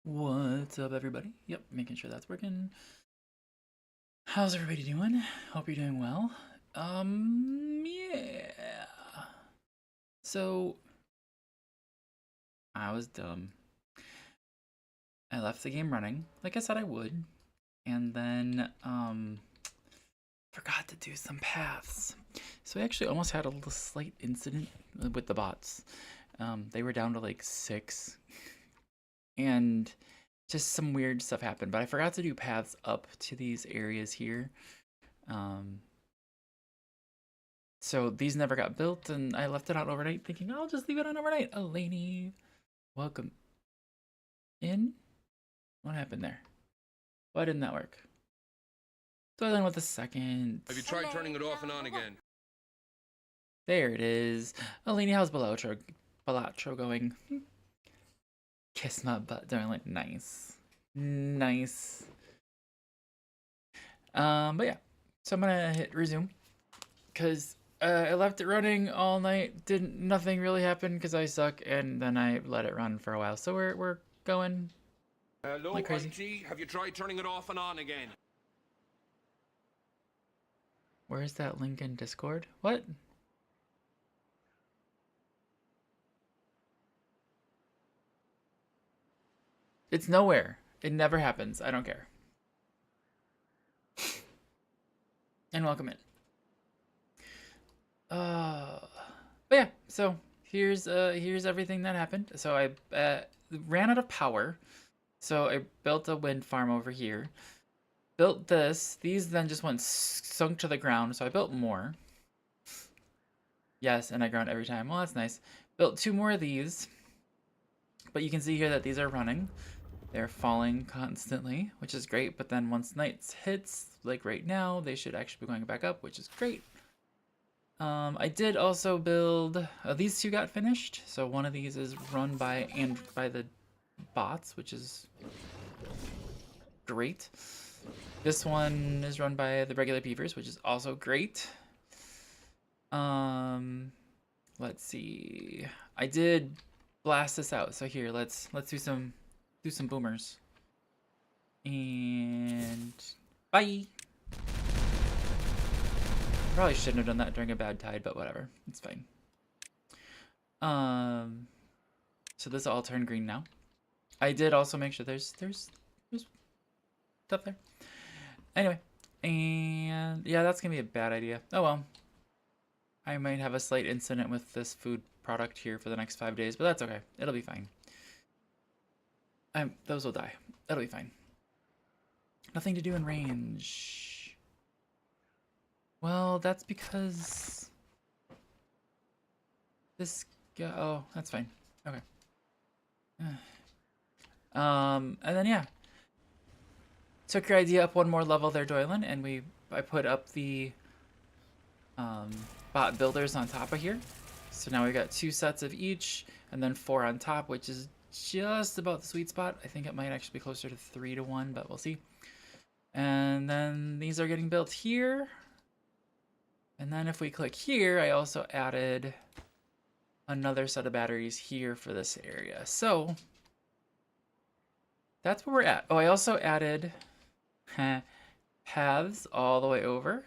What's up, everybody? Yep, making sure that's working. How's everybody doing? Hope you're doing well. Yeah. So, I was dumb. I left the game running, like I said I would, and then, forgot to do some paths. So I actually almost had a little slight incident with the bots. They were down to like 6, and just some weird stuff happened, but I forgot to do paths up to these areas here. So these never got built, and I left it out overnight thinking, I'll just leave it on overnight. Elaney, welcome in. What happened there? Why didn't that work? Toiling with a second. Have you tried turning it off and on again? There it is. Elaney, how's Balatro going? Kiss my butt, darling. Nice. Nice. But yeah. So I'm gonna hit resume. Because I left it running all night. Nothing really happened because I suck, and then I let it run for a while. So we're going Hello, like crazy. IG. Have you tried turning it off and on again? Where's that link in Discord? What? It's nowhere. It never happens. I don't care. And welcome in. But yeah, so here's everything that happened. So I ran out of power. So I built a wind farm over here. Built this. These then just went sunk to the ground. So I built more. Yes, and I ground every time. Well, that's nice. Built 2 more of these. But you can see here that these are running. They're falling constantly, which is great. But then once night hits, like right now, they should actually be going back up, which is great. I did also build, these 2 got finished. So one of these is run by the bots, which is great. This one is run by the regular beavers, which is also great. Let's see. I did blast this out. So here, let's do some boomers. And bye. Probably shouldn't have done that during a bad tide, but whatever. It's fine. So this all turned green now. I did also make sure there's stuff there. Anyway, and yeah, that's gonna be a bad idea. Oh well. I might have a slight incident with this food product here for the next 5 days, but that's okay. It'll be fine. Those will die. That'll be fine. Nothing to do in range. Well, that's because this guy. Oh, that's fine. Okay. And then yeah, took your idea up 1 more level there, Doylan, and I put up the bot builders on top of here. So now we got 2 sets of each, and then 4 on top, which is just about the sweet spot. I think it might actually be closer to 3 to 1, but we'll see. And then these are getting built here. And then if we click here, I also added another set of batteries here for this area. So that's where we're at. Oh, I also added paths all the way over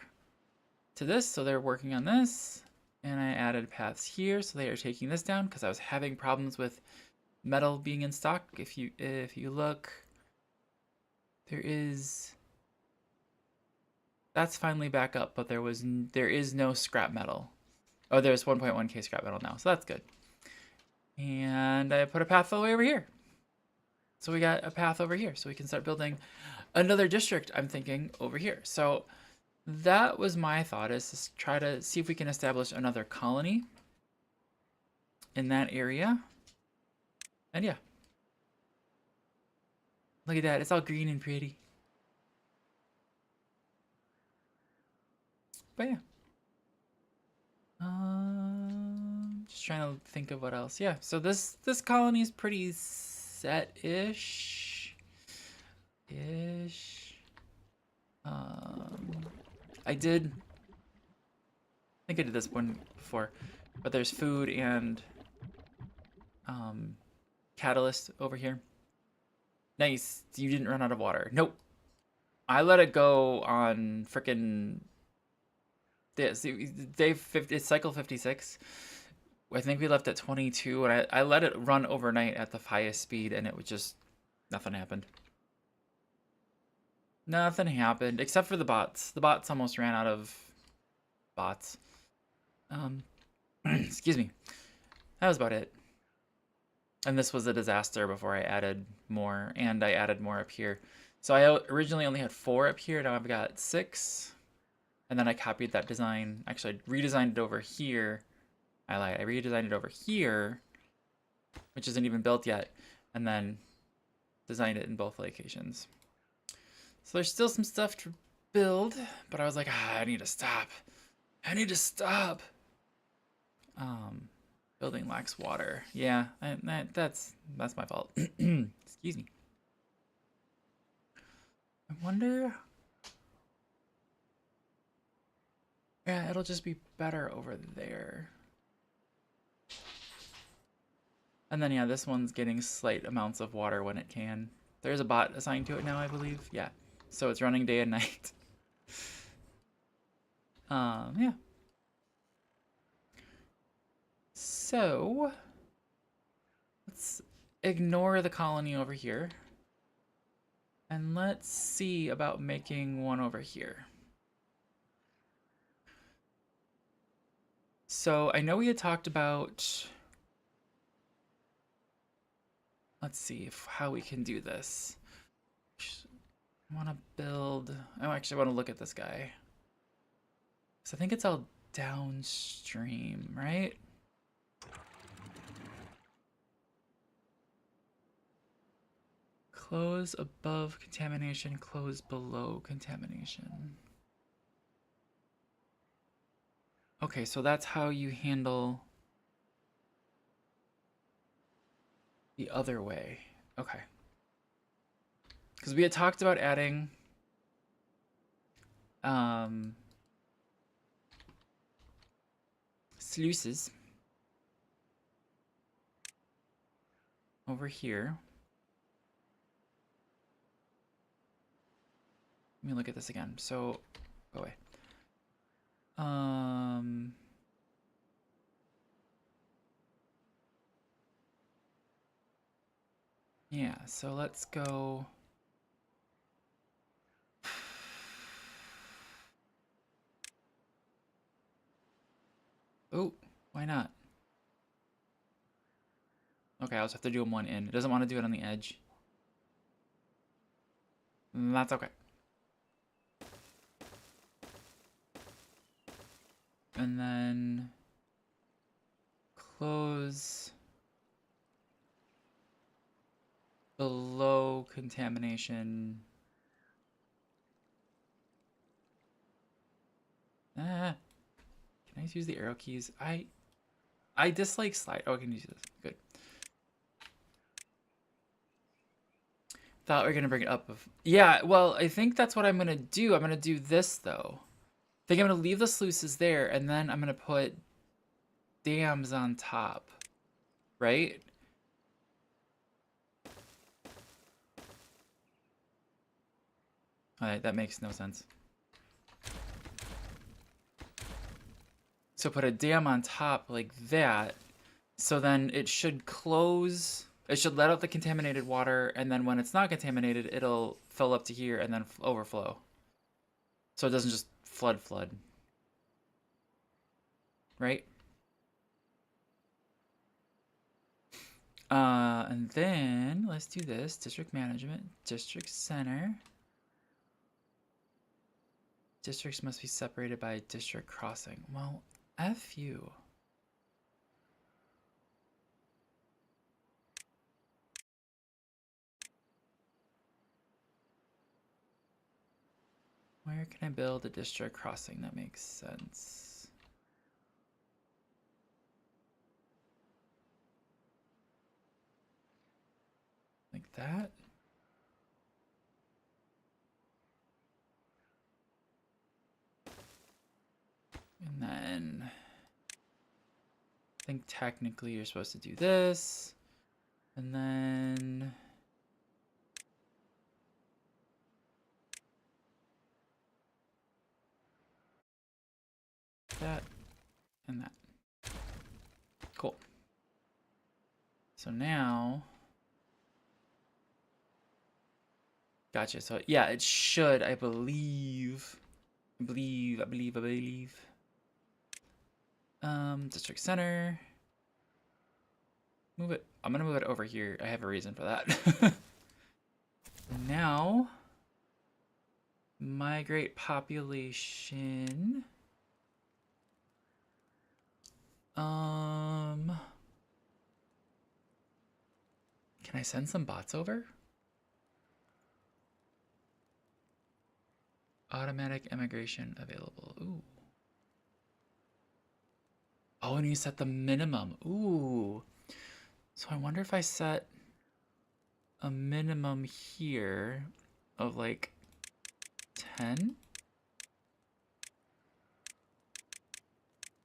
to this. So they're working on this. And I added paths here. So they are taking this down because I was having problems with metal being in stock. If you look, that's finally back up, but there is no scrap metal. Oh, there's 1.1k scrap metal now, so that's good. And I put a path all the way over here. So we got a path over here, so we can start building another district, I'm thinking, over here. So that was my thought, is to try to see if we can establish another colony in that area. And yeah. Look at that, it's all green and pretty. But yeah. Just trying to think of what else. Yeah, so this colony is pretty set-ish. I think I did this one before, but there's food and catalyst over here. Nice. You didn't run out of water. Nope. I let it go on frickin' day 50, it's cycle 56. I think we left at 22, and I let it run overnight at the highest speed, and it was just nothing happened. Nothing happened except for the bots. The bots almost ran out of bots. Excuse me. That was about it. And this was a disaster before I added more, and I added more up here. So I originally only had 4 up here, now I've got 6. And then I copied that design. Actually, I redesigned it over here. I lied. I redesigned it over here, which isn't even built yet, and then designed it in both locations. So there's still some stuff to build, but I was like, I need to stop. I need to stop. Building lacks water. Yeah, that's my fault. Excuse me. I wonder. Yeah, it'll just be better over there. And then, yeah, this one's getting slight amounts of water when it can. There's a bot assigned to it now, I believe. Yeah. So it's running day and night. Yeah. So, let's ignore the colony over here. And let's see about making one over here. So, I know we had talked about... Let's see how we can do this. I want to build... I actually want to look at this guy. So I think it's all downstream, right? Close above contamination, close below contamination. Okay, so that's how you handle the other way. Okay. Because we had talked about adding sluices over here. Let me look at this again. So, go away. Yeah, so let's go. Oh, why not? Okay, I'll just have to do them one in. It doesn't want to do it on the edge. That's okay. And then close below contamination. Can I just use the arrow keys? I dislike slide. Oh, I can use this. Good. Thought we were gonna bring it up. Yeah, well, I think that's what I'm gonna do. I'm gonna do this though. I think I'm gonna leave the sluices there, and then I'm gonna put dams on top, right? All right, that makes no sense. So put a dam on top like that. So then it should close. It should let out the contaminated water, and then when it's not contaminated, it'll fill up to here and then overflow. So it doesn't just flood. Right? And then let's do this. District management, district center. Districts must be separated by a district crossing. Well, F you. Where can I build a district crossing that makes sense? Like that? And then I think technically you're supposed to do this. And then that, and that. Cool. So now, gotcha. So yeah, it should, I believe. District center. Move it. I'm gonna move it over here. I have a reason for that. Now, migrate population. Can I send some bots over? Automatic immigration available. Ooh. Oh, and you set the minimum. Ooh. So I wonder if I set a minimum here of like 10?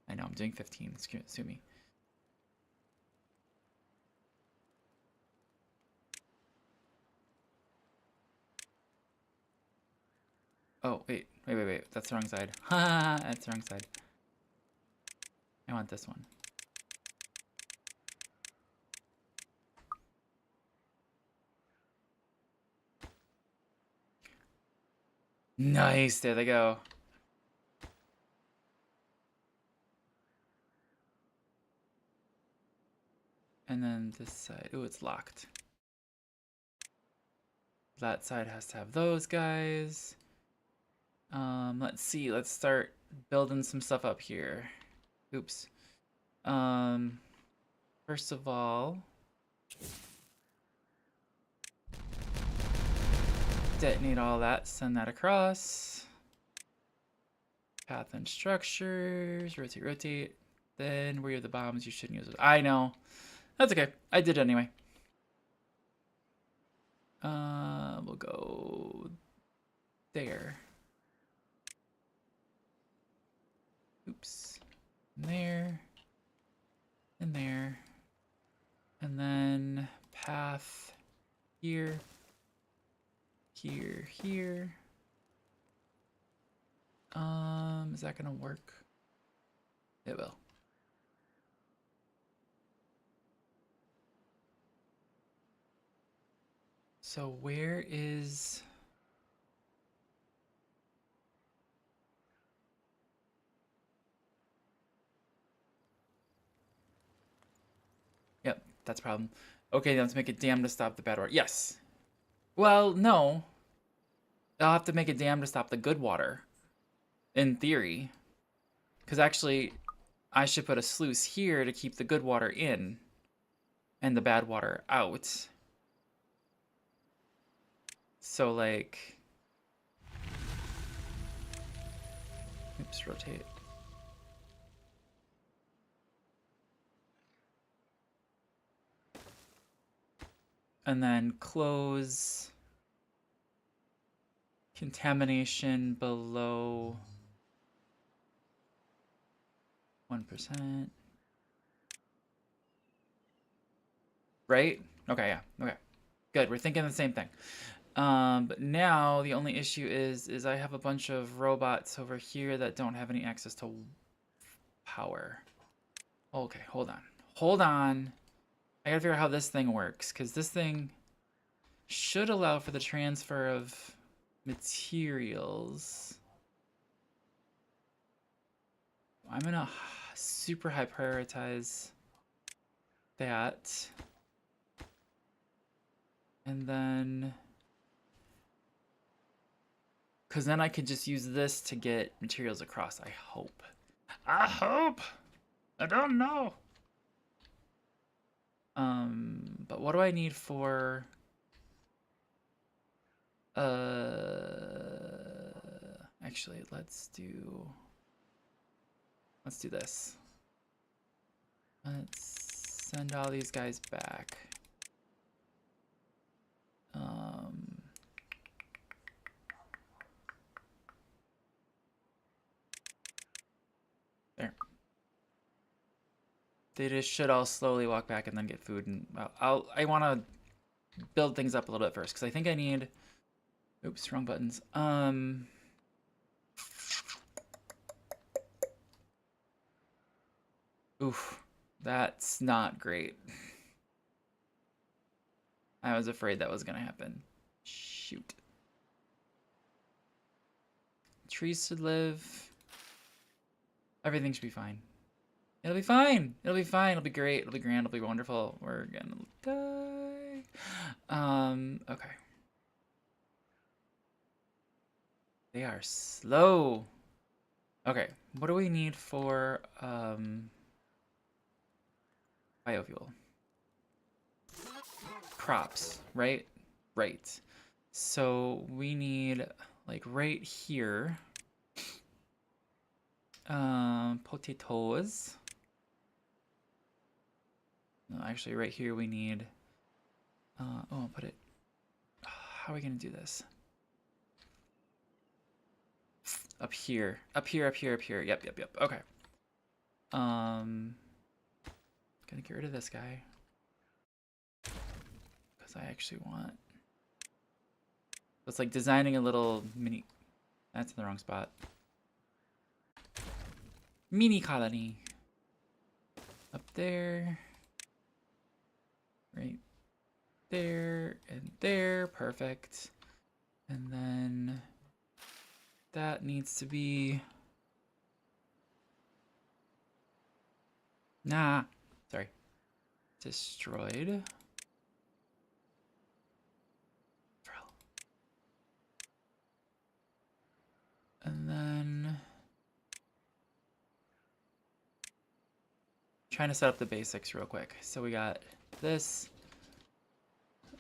I know, I'm doing 15. Sue me. Oh, wait. That's the wrong side. Ha! That's the wrong side. I want this one. Nice, there they go. And then this side, ooh, it's locked. That side has to have those guys. Let's see, let's start building some stuff up here. Oops. First of all, detonate all that, send that across. Path and structures, rotate. Then where are the bombs? You shouldn't use it. I know. That's okay. I did it anyway. We'll go there. Oops. And there. And there. And then path here. Here. Is that gonna work? It will. So where is... Yep, that's a problem. Okay, now let's make a dam to stop the bad water. Yes. Well, no. I'll have to make a dam to stop the good water. In theory. Because actually, I should put a sluice here to keep the good water in. And the bad water out. So, like... Oops, rotate. And then close... Contamination below 1%. Right? Okay, yeah. Okay. Good. We're thinking the same thing. But now the only issue is I have a bunch of robots over here that don't have any access to power. Okay, hold on. Hold on. I gotta figure out how this thing works, because this thing should allow for the transfer of materials. I'm gonna super high prioritize that. And then, because then I could just use this to get materials across, I hope. I hope! I don't know! But what do I need for... Actually, let's do this. Let's send all these guys back. There. They just should all slowly walk back and then get food. And I want to build things up a little bit first because I think I need. Oops, wrong buttons. Oof, that's not great. I was afraid that was gonna happen. Shoot. Trees should live. Everything should be fine. It'll be fine. It'll be fine. It'll be great. It'll be grand. It'll be wonderful. We're gonna die. Okay. They are slow. Okay, what do we need for biofuel? Crops, right? Right. So we need like right here. Potatoes. No, actually right here we need oh, I'll put it. How are we gonna do this? Up here. Up here, up here, up here. Yep, yep, yep. Okay. Gonna get rid of this guy. Because I actually want... It's like designing a little mini... That's in the wrong spot. Mini colony. Up there. Right there and there. Perfect. And then... That needs to be... Nah. Sorry. Destroyed. And then... Trying to set up the basics real quick. So we got this.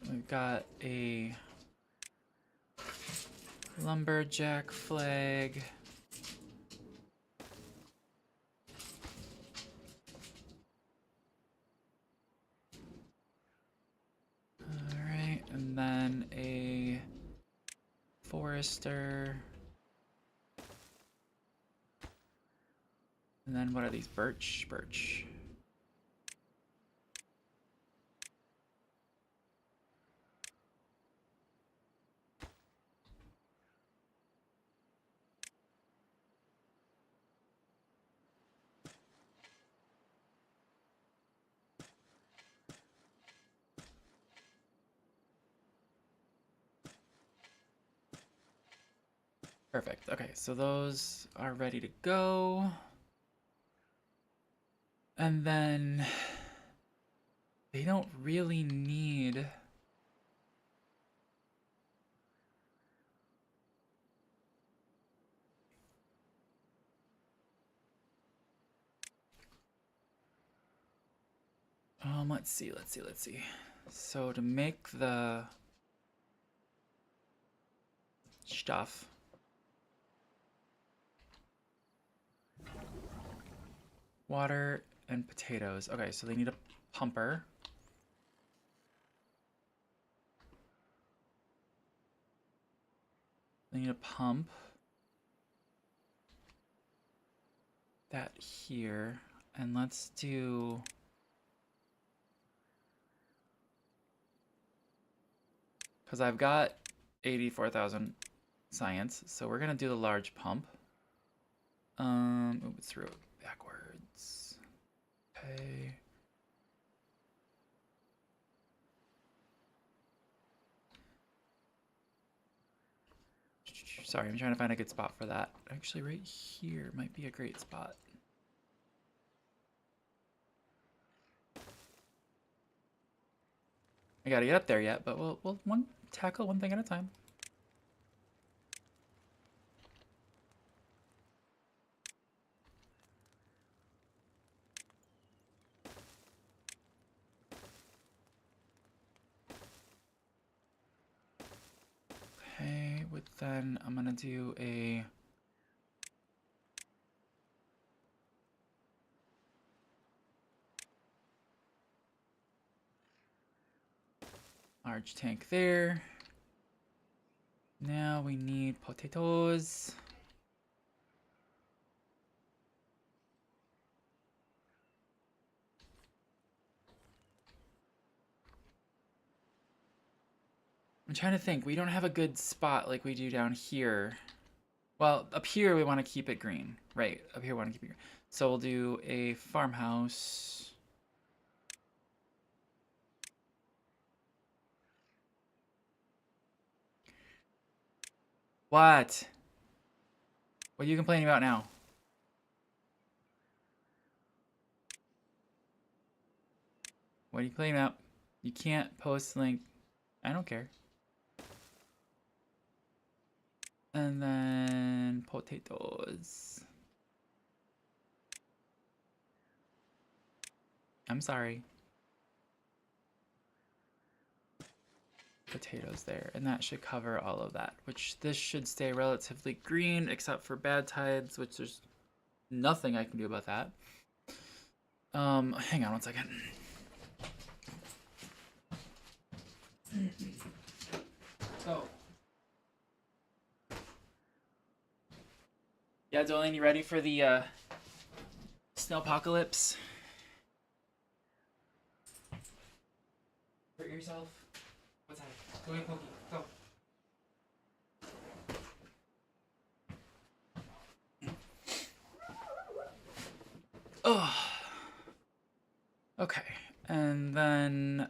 We've got a... lumberjack flag. Alright, and then a forester. And then what are these? Birch? Birch. Perfect. Okay, so those are ready to go. And then they don't really need... let's see. So to make the stuff, water and potatoes. Okay, so they need a pumper. They need a pump. That here. And let's do... Because I've got 84,000 science, so we're gonna do the large pump. Let's throw it backwards. Okay. Sorry, I'm trying to find a good spot for that. Actually, right here might be a great spot. I gotta get up there yet, but we'll tackle one thing at a time. Okay, with then I'm gonna do a large tank there. Now we need potatoes. I'm trying to think. We don't have a good spot like we do down here. Well, up here we want to keep it green. Right, up here we want to keep it green. So we'll do a farmhouse. What? What are you complaining about now? What are you complaining about? You can't post link. I don't care. And then potatoes. I'm sorry. Potatoes there, and that should cover all of that, which this should stay relatively green except for bad tides, which there's nothing I can do about that. Hang on one second. So yeah, Jolene, you ready for the snowpocalypse? Hurt yourself? What's that? Go get Pokey. Go. Oh. Okay. And then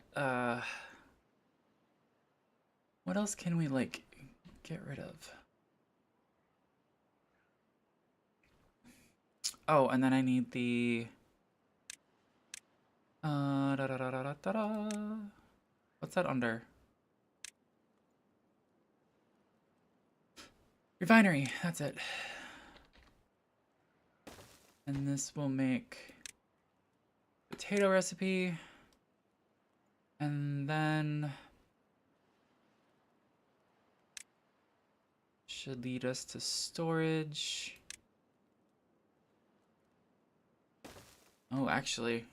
what else can we like get rid of? Oh, and then I need the da, da, da, da, da, da, da. What's that under? Refinery, that's it. And this will make potato recipe. And then should lead us to storage. Oh, actually,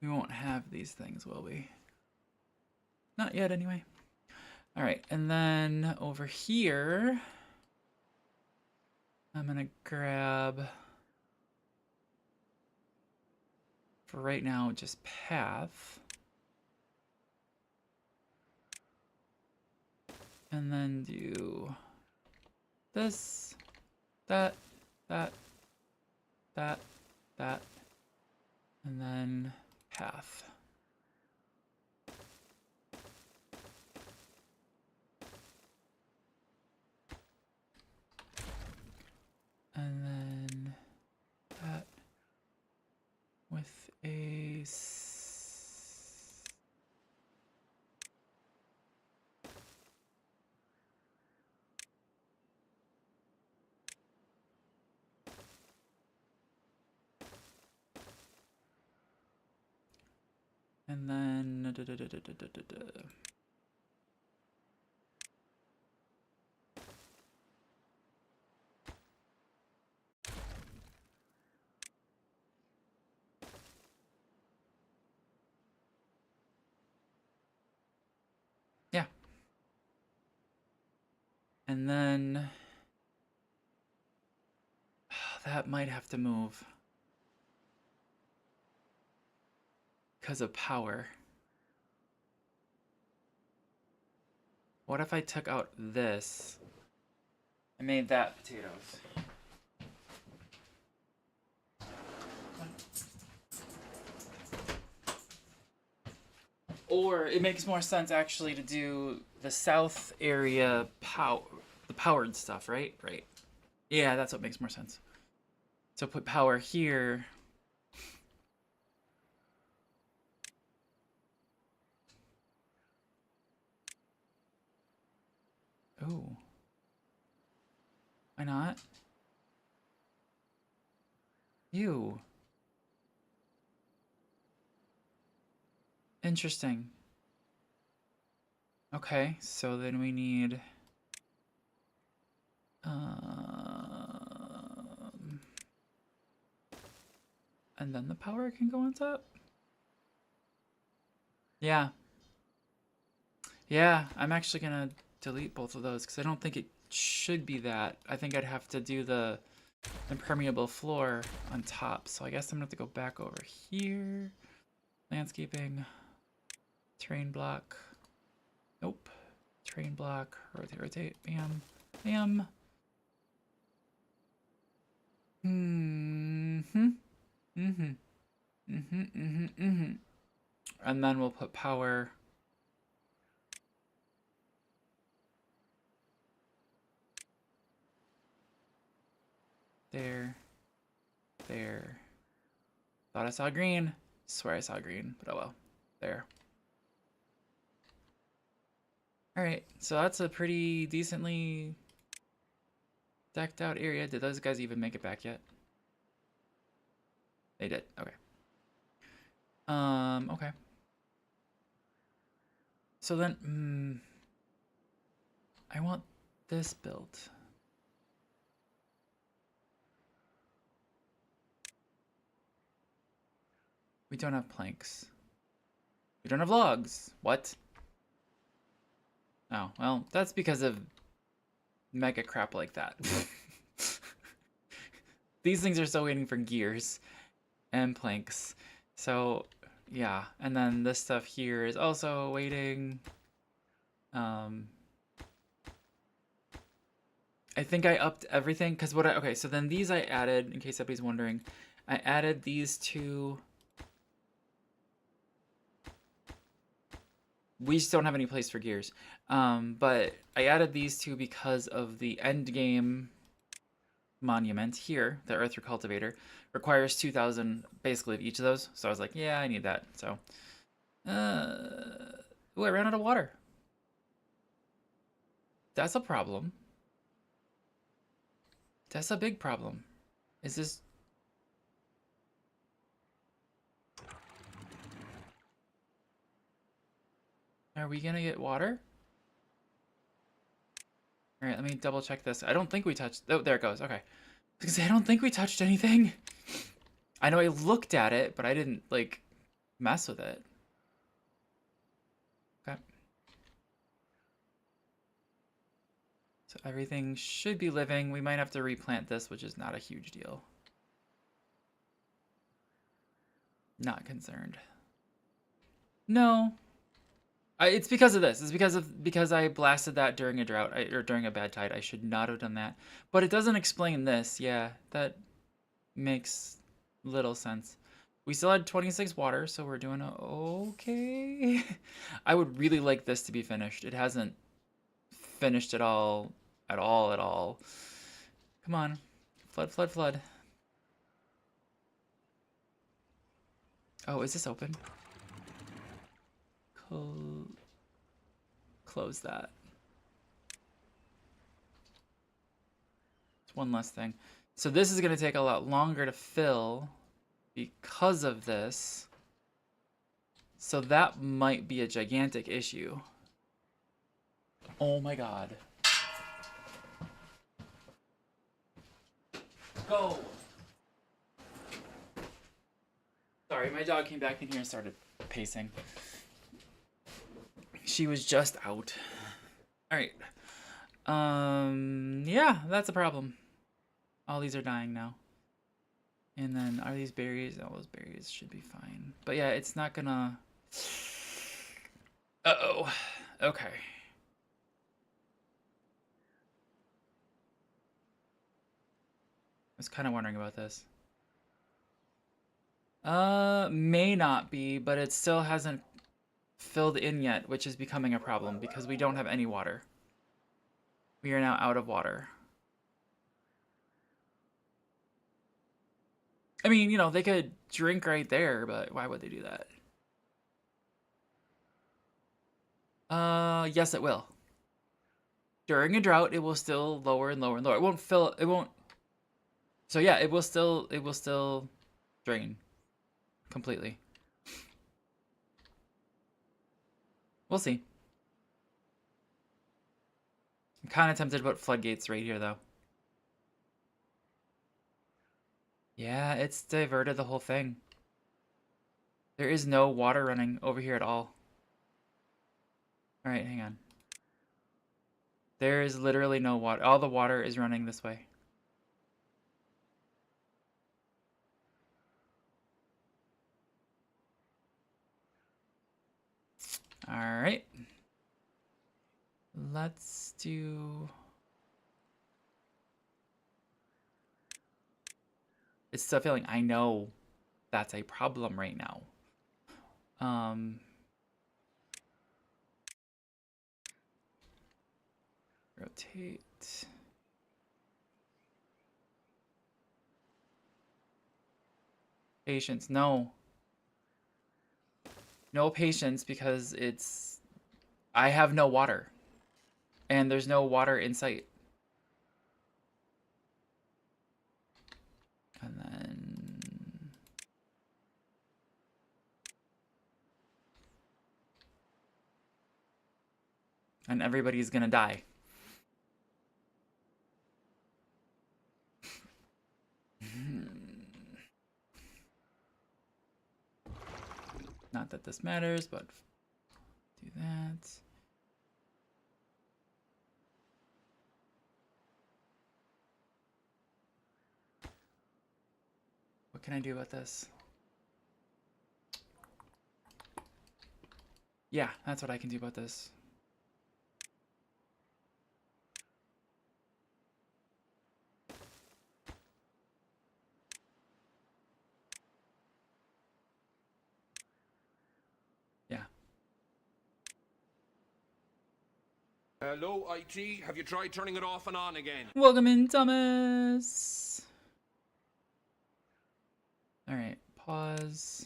we won't have these things, will we? Not yet, anyway. All right, and then over here, I'm gonna grab, for right now, just path. And then do this, that, that, that, and then path. And then that with a and then yeah. And then that might have to move because of power. What if I took out this and made that potatoes? Or it makes more sense actually to do the south area the powered stuff, right? Right. Yeah, that's what makes more sense. So put power here. Oh. Why not? You. Interesting. Okay, so then we need and then the power can go on top? Yeah. Yeah, I'm actually gonna delete both of those because I don't think it should be that. I think I'd have to do the impermeable floor on top. So I guess I'm gonna have to go back over here. Landscaping, terrain block. Nope. Terrain block, rotate, rotate, bam, bam. Mm-hmm. Mm-hmm. Mm-hmm. Mm-hmm. Mm-hmm. And then we'll put power there, there. Thought I saw green. Swear I saw green, but oh well. There. Alright, so that's a pretty decently decked out area. Did those guys even make it back yet? They did. Okay. Okay. So then, I want this built. We don't have planks. We don't have logs. What? Oh, well, that's because of mega crap like that. These things are still waiting for gears and planks. So, yeah. And then this stuff here is also waiting. I think I upped everything because okay, so then these I added, in case anybody's wondering, I added these two. We just don't have any place for gears. But I added these two because of the end game monument here, the Earth Cultivator, requires 2,000 basically of each of those. So I was like, yeah, I need that. So, ooh, I ran out of water. That's a problem. That's a big problem. Is this... Are we gonna get water? All right, let me double check this. I don't think we touched... Oh, there it goes. Okay. Because I don't think we touched anything. I know I looked at it, but I didn't, like, mess with it. Okay. So everything should be living. We might have to replant this, which is not a huge deal. Not concerned. No. It's because of this. It's because I blasted that during a drought or during a bad tide. I should not have done that. But it doesn't explain this. Yeah, that makes little sense. We still had 26 water, so we're doing okay. I would really like this to be finished. It hasn't finished at all. At all. Come on. Flood, flood, flood. Oh, is this open? Close that. It's one less thing. So this is going to take a lot longer to fill because of this. So that might be a gigantic issue. Oh my god. Go! Sorry, my dog came back in here and started pacing. She was just out. Alright. Yeah, that's a problem. All these are dying now. And then, are these berries? All those berries should be fine. But yeah, it's not gonna... Uh-oh. Okay. I was kind of wondering about this. May not be, but it still hasn't filled in yet, which is becoming a problem because we don't have any water. We are now out of water. I mean, you know, they could drink right there, but why would they do that? Yes, it will. During a drought, it will still lower and lower and lower. It won't fill, it won't. So yeah, it will still drain completely. We'll see. I'm kind of tempted to put floodgates right here, though. Yeah, it's diverted the whole thing. There is no water running over here at all. Alright, hang on. There is literally no water. All the water is running this way. Alright. Let's do... It's still failing. I know that's a problem right now. Rotate. Patience. No. No patience because I have no water. And there's no water in sight. And then... And everybody's gonna die. Not that this matters, but do that. What can I do about this? Yeah, that's what I can do about this. Yeah. Hello, IT. Have you tried turning it off and on again? Welcome in, Thomas. All right, pause.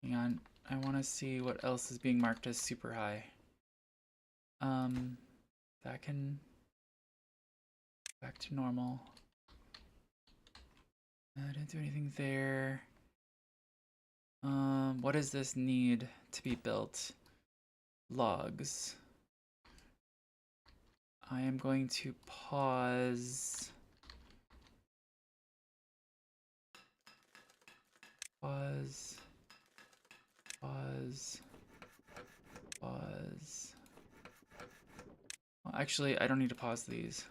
Hang on. I want to see what else is being marked as super high. That can back to normal. I didn't do anything there. What does this need to be built? Logs. I am going to pause. Pause. Pause. Pause. Well, actually, I don't need to pause these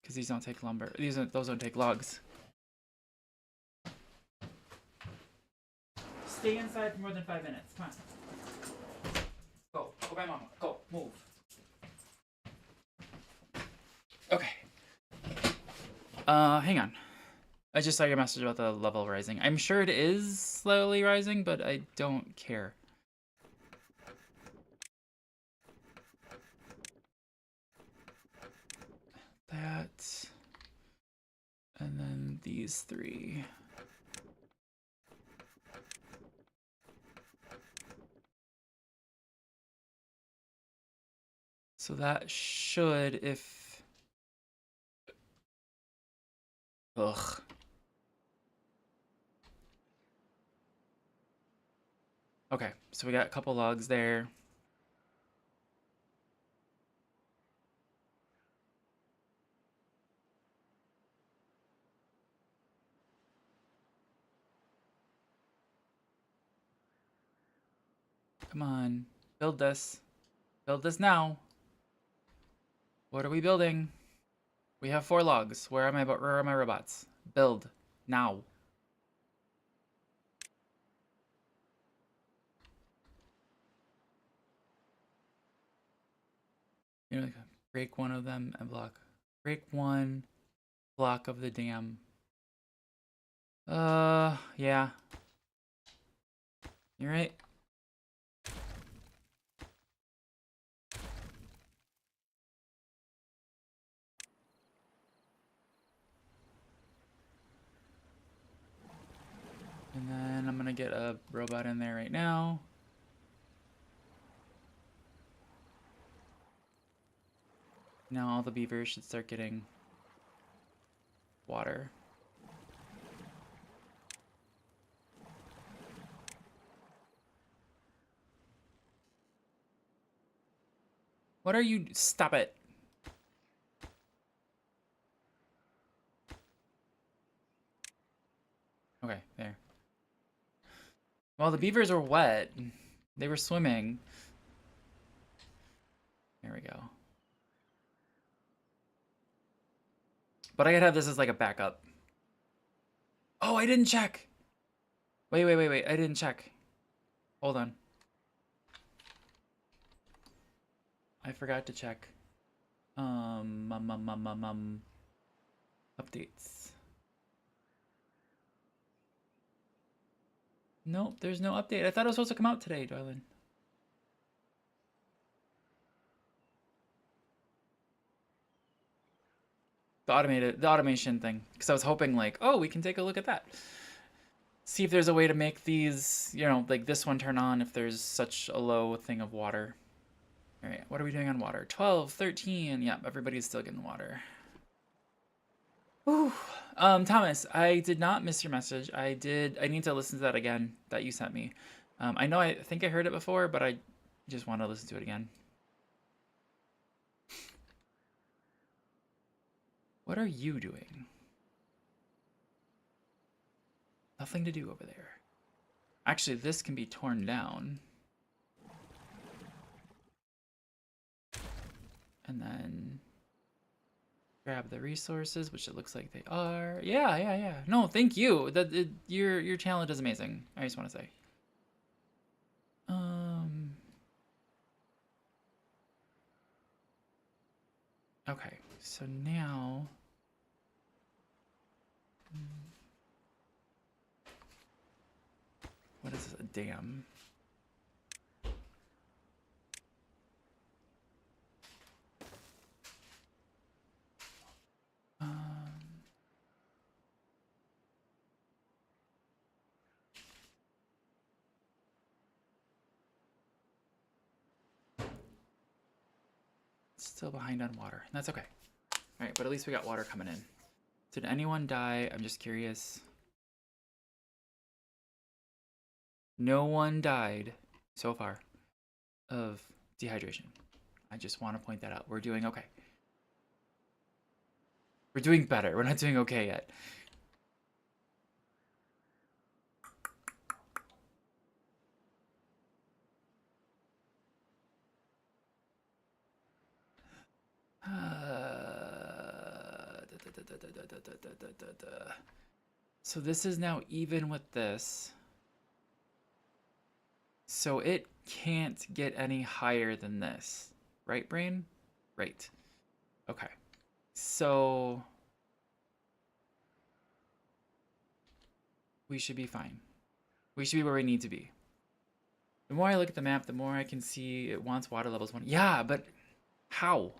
because these don't take lumber. Those don't take logs. Stay inside for more than 5 minutes. Come on. Go. Go by mama. Go. Move. Okay. Hang on. I just saw your message about the level rising. I'm sure it is slowly rising, but I don't care. That. And then these three. So that should, if... Ugh. Okay, so we got a couple logs there. Come on, build this. Build this now. What are we building? We have 4 logs. Where are my robots? Build now. You know, like break one of them and block. Break one block of the dam. Yeah. You're right. And then I'm gonna get a robot in there right now. Now all the beavers should start getting water. What are you? Stop it. Okay, there. Well, the beavers were wet. They were swimming. There we go. But I could have this as like a backup. Oh, I didn't check. Wait. I didn't check. Hold on. I forgot to check. Updates. Nope, there's no update. I thought it was supposed to come out today, darling. The automation thing. Because I was hoping like, oh, we can take a look at that. See if there's a way to make these, you know, like this one turn on if there's such a low thing of water. All right, what are we doing on water? 12, 13. Yep, everybody's still getting water. Ooh. Thomas, I did not miss your message. I need to listen to that again that you sent me. I think I heard it before, but I just want to listen to it again. What are you doing? Nothing to do over there. Actually, this can be torn down. And then grab the resources, which it looks like they are. Yeah. No, thank you. Your challenge is amazing. I just want to say. Okay, so now. What is this, a dam? Still behind on water. That's okay. All right, but at least we got water coming in. Did anyone die? I'm just curious. No one died so far of dehydration. I just want to point that out. We're doing okay. We're doing better. We're not doing okay yet. So this is now even with this. So it can't get any higher than this. Right, brain? Right. Okay. So we should be fine. We should be where we need to be. The more I look at the map, the more I can see it wants water levels 1. Yeah, but how?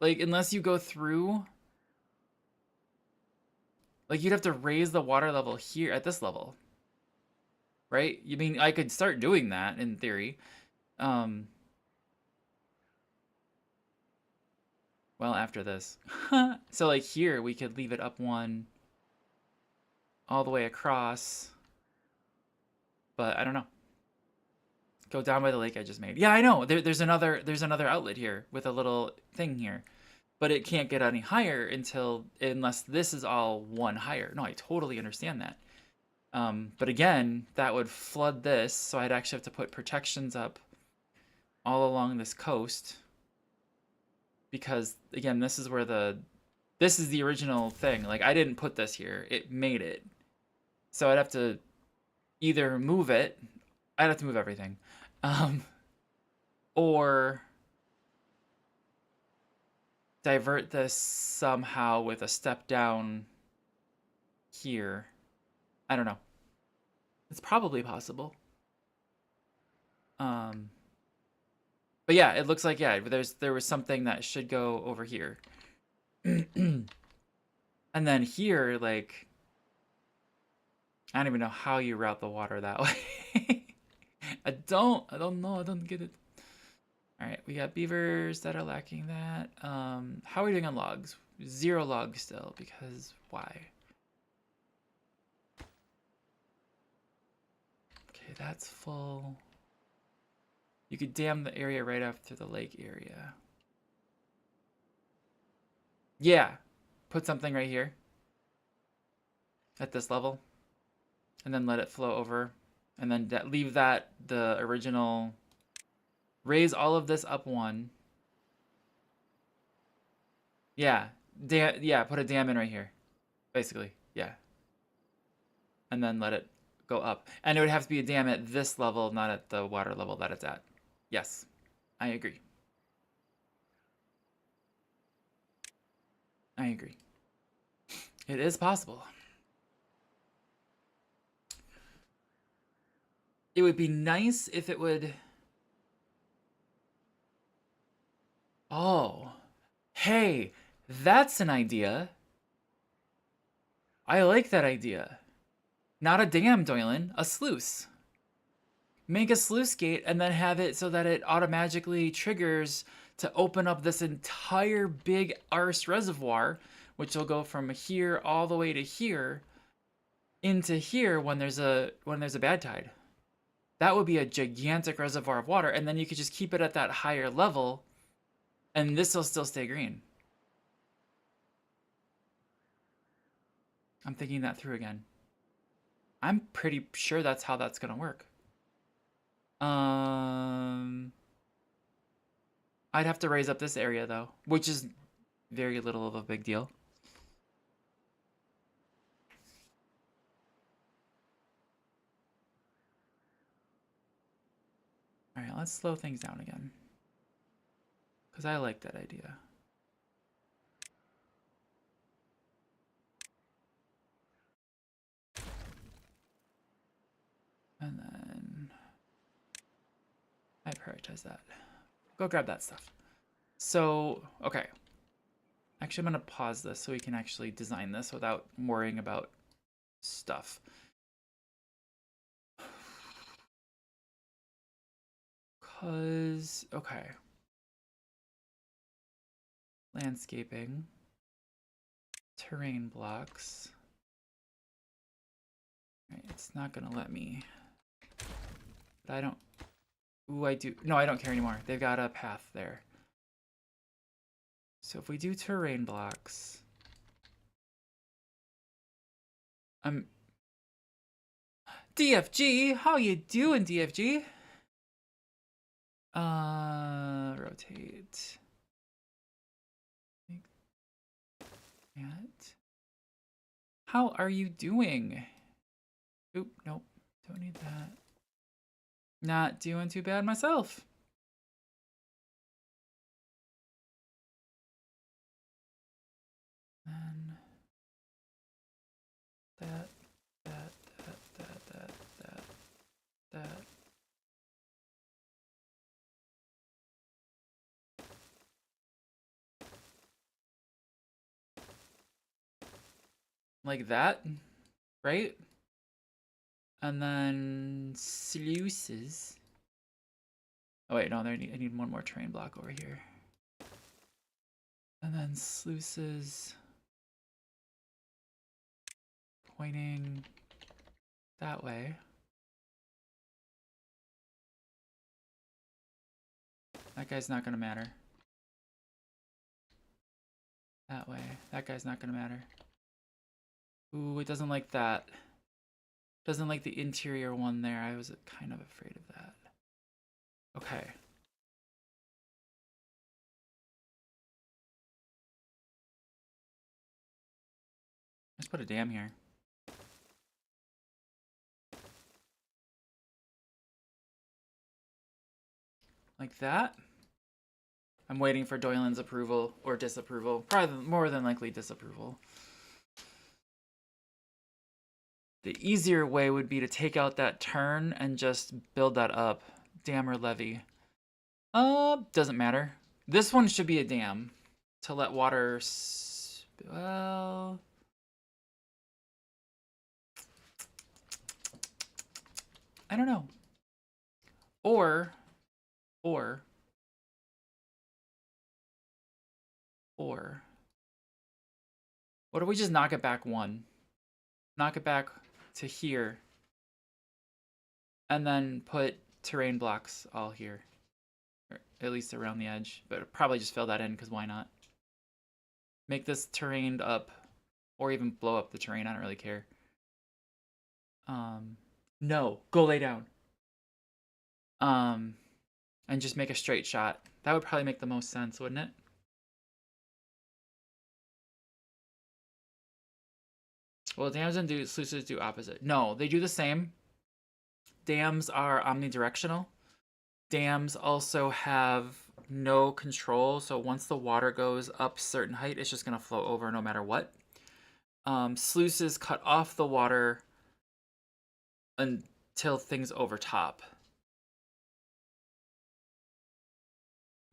Like, unless you go through... Like, you'd have to raise the water level here at this level. Right? You mean, I could start doing that, in theory. Well, after this. So, like, here, we could leave it up 1 all the way across. But, I don't know. Go down by the lake I just made. Yeah, I know. There's another outlet here with a little thing here. But it can't get any higher unless this is all 1 higher. No, I totally understand that. But again, that would flood this, so I'd actually have to put protections up all along this coast. Because, again, this is the original thing. Like, I didn't put this here. It made it. So I'd have to either move it. I'd have to move everything. Or divert this somehow with a step down here. I don't know. It's probably possible. But yeah, it looks like, yeah, there was something that should go over here. And then here, like, I don't even know how you route the water that way. I don't know. I don't get it. All right, we got beavers that are lacking that. How are we doing on logs? 0 logs still, because why? Okay, that's full. You could dam the area right after the lake area. Yeah, put something right here at this level, and then let it flow over, and then leave that the original. Raise all of this up 1. Yeah, put a dam in right here, basically. Yeah, and then let it go up, and it would have to be a dam at this level, not at the water level that it's at. Yes, I agree. I agree. It is possible. It would be nice if it would... Oh. Hey, that's an idea. I like that idea. Not a dam, Doylan, a sluice. Make a sluice gate and then have it so that it automatically triggers to open up this entire big arse reservoir, which will go from here all the way to here into here when there's a bad tide. That would be a gigantic reservoir of water, and then you could just keep it at that higher level, and this will still stay green. I'm thinking that through again. I'm pretty sure that's how that's gonna work. I'd have to raise up this area though, which is very little of a big deal. All right, let's slow things down again, because I like that idea. And then I prioritize that. Go grab that stuff. So, okay. Actually, I'm going to pause this so we can actually design this without worrying about stuff. Okay. Landscaping. Terrain blocks. All right, it's not going to let me. But I don't. Ooh, I do. No, I don't care anymore. They've got a path there. So if we do terrain blocks. DFG, how you doing, DFG? Rotate. And how are you doing? Oop, nope, don't need that. Not doing too bad myself. And that. Like that, right? And then sluices. Oh wait, no, I need one more terrain block over here. And then sluices pointing that way. That guy's not gonna matter. That way. That guy's not gonna matter. Ooh, it doesn't like that. Doesn't like the interior one there. I was kind of afraid of that. Okay. Let's put a dam here. Like that. I'm waiting for Doylan's approval or disapproval. Probably more than likely disapproval. The easier way would be to take out that turn and just build that up. Dam or levee. Doesn't matter. This one should be a dam to let water. Well, I don't know. Or, what if we just knock it back one? Knock it back to here. And then put terrain blocks all here. Or at least around the edge. But probably just fill that in, because why not? Make this terrained up. Or even blow up the terrain, I don't really care. No, go lay down. And just make a straight shot. That would probably make the most sense, wouldn't it? Well, dams and sluices do opposite. No, they do the same. Dams are omnidirectional. Dams also have no control, so once the water goes up a certain height, it's just going to flow over no matter what. Sluices cut off the water till things over top.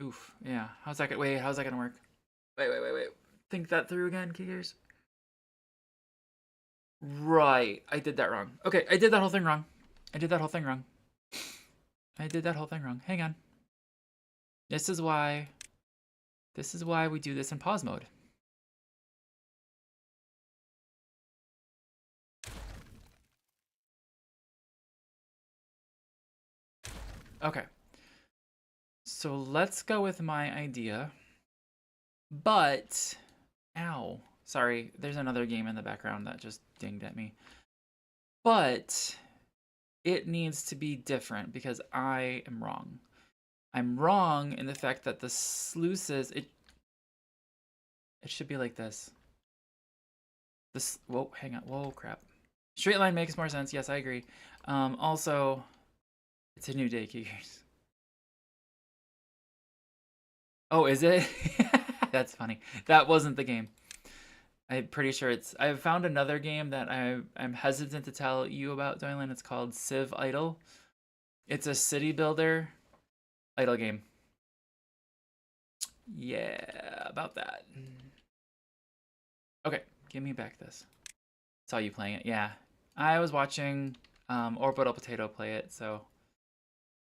Oof, yeah. How's that gonna work? Wait. Think that through again, Keegers. Right, I did that wrong. Okay, I did that whole thing wrong. Hang on. This is why we do this in pause mode. Okay. So let's go with my idea. But, ow. Sorry, there's another game in the background that just dinged at me. But it needs to be different because I am wrong. I'm wrong in the fact that the sluices, it should be like this. This, whoa, hang on, whoa, crap. Straight line makes more sense, yes, I agree. Also, it's a new day, Keegers. Oh, is it? That's funny. That wasn't the game. I'm pretty sure it's... I've found another game that I'm hesitant to tell you about, Doylan. It's called Civ Idle. It's a city builder idle game. Yeah, about that. Okay, give me back this. Saw you playing it. Yeah, I was watching Orbital Potato play it, so...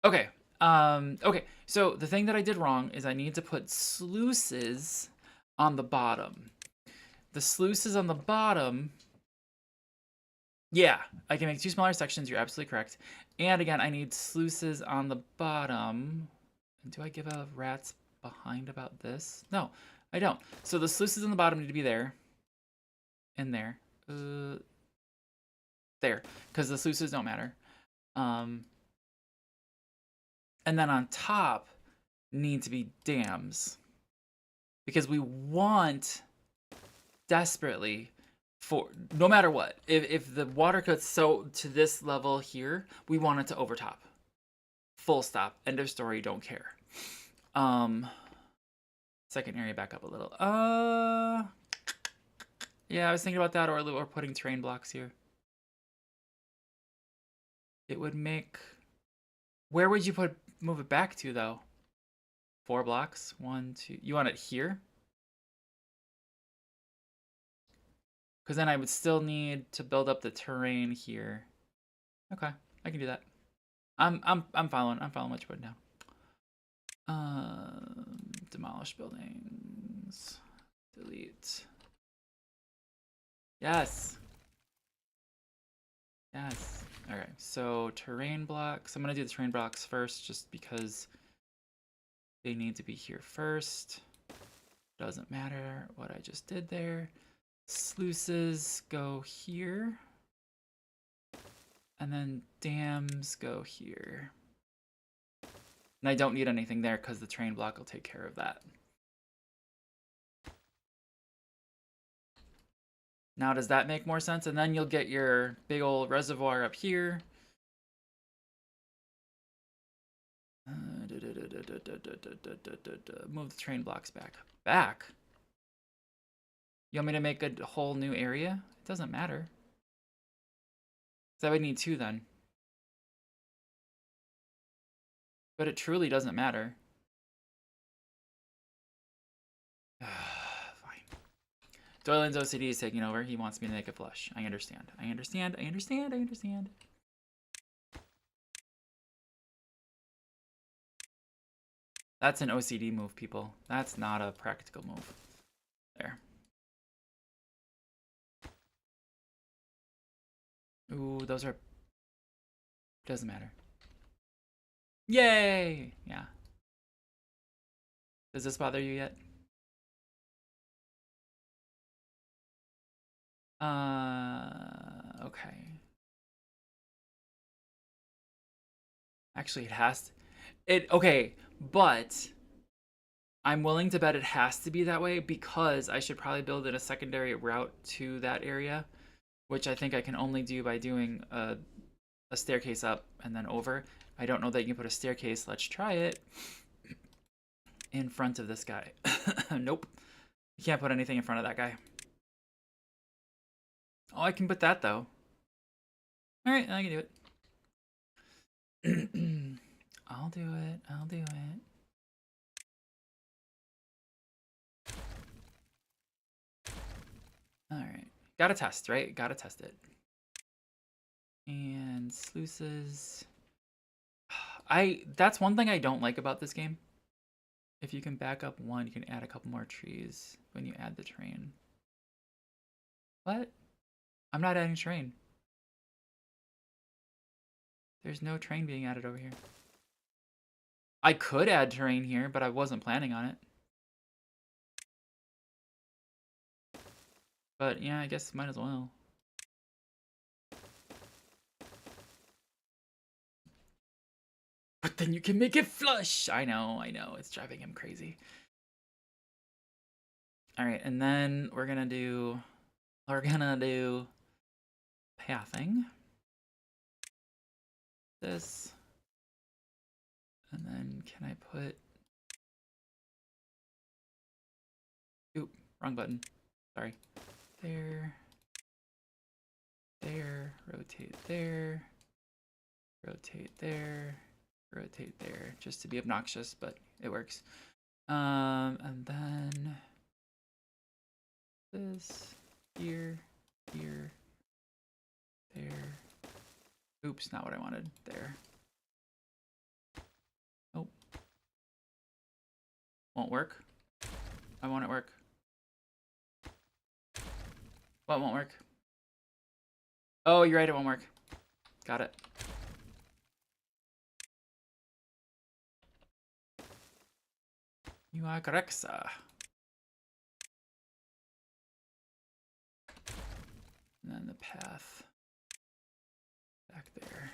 Okay, okay, so the thing that I did wrong is I need to put sluices on the bottom. The sluices on the bottom... Yeah, I can make 2 smaller sections, you're absolutely correct. And again, I need sluices on the bottom. Do I give a rat's behind about this? No, I don't. So the sluices on the bottom need to be there. And there. There, because the sluices don't matter. And then on top need to be dams. Because we want desperately for no matter what, if the water cuts so to this level here, we want it to overtop. Full stop. End of story. Don't care. Second area back up a little. Yeah, I was thinking about that, or putting terrain blocks here. It would make... Where would you move it back to, though? 4 blocks? 1, 2... You want it here? Because then I would still need to build up the terrain here. Okay, I can do that. I'm following what you put down. Demolish buildings. Delete. Yes. Yes. Okay, so terrain blocks. I'm gonna do the terrain blocks first just because they need to be here first. Doesn't matter what I just did there. Sluices go here. And then dams go here. And I don't need anything there because the terrain block will take care of that. Now does that make more sense? And then you'll get your big old reservoir up here. Move the terrain blocks back. Back? You want me to make a whole new area? It doesn't matter. So I would need 2 then. But it truly doesn't matter. Fine. Doylan's OCD is taking over. He wants me to make it flush. I understand. I understand. That's an OCD move, people. That's not a practical move. There. Ooh, those are... Doesn't matter. Yay! Yeah. Does this bother you yet? Okay. Actually, it has to... Okay, but... I'm willing to bet it has to be that way because I should probably build in a secondary route to that area, which I think I can only do by doing a staircase up and then over. I don't know that you can put a staircase. Let's try it. In front of this guy. Nope. You can't put anything in front of that guy. Oh, I can put that though. Alright, I can do it. I'll do it. I'll do it. All right. Gotta test, right? Gotta test it. And sluices. That's one thing I don't like about this game. If you can back up one, you can add a couple more trees when you add the terrain. What? I'm not adding terrain. There's no terrain being added over here. I could add terrain here, but I wasn't planning on it. But yeah, I guess might as well. But then you can make it flush. I know. It's driving him crazy. All right, and then we're gonna do pathing. This. And then can I put... Oop, wrong button. Sorry. There. There. Rotate there. Rotate there. Rotate there. Just to be obnoxious, but it works. And then this here, here, there. Oops, not what I wanted. There. Oh. Won't work. I want it work. What won't work? Oh, you're right, it won't work. Got it. You are correct, sir. And then the path back there.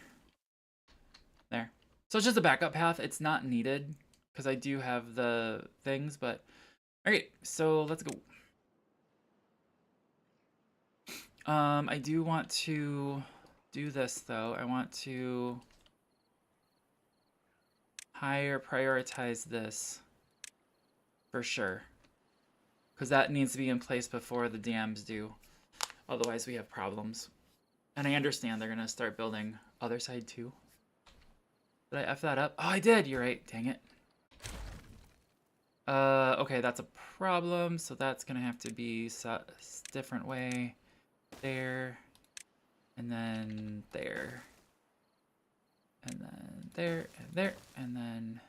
There. So it's just a backup path. It's not needed because I do have the things, but all right, so let's go. I do want to do this though. I want to prioritize this for sure, because that needs to be in place before the dams do. Otherwise we have problems. And I understand they're gonna start building other side too. Did I F that up? Oh, I did. You're right. Dang it. Okay, that's a problem. So that's gonna have to be a different way. There, and then there, and then there, and there, and then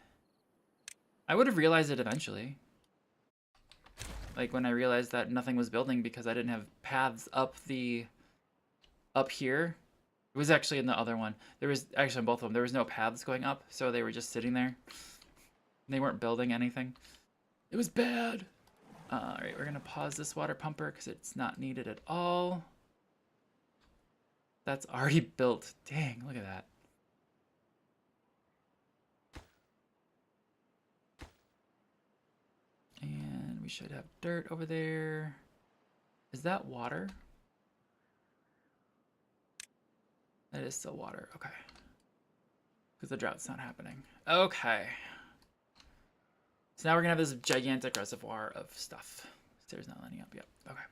I would have realized it eventually. Like when I realized that nothing was building because I didn't have paths up here. It was actually in the other one. There was actually in both of them. There was no paths going up, so they were just sitting there. They weren't building anything. It was bad. All right, we're gonna pause this water pumper because it's not needed at all. That's already built. Dang, look at that. And we should have dirt over there. Is that water? That is still water. Okay. Because the drought's not happening. Okay. So now we're going to have this gigantic reservoir of stuff. Stairs not lining up. Yep. Okay.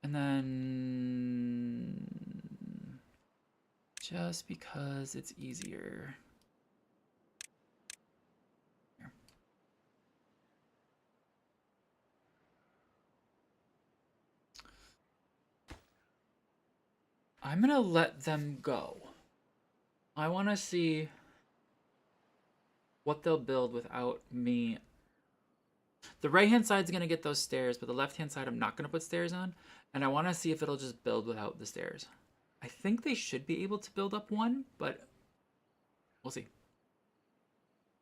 And then just because it's easier. Here. I'm going to let them go. I want to see what they'll build without me. The right-hand side's going to get those stairs, but the left-hand side I'm not going to put stairs on. And I want to see if it'll just build without the stairs. I think they should be able to build up one, but we'll see.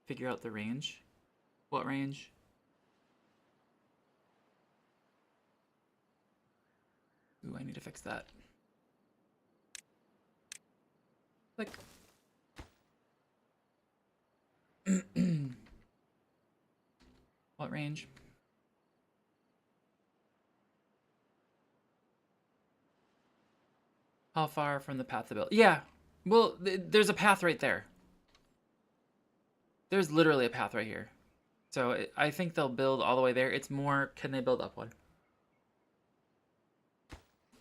Figure out the range. What range? Ooh, I need to fix that. Click. What range? How far from the path to build? Yeah, well, there's a path right there. There's literally a path right here. So I think they'll build all the way there. It's more, can they build up one?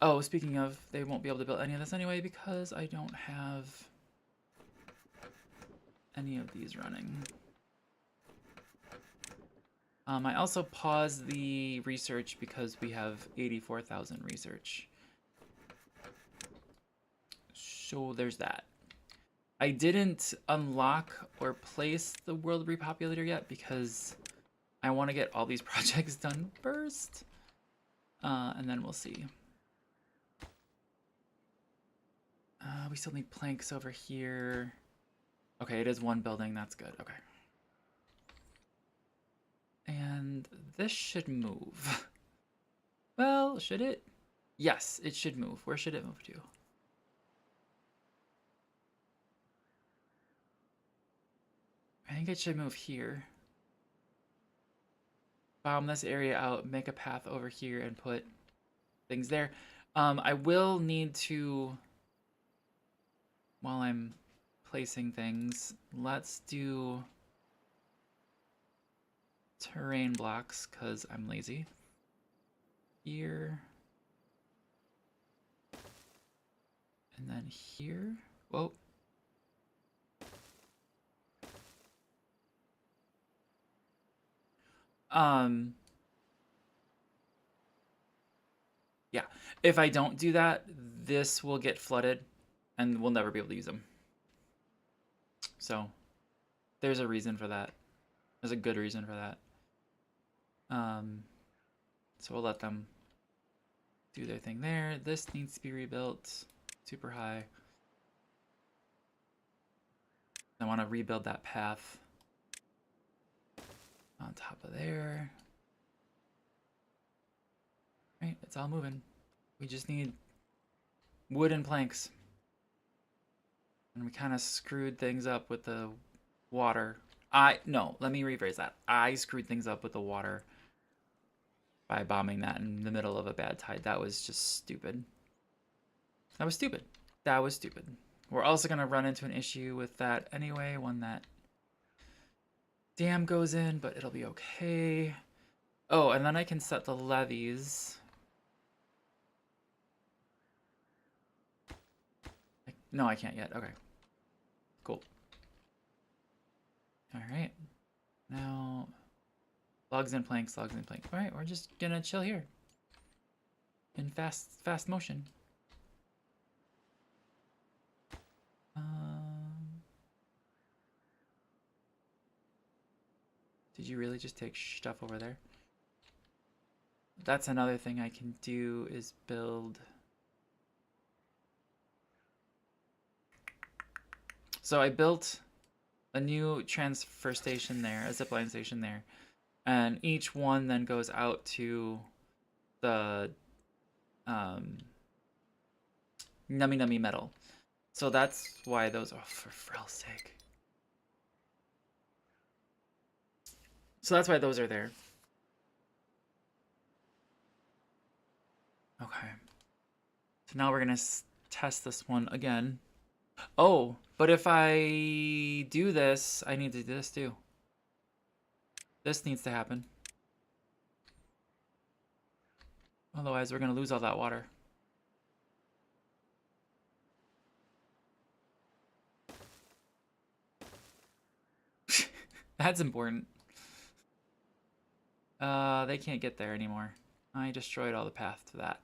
Oh, speaking of, they won't be able to build any of this anyway because I don't have any of these running. I also paused the research because we have 84,000 research. So there's that. I didn't unlock or place the world repopulator yet because I want to get all these projects done first. And then we'll see. We still need planks over here. Okay, it is one building. That's good. Okay. And this should move. Well, should it? Yes, it should move. Where should it move to? I think it should move here. Bomb this area out, make a path over here, and put things there. I will need to, while I'm placing things, let's do terrain blocks, because I'm lazy. Here. And then here. Whoa. Yeah, if I don't do that, this will get flooded and we'll never be able to use them. So there's a reason for that. There's a good reason for that. So we'll let them do their thing there. This needs to be rebuilt super high. I want to rebuild that path on top of there. Right, it's all moving. We just need wood and planks. And we kind of screwed things up with the water. No, let me rephrase that. I screwed things up with the water by bombing that in the middle of a bad tide. That was just stupid. That was stupid. That was stupid. We're also going to run into an issue with that anyway when that dam goes in, but it'll be okay. Oh, and then I can set the levees. No, I can't yet. Okay. Cool. All right. Now, logs and planks, logs and planks. All right, we're just gonna chill here in fast motion. Did you really just take stuff over there? That's another thing I can do is build. So I built a new transfer station there, a zipline station there, and each one then goes out to the nummy nummy metal. So that's why those are, for Frell's sake. So that's why those are there. Okay. So now we're gonna test this one again. Oh, but if I do this, I need to do this too. This needs to happen. Otherwise, we're gonna lose all that water. That's important. They can't get there anymore. I destroyed all the path to that.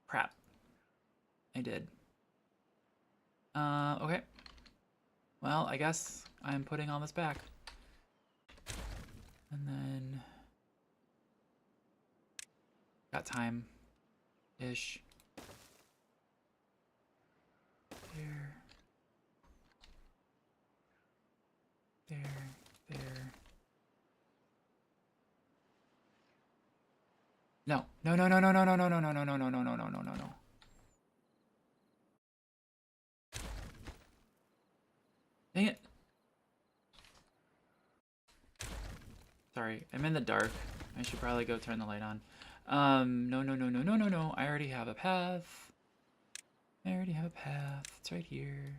Crap. I did. Okay. Well, I guess I'm putting all this back. And then... got time-ish. There. There. There. No. No, no, no, no, no, no, no, no, no, no, no, no, no, no, no, no, no, no. Dang it. Sorry, I'm in the dark. I should probably go turn the light on. No, no, no, no, no, no, no. I already have a path. I already have a path. It's right here.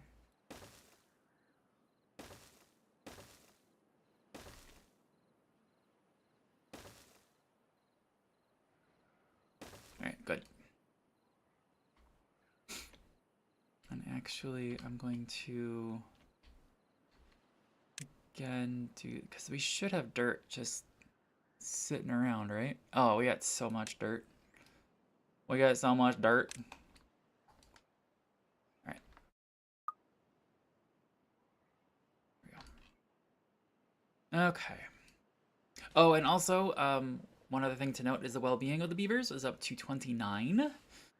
Alright, good. And Actually, I'm going to again do, because we should have dirt just sitting around, right? Oh, we got so much dirt. We got so much dirt. All right. There we go. Okay. Oh, and also, one other thing to note is the well-being of the beavers is up to 29.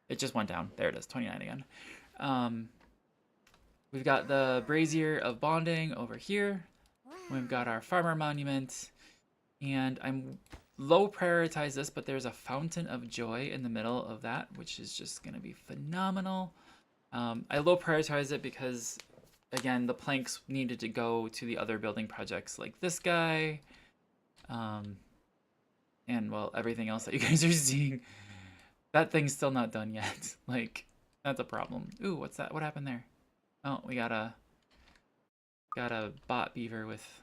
It just went down. There it is, 29 again. We've got the brazier of bonding over here. We've got our farmer monument, and I'm low prioritize this, but there's a fountain of joy in the middle of that, which is just gonna be phenomenal. I low prioritize it because, again, the planks needed to go to the other building projects like this guy, and well, everything else that you guys are seeing. That thing's still not done yet. Like, that's a problem. Ooh, what's that? What happened there? Oh, we got a bot beaver with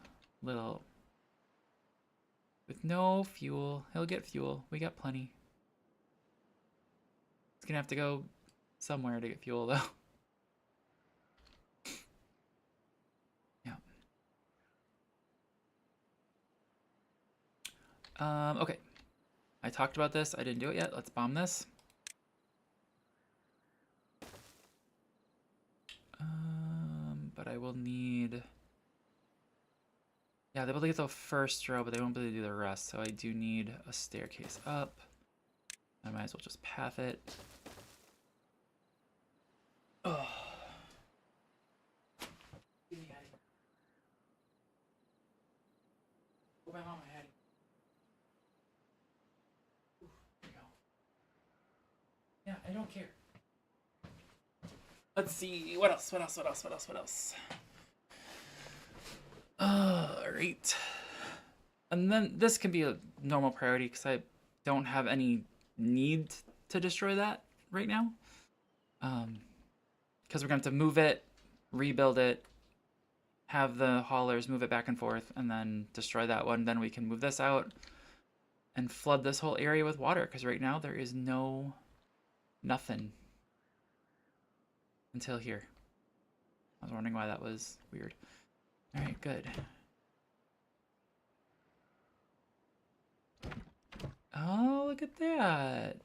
no fuel. He'll get fuel. We got plenty. He's gonna have to go somewhere to get fuel though. Yeah. Okay. I talked about this. I didn't do it yet. Let's bomb this. But I will need... Yeah, they'll be able to get the first row, but they won't be able to do the rest. So I do need a staircase up. I might as well just path it. Oh. Get me out of here. Oh, my mama had it. Oof, there we go. Yeah, I don't care. Let's see, what else? Alright. And then this can be a normal priority because I don't have any need to destroy that right now. Because we're going to have to move it, rebuild it, have the haulers move it back and forth, and then destroy that one. Then we can move this out and flood this whole area with water because right now there is nothing. Until here. I was wondering why that was weird. Alright, good. Oh, look at that.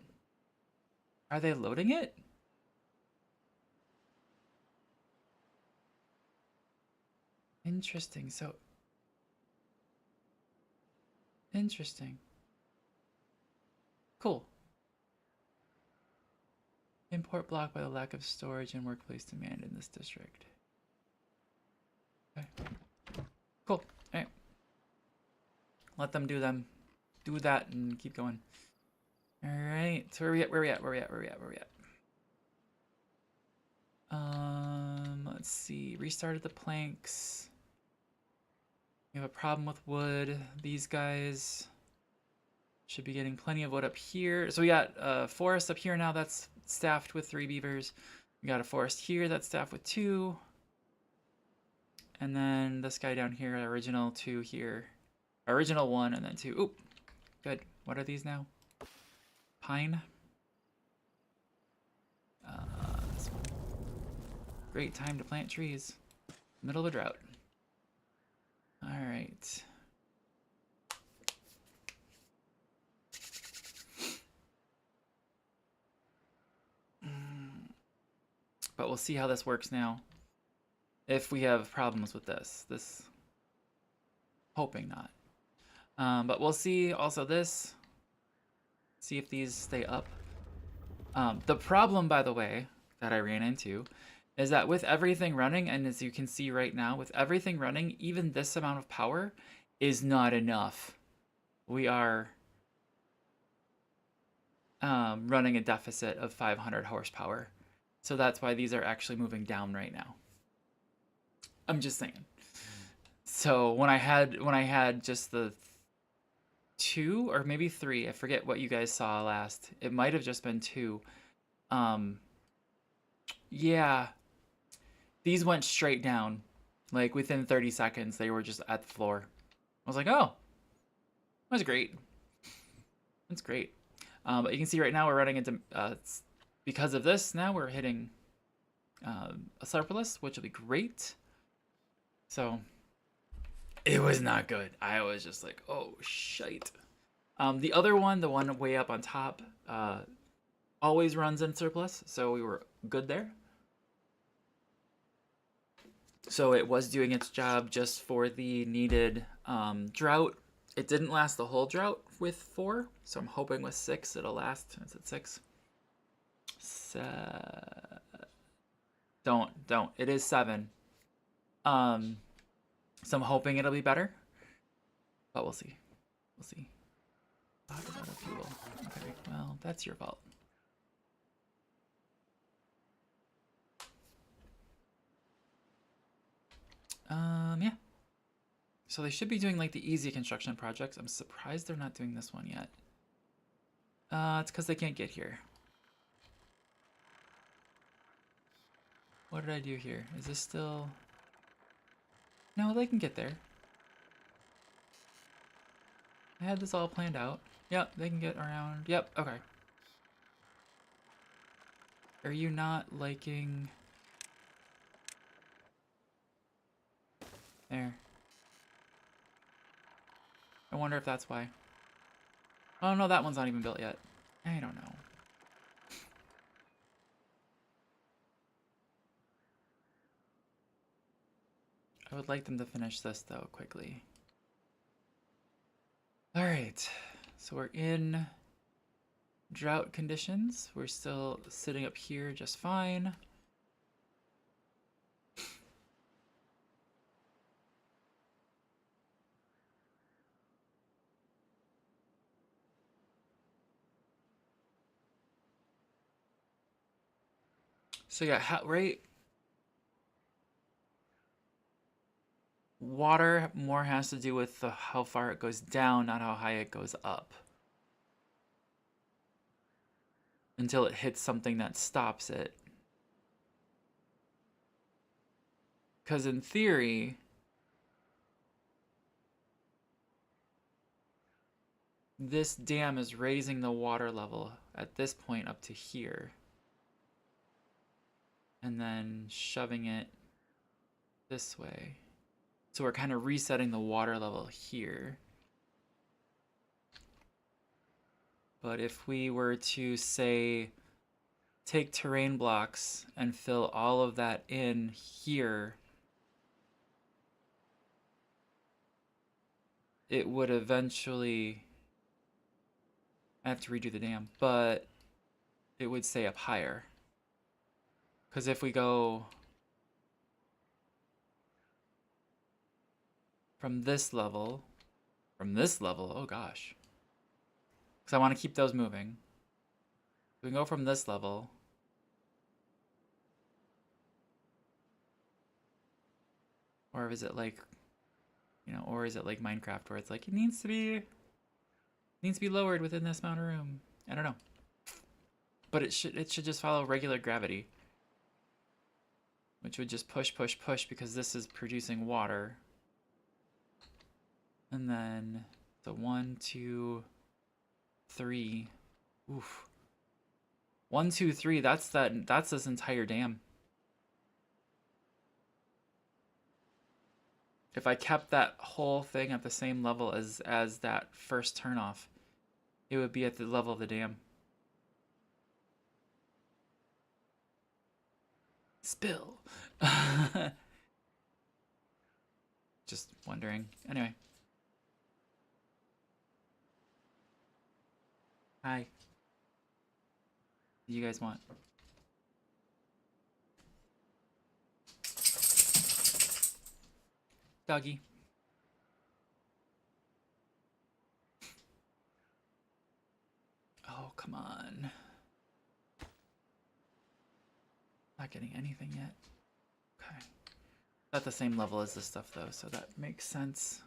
Are they loading it? Interesting. So, interesting. Cool. Import blocked by the lack of storage and workplace demand in this district. Okay. Cool. Alright. Let them do that and keep going. Alright. So where we at? Let's see. Restarted the planks. We have a problem with wood. These guys should be getting plenty of wood up here. So we got a forest up here now that's staffed with 3 beavers. We got a forest here that's staffed with 2. And then this guy down here, original 2 here. Original 1 and then 2. Oop. Good. What are these now? Pine. This one. Great time to plant trees. Middle of a drought. Alright. But we'll see how this works now. If we have problems with this. Hoping not. But we'll see also this. See if these stay up. The problem, by the way, that I ran into is that with everything running, and as you can see right now, with everything running, even this amount of power is not enough. We are running a deficit of 500 horsepower. So that's why these are actually moving down right now. I'm just saying. So when I had just the 2 or maybe 3, I forget what you guys saw last. It might have just been 2. Yeah. These went straight down. Like within 30 seconds, they were just at the floor. I was like, oh, that's great. That's great. But you can see right now we're running into, because of this, now we're hitting a surplus, which will be great. So it was not good. I was just like, oh shite. The other one, the one way up on top, always runs in surplus, so we were good there. So it was doing its job just for the needed drought. It didn't last the whole drought with 4, so I'm hoping with 6 it'll last. Is it 6? Don't. It is 7. So I'm hoping it'll be better, but we'll see. We'll see. Talk about a fuel. Okay, well, that's your fault. Yeah. So they should be doing like the easy construction projects. I'm surprised they're not doing this one yet. It's because they can't get here. What did I do here? Is this still... No, they can get there. I had this all planned out. Yep, they can get around. Yep, okay. Are you not liking... There. I wonder if that's why. Oh no, that one's not even built yet. I don't know. I would like them to finish this though quickly. Alright, so we're in drought conditions. We're still sitting up here just fine. So yeah, right? Water more has to do with how far it goes down, not how high it goes up. Until it hits something that stops it. Because in theory, this dam is raising the water level at this point up to here. And then shoving it this way. So we're kind of resetting the water level here. But if we were to, say, take terrain blocks and fill all of that in here, it would eventually... I have to redo the dam, but it would stay up higher. Because if we go from this level, oh gosh. Because I want to keep those moving. We can go from this level. Or is it like, you know, or is it like Minecraft where it's like, it needs to be lowered within this amount of room. I don't know. But it should just follow regular gravity. Which would just push because this is producing water. And then the 1, 2, 3. Oof. 1, 2, 3, that's this entire dam. If I kept that whole thing at the same level as that first turnoff, it would be at the level of the dam. Spill. Just wondering. Anyway. Hi. What do you guys want? Doggy. Oh, come on. Not getting anything yet. Okay. At the same level as this stuff though, so that makes sense.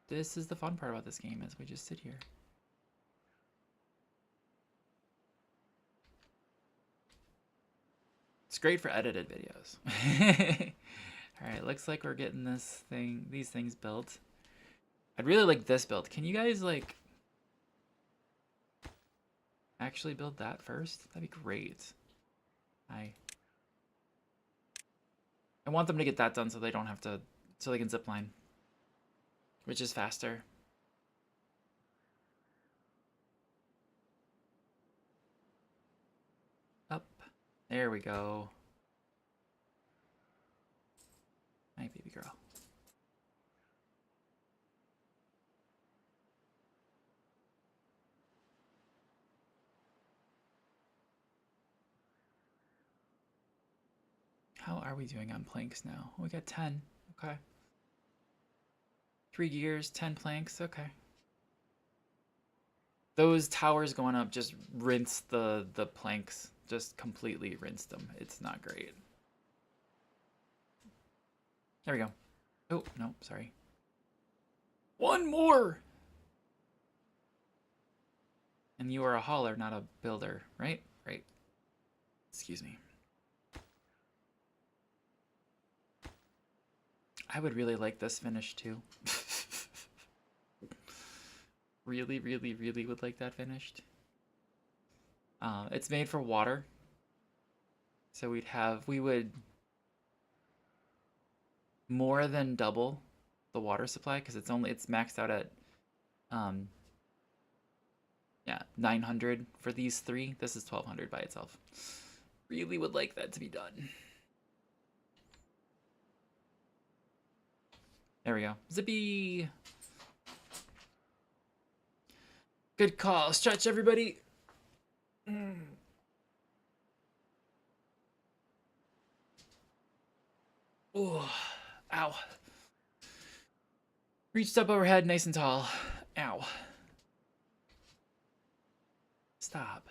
This is the fun part about this game, is we just sit here. It's great for edited videos. Alright, looks like we're getting these things built. I'd really like this build. Can you guys like... actually build that first? That'd be great. I want them to get that done so they don't have to, so they can zip line, which is faster. Up. There we go. My baby girl. How are we doing on planks now? We got 10. Okay. 3 gears, 10 planks. Okay. Those towers going up just rinse the planks. Just completely rinsed them. It's not great. There we go. Oh, no, sorry. One more! And you are a hauler, not a builder, right? Right. Excuse me. I would really like this finish too. Really, really, really would like that finished. It's made for water. So we would more than double the water supply because it's maxed out at yeah, 900 for these 3. This is 1200 by itself. Really would like that to be done. There we go. Zippy. Good call. Stretch, everybody. Oh, ow. Reached up overhead, nice and tall. Ow. Stop.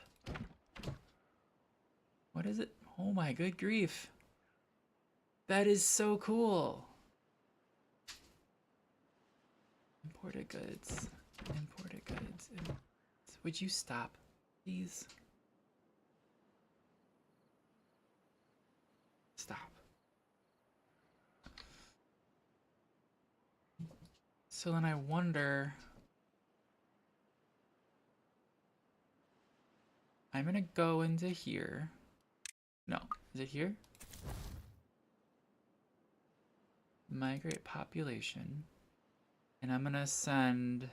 What is it? Oh my good grief. That is so cool. Imported goods. Imported goods. Would you stop, please? Stop. So then I wonder... I'm gonna go into here. No, is it here? Migrate population. And I'm gonna send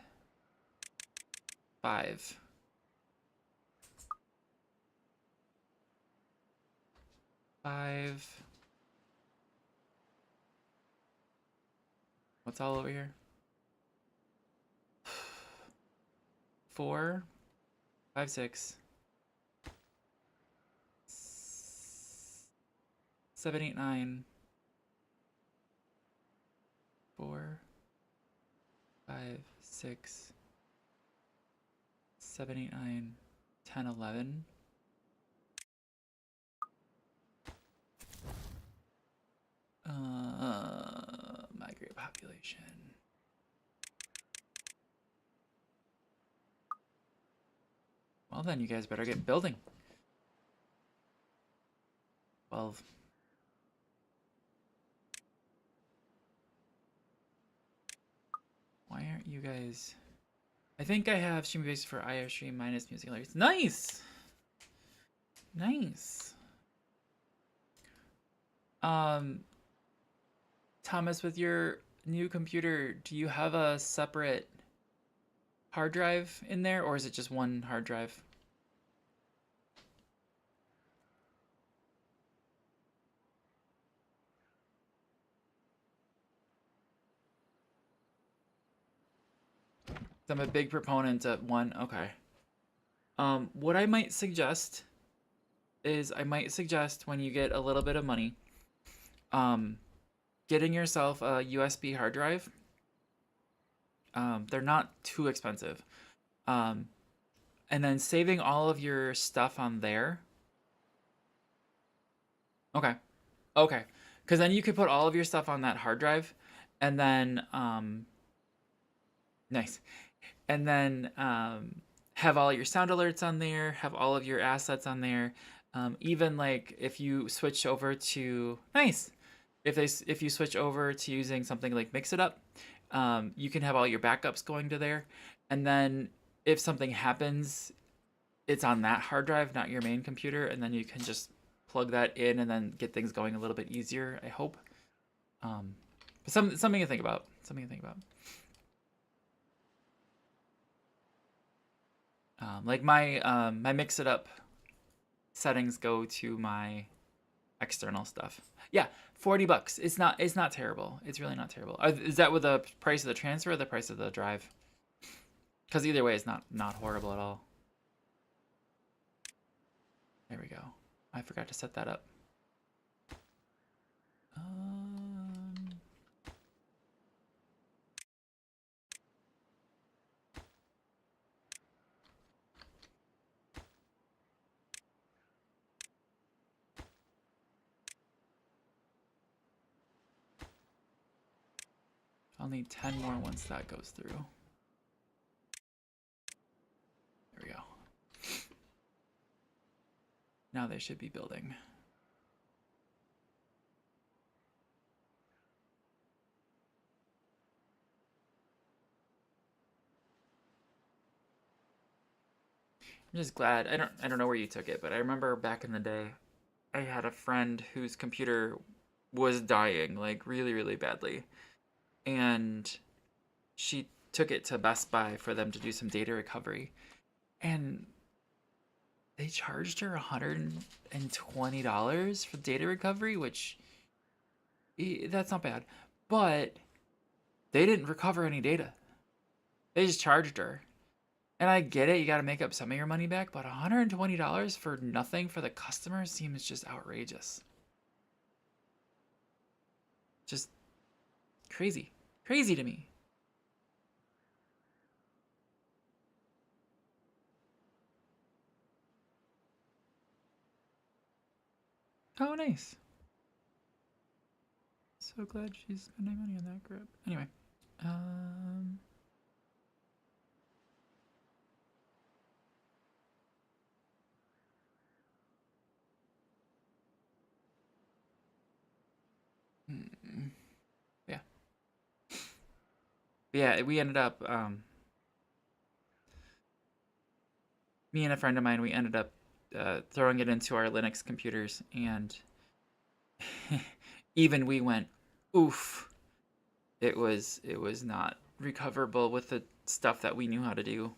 5. What's all over here? 4, 5, 6, 7, 8, 9. 4, 5, 6, 7, 8, 9, 10, 11. Migrate population. Well then, you guys better get building. 12. Why aren't you guys... I think I have stream base for IR stream minus music lyrics. Nice! Nice. Thomas, with your new computer, do you have a separate hard drive in there, or is it just one hard drive? I'm a big proponent of one. Okay. What I might suggest is when you get a little bit of money, getting yourself a USB hard drive. They're not too expensive. And then saving all of your stuff on there. Okay. Okay. Because then you could put all of your stuff on that hard drive, and then nice. And then have all your sound alerts on there, have all of your assets on there. Even like if you switch over to if you switch over to using something like Mix It Up, you can have all your backups going to there. And then if something happens, it's on that hard drive, not your main computer, and then you can just plug that in and then get things going a little bit easier, I hope. But something to think about. Something to think about. Like my mix it up settings go to my external stuff. Yeah, $40. It's not terrible. It's really not terrible. Is that with the price of the transfer or the price of the drive? Because either way, it's not horrible at all. There we go. I forgot to set that up. I'll need 10 more once that goes through. There we go. Now they should be building. I'm just glad. I don't know where you took it, but I remember back in the day, I had a friend whose computer was dying, like really, really badly. And she took it to Best Buy for them to do some data recovery. And they charged her $120 for data recovery, which that's not bad. But they didn't recover any data. They just charged her. And I get it, you gotta make up some of your money back, but $120 for nothing for the customer seems just outrageous. Just crazy. Crazy to me. Oh, nice. So glad she's spending money on that grip. Anyway. Yeah. Yeah, we ended up, me and a friend of mine, we ended up throwing it into our Linux computers, and even we went, oof. It was not recoverable with the stuff that we knew how to do,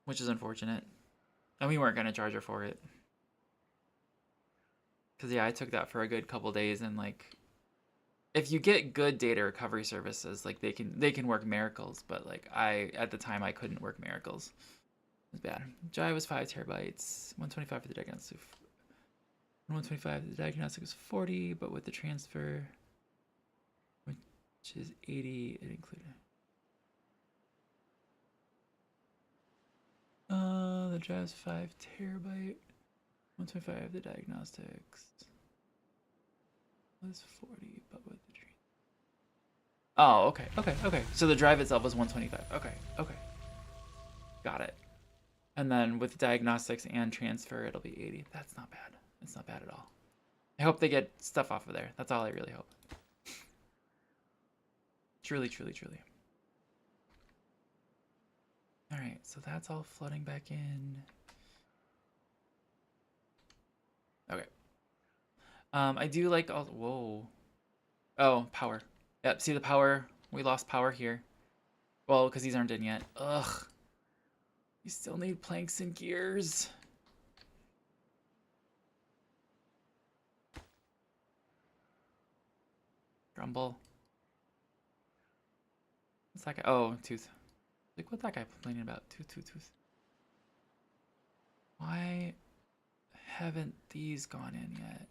which is unfortunate. And we weren't gonna charge her for it. Cause yeah, I took that for a good couple days, and like, if you get good data recovery services, like they can work miracles. But like at the time I couldn't work miracles. It was bad. Drive was 5 terabytes, 125 for the diagnostic. 125 the diagnostic was 40, but with the transfer, which is 80, it included. The drive's 5 terabyte. 125 the diagnostics was 40, but with the transfer. Oh, okay. So the drive itself was 125. Okay. Got it. And then with diagnostics and transfer, it'll be 80. That's not bad. It's not bad at all. I hope they get stuff off of there. That's all I really hope. Truly. All right, so that's all flooding back in. Okay. I do like all. Whoa. Oh, power. Yep. See the power. We lost power here. Well, because these aren't in yet. Ugh. You still need planks and gears. Grumble. What's that guy? Oh, Tooth. Like, what's that guy complaining about? Tooth. Why haven't these gone in yet?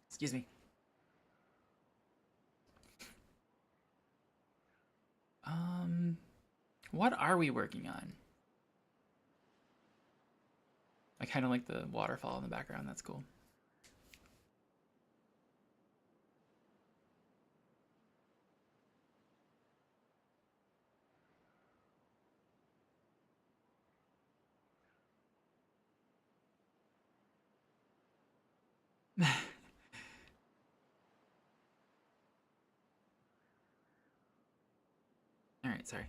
Excuse me. What are we working on? I kind of like the waterfall in the background. That's cool. All right, sorry.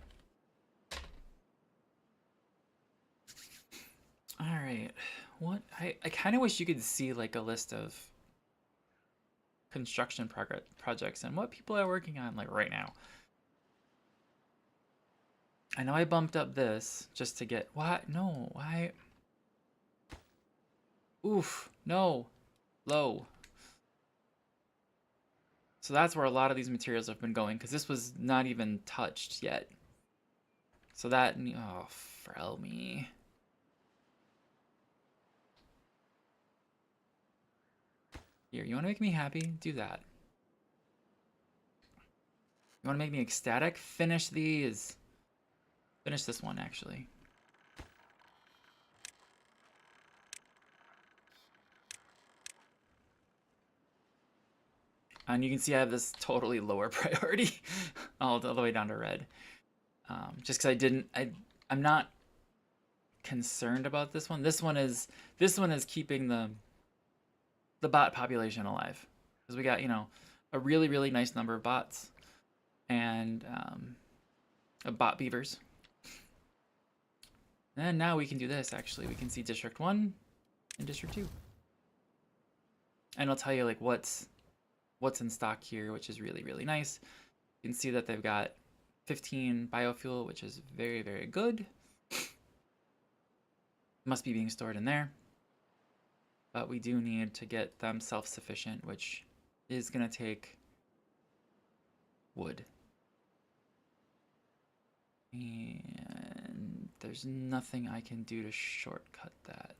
All right. What I kind of wish you could see like a list of construction projects and what people are working on like right now. I know I bumped up this just to get what? No, why? Oof, no, low. So that's where a lot of these materials have been going because this was not even touched yet. So that, oh, frel me. Here, you want to make me happy? Do that. You want to make me ecstatic? Finish these. Finish this one, actually. And you can see I have this totally lower priority all the way down to red. Just because I'm not concerned about this one. This one is keeping the bot population alive. Because we got, you know, a really, really nice number of bots. And bot beavers. And now we can do this, actually. We can see District 1 and District 2. And I'll tell you, like, what's in stock here, which is really, really nice. You can see that they've got 15 biofuel, which is very, very good. Must be being stored in there. But we do need to get them self-sufficient, which is going to take wood. And there's nothing I can do to shortcut that.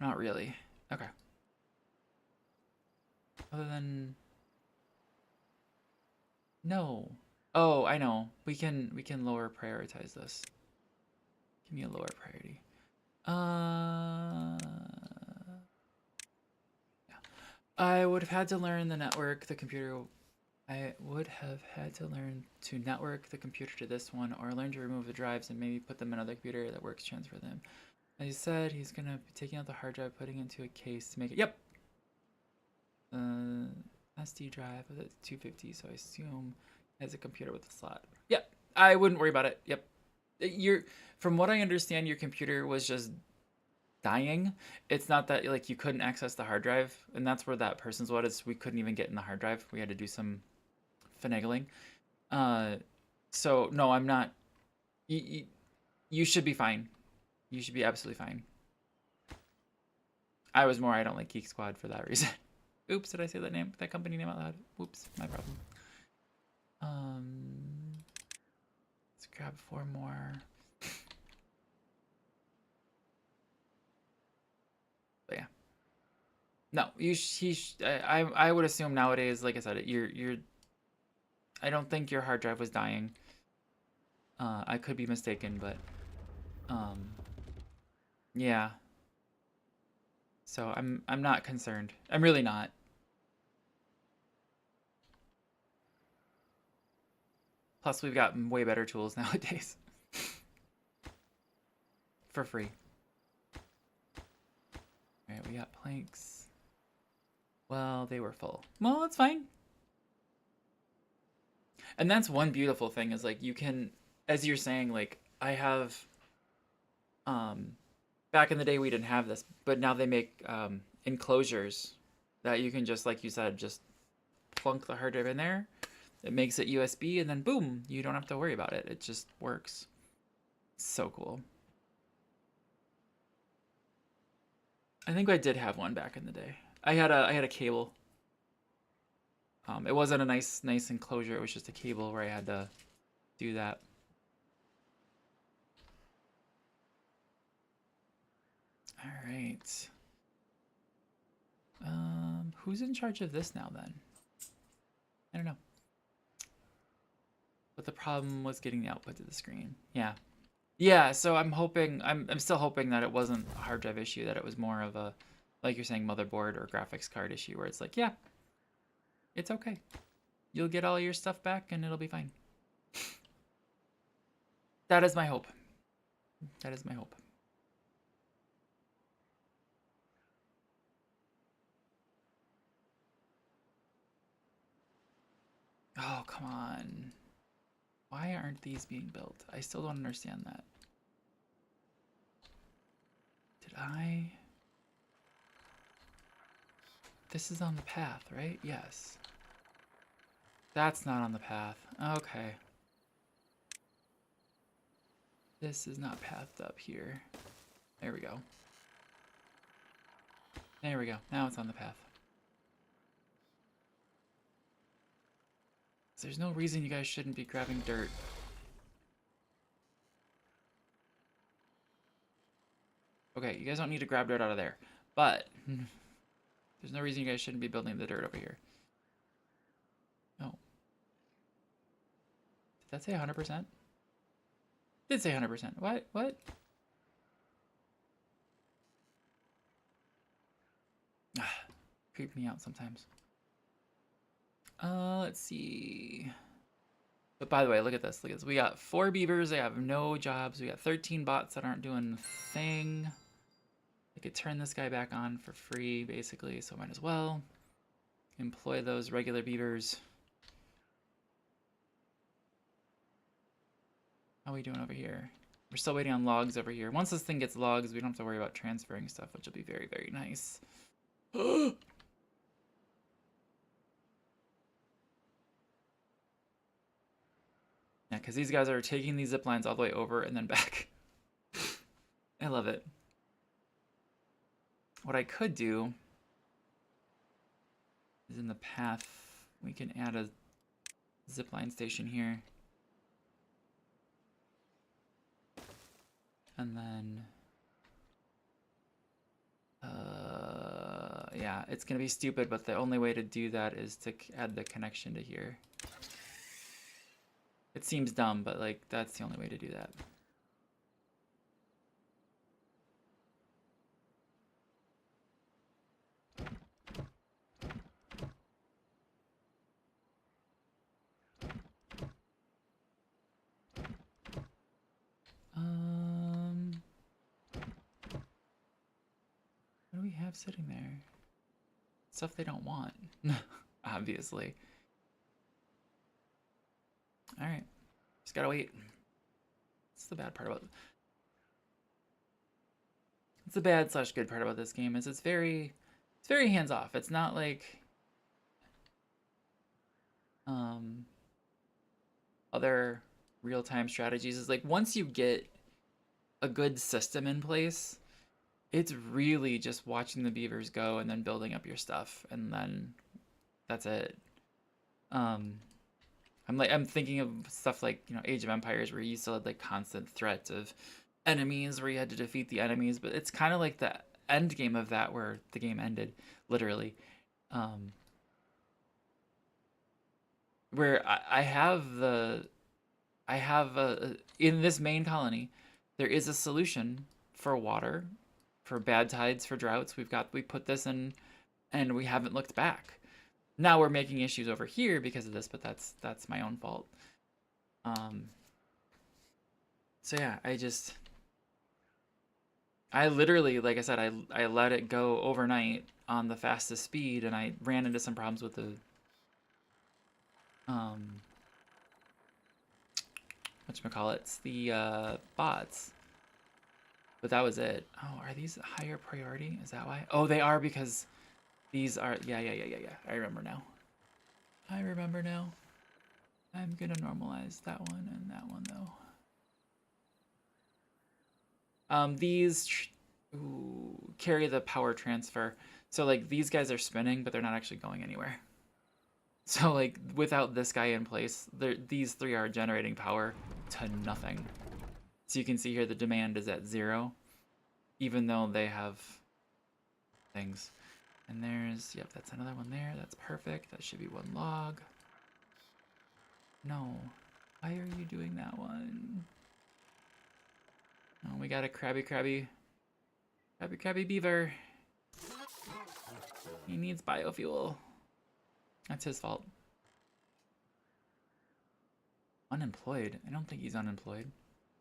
Not really. Okay. Other than... No. Oh, I know. We can lower prioritize this. Give me a lower priority. Yeah. I would have had to learn the network, the computer. I would have had to learn to network the computer to this one, or learn to remove the drives and maybe put them in another computer that works, transfer them. As he said, he's gonna be taking out the hard drive, putting it into a case to make it. Yep. SD drive with a 250, so I assume it has a computer with a slot. Yep. I wouldn't worry about it. Yep. From what I understand, your computer was just dying. It's not that like you couldn't access the hard drive, and that's where that person's was. We couldn't even get in the hard drive. We had to do some finagling. So no, I'm not. You should be fine. You should be absolutely fine. I don't like Geek Squad for that reason. Oops, did I say that company name out loud? Oops, my problem. Let's grab 4 more. But yeah. No, I would assume nowadays, like I said, I don't think your hard drive was dying. I could be mistaken, but yeah. So I'm not concerned. I'm really not. Plus, we've got way better tools nowadays. For free. Alright, we got planks. Well, they were full. Well, that's fine. And that's one beautiful thing is like you can, as you're saying, like I have, back in the day we didn't have this, but now they make enclosures that you can just, like you said, just plunk the hard drive in there. It makes it USB, and then boom, you don't have to worry about it. It just works. So cool. I think I did have one back in the day. I had a cable. It wasn't a nice enclosure. It was just a cable where I had to do that. All right. Who's in charge of this now then? I don't know. But the problem was getting the output to the screen. Yeah. Yeah, so I'm still hoping that it wasn't a hard drive issue, that it was more of a, like you're saying, motherboard or graphics card issue where it's like, yeah, it's okay. You'll get all your stuff back and it'll be fine. That is my hope. That is my hope. Oh, come on. Why aren't these being built? I still don't understand that. Did I? This is on the path, right? Yes. That's not on the path. Okay. This is not pathed up here. There we go. There we go. Now it's on the path. There's no reason you guys shouldn't be grabbing dirt. Okay, you guys don't need to grab dirt out of there. But there's no reason you guys shouldn't be building the dirt over here. No. Did that say 100%? Did say 100%. What? What? Creep me out sometimes. Let's see. But by the way, look at this. Look at this. We got 4 beavers. They have no jobs. We got 13 bots that aren't doing a thing. I could turn this guy back on for free, basically, so might as well employ those regular beavers. How are we doing over here? We're still waiting on logs over here. Once this thing gets logs, we don't have to worry about transferring stuff, which will be very, very nice. Yeah, because these guys are taking these zip lines all the way over and then back. I love it. What I could do is in the path, we can add a zipline station here. And then, yeah, it's gonna be stupid, but the only way to do that is to add the connection to here. It seems dumb, but like, that's the only way to do that. What do we have sitting there? Stuff they don't want, obviously. All right, just gotta wait. That's the bad part about. It's the bad / good part about this game is it's very hands off. It's not like other real-time strategies. Is like once you get a good system in place, it's really just watching the beavers go and then building up your stuff, and then that's it. I'm thinking of stuff like, you know, Age of Empires, where you still had like constant threats of enemies, where you had to defeat the enemies, but it's kind of like the end game of that, where the game ended, literally. Where I have in this main colony, there is a solution for water, for bad tides, for droughts. We put this in, and we haven't looked back. Now we're making issues over here because of this, but that's my own fault. So yeah, I literally, like I said, I let it go overnight on the fastest speed, and I ran into some problems with the whatchamacallits, the bots. But that was it. Oh, are these higher priority? Is that why? Oh, they are, because these are, yeah. I remember now. I'm gonna normalize that one and that one though. These carry the power transfer. So like these guys are spinning, but they're not actually going anywhere. So like without this guy in place, these 3 are generating power to nothing. So you can see here the demand is at 0, even though they have things. And there's, yep, that's another one there. That's perfect. That should be 1 log. No. Why are you doing that one? Oh, we got a crabby beaver. He needs biofuel. That's his fault. Unemployed? I don't think he's unemployed.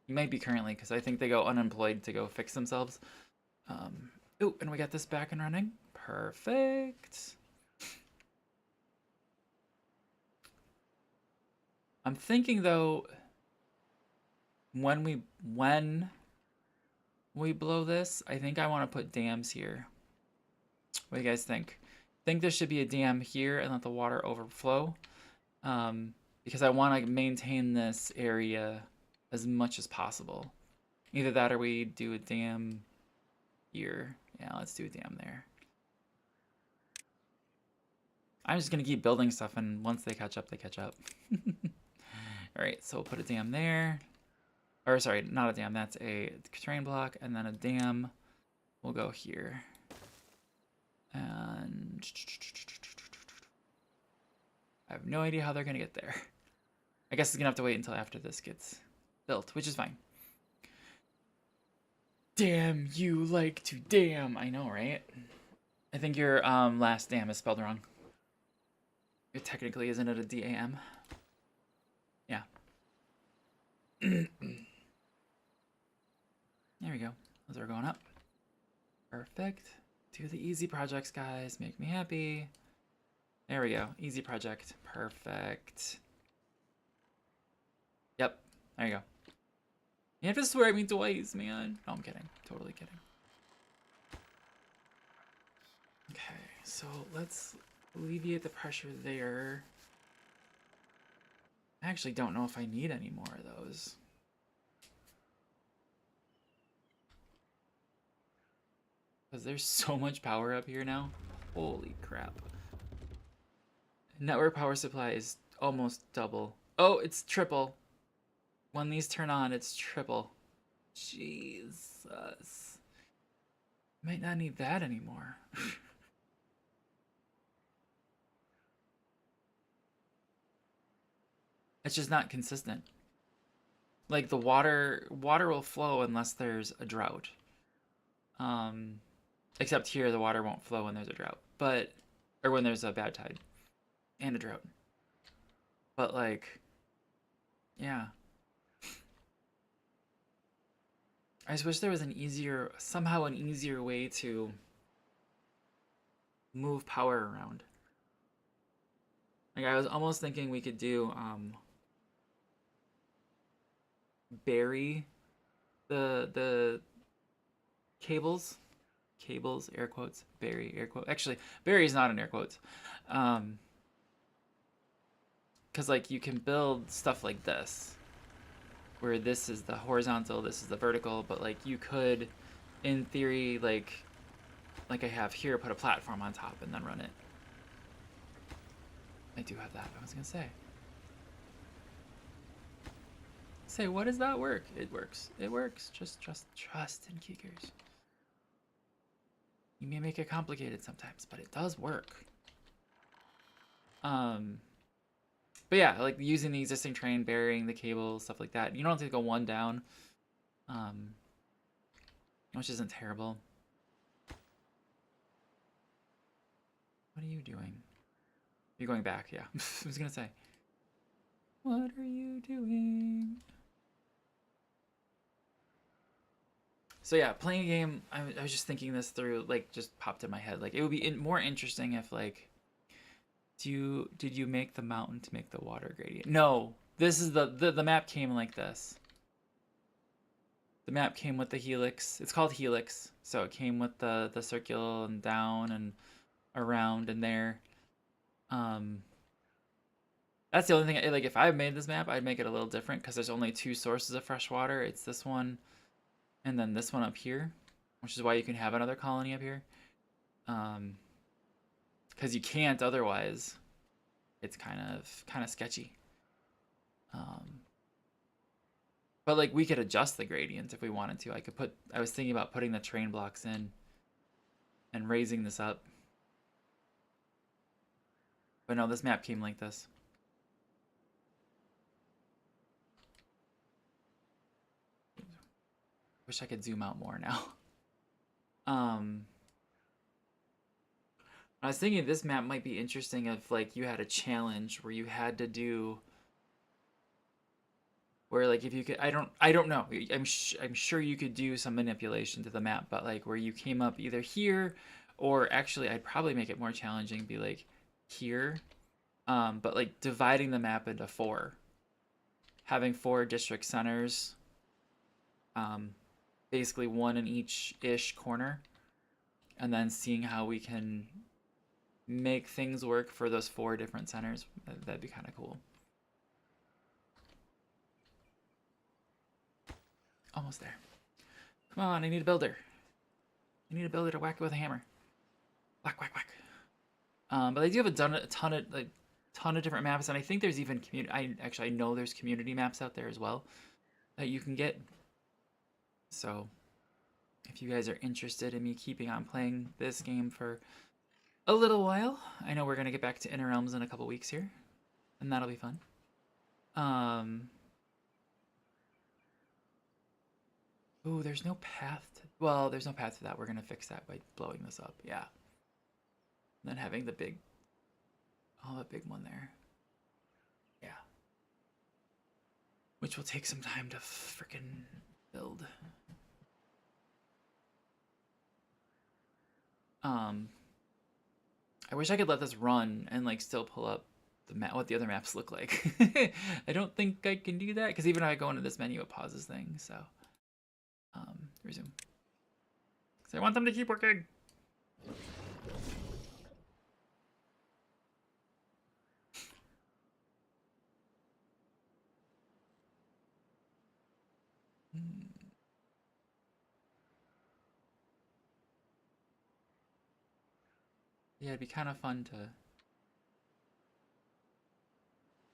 He might be currently, because I think they go unemployed to go fix themselves. Ooh, and we got this back and running. Perfect. I'm thinking though, when we blow this, I think I want to put dams here. What do you guys think? Think there should be a dam here and let the water overflow. Because I want to maintain this area as much as possible. Either that or we do a dam here. Yeah, let's do a dam there. I'm just going to keep building stuff, and once they catch up, they catch up. Alright, so we'll put a dam there. Or, sorry, not a dam. That's a terrain block, and then a dam will go here. And I have no idea how they're going to get there. I guess it's going to have to wait until after this gets built, which is fine. Damn, you like to dam. I know, right? I think your last dam is spelled wrong. It technically isn't it a D-A-M? Yeah. There we go. Those are going up. Perfect. Do the easy projects, guys. Make me happy. There we go. Easy project. Perfect. Yep. There you go. You have to swear at me twice, man. No, I'm kidding. Totally kidding. Okay, so let's alleviate the pressure there. I actually don't know if I need any more of those. Because there's so much power up here now. Holy crap. Network power supply is almost double. Oh, it's triple. When these turn on, it's triple. Jesus. Might not need that anymore. It's just not consistent. Like the water will flow unless there's a drought. Except here the water won't flow when there's a drought. Or when there's a bad tide and a drought. But like, yeah. I just wish there was somehow an easier way to move power around. Like I was almost thinking we could do bury the cables, air quotes, bury, air quotes. Actually, bury is not in air quotes. Because like you can build stuff like this, where this is the horizontal, this is the vertical, but like you could, in theory, like I have here, put a platform on top and then run it. I do have that. I was gonna say, what does that work? It works. It works. Just trust in Keegers. You may make it complicated sometimes, but it does work. But yeah, like using the existing train, burying the cable, stuff like that. You don't have to go one down, which isn't terrible. What are you doing? You're going back, yeah. I was gonna say. What are you doing? So yeah, playing a game, I was just thinking this through, like, just popped in my head. Like, it would be more interesting if, like, did you make the mountain to make the water gradient? No, this is the map came like this. The map came with the helix. It's called helix, so it came with the circle and down and around and there. That's the only thing. Like, if I made this map, I'd make it a little different because there's only 2 sources of fresh water. It's this one, and then this one up here, which is why you can have another colony up here. Because you can't otherwise. It's kind of sketchy. But like we could adjust the gradient if we wanted to. I was thinking about putting the train blocks in and raising this up. But no, this map came like this. Wish I could zoom out more now. I was thinking this map might be interesting if like you had a challenge where you had to do where like if you could I don't know. I'm sure you could do some manipulation to the map, but like where you came up either here or actually I'd probably make it more challenging, be like here. But like dividing the map into 4. Having 4 district centers. basically one in each-ish corner, and then seeing how we can make things work for those 4 different centers. That'd be kind of cool. Almost there. Come on, I need a builder. I need a builder to whack it with a hammer. Whack, whack, whack. But I do have a ton of different maps, and I think there's even community. I know there's community maps out there as well that you can get. So, if you guys are interested in me keeping on playing this game for a little while, I know we're gonna get back to Inner Realms in a couple weeks here, and that'll be fun. Ooh, there's no path to, well, there's no path to that. We're gonna fix that by blowing this up. Yeah. And then having the big, oh, that big one there. Yeah. Which will take some time to frickin' build. I wish I could let this run and like still pull up the map, what the other maps look like. I don't think I can do that because even if I go into this menu, it pauses things. So, resume. Because I want them to keep working. Yeah, it'd be kind of fun to.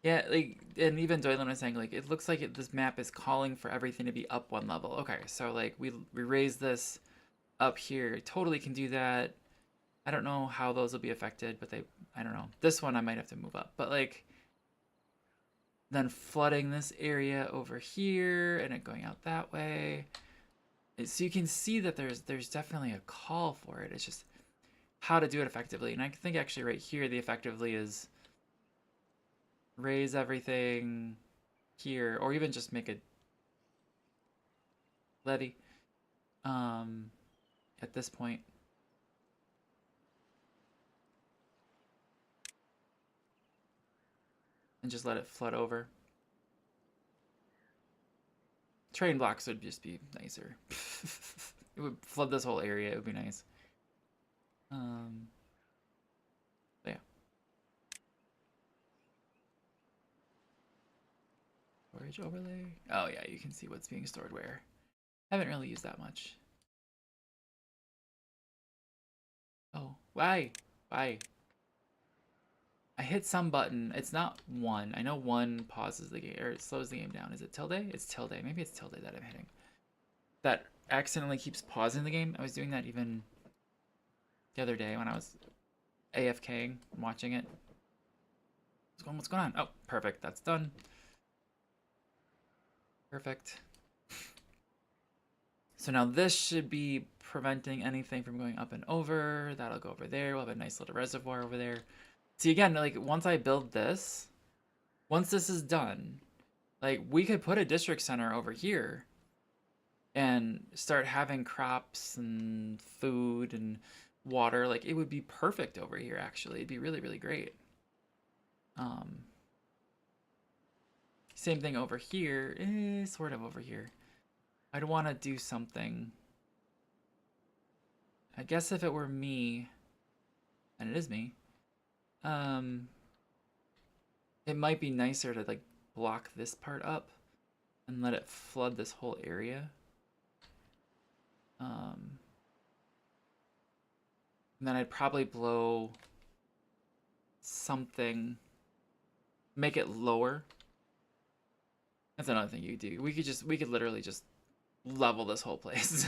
Yeah, like, and even Doylan was saying, like, it looks like this map is calling for everything to be up 1 level. Okay, so, like, we raise this up here. Totally can do that. I don't know how those will be affected, but I don't know. This one I might have to move up. But, like, then flooding this area over here and it going out that way. So you can see that there's definitely a call for it. It's just how to do it effectively. And I think actually right here, the effectively is raise everything here, or even just make a levee at this point. And just let it flood over. Terrain blocks would just be nicer. It would flood this whole area. It would be nice. Yeah. Storage overlay. Oh yeah, you can see what's being stored where. Haven't really used that much. Oh, why? Why? I hit some button. It's not 1. I know 1 pauses the game, or it slows the game down. Is it tilde? It's tilde. Maybe it's tilde that I'm hitting. That accidentally keeps pausing the game. I was doing that even the other day when I was AFKing and watching it. What's going on? Oh, perfect. That's done. Perfect. So now this should be preventing anything from going up and over. That'll go over there. We'll have a nice little reservoir over there. See, again, like, once I build this, once this is done, like, we could put a district center over here and start having crops and food and water. Like, it would be perfect over here, actually. It'd be really, really great. Same thing over here. Sort of over here. I'd want to do something. I guess if it were me, and it is me, it might be nicer to like block this part up and let it flood this whole area. And then I'd probably blow something, make it lower. That's another thing you could do. We could literally just level this whole place.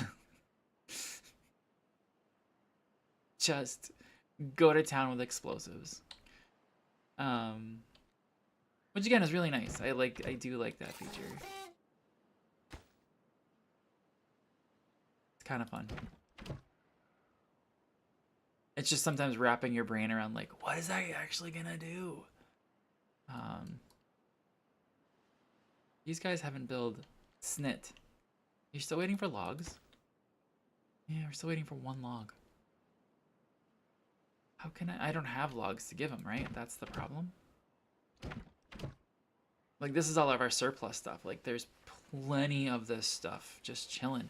Just go to town with explosives. Which again is really nice. I do like that feature. It's kind of fun. It's just sometimes wrapping your brain around like, what is that actually gonna do? These guys haven't built snit. You're still waiting for logs? Yeah, we're still waiting for 1 log. How can I don't have logs to give them, right? That's the problem. Like, this is all of our surplus stuff. Like, there's plenty of this stuff just chilling.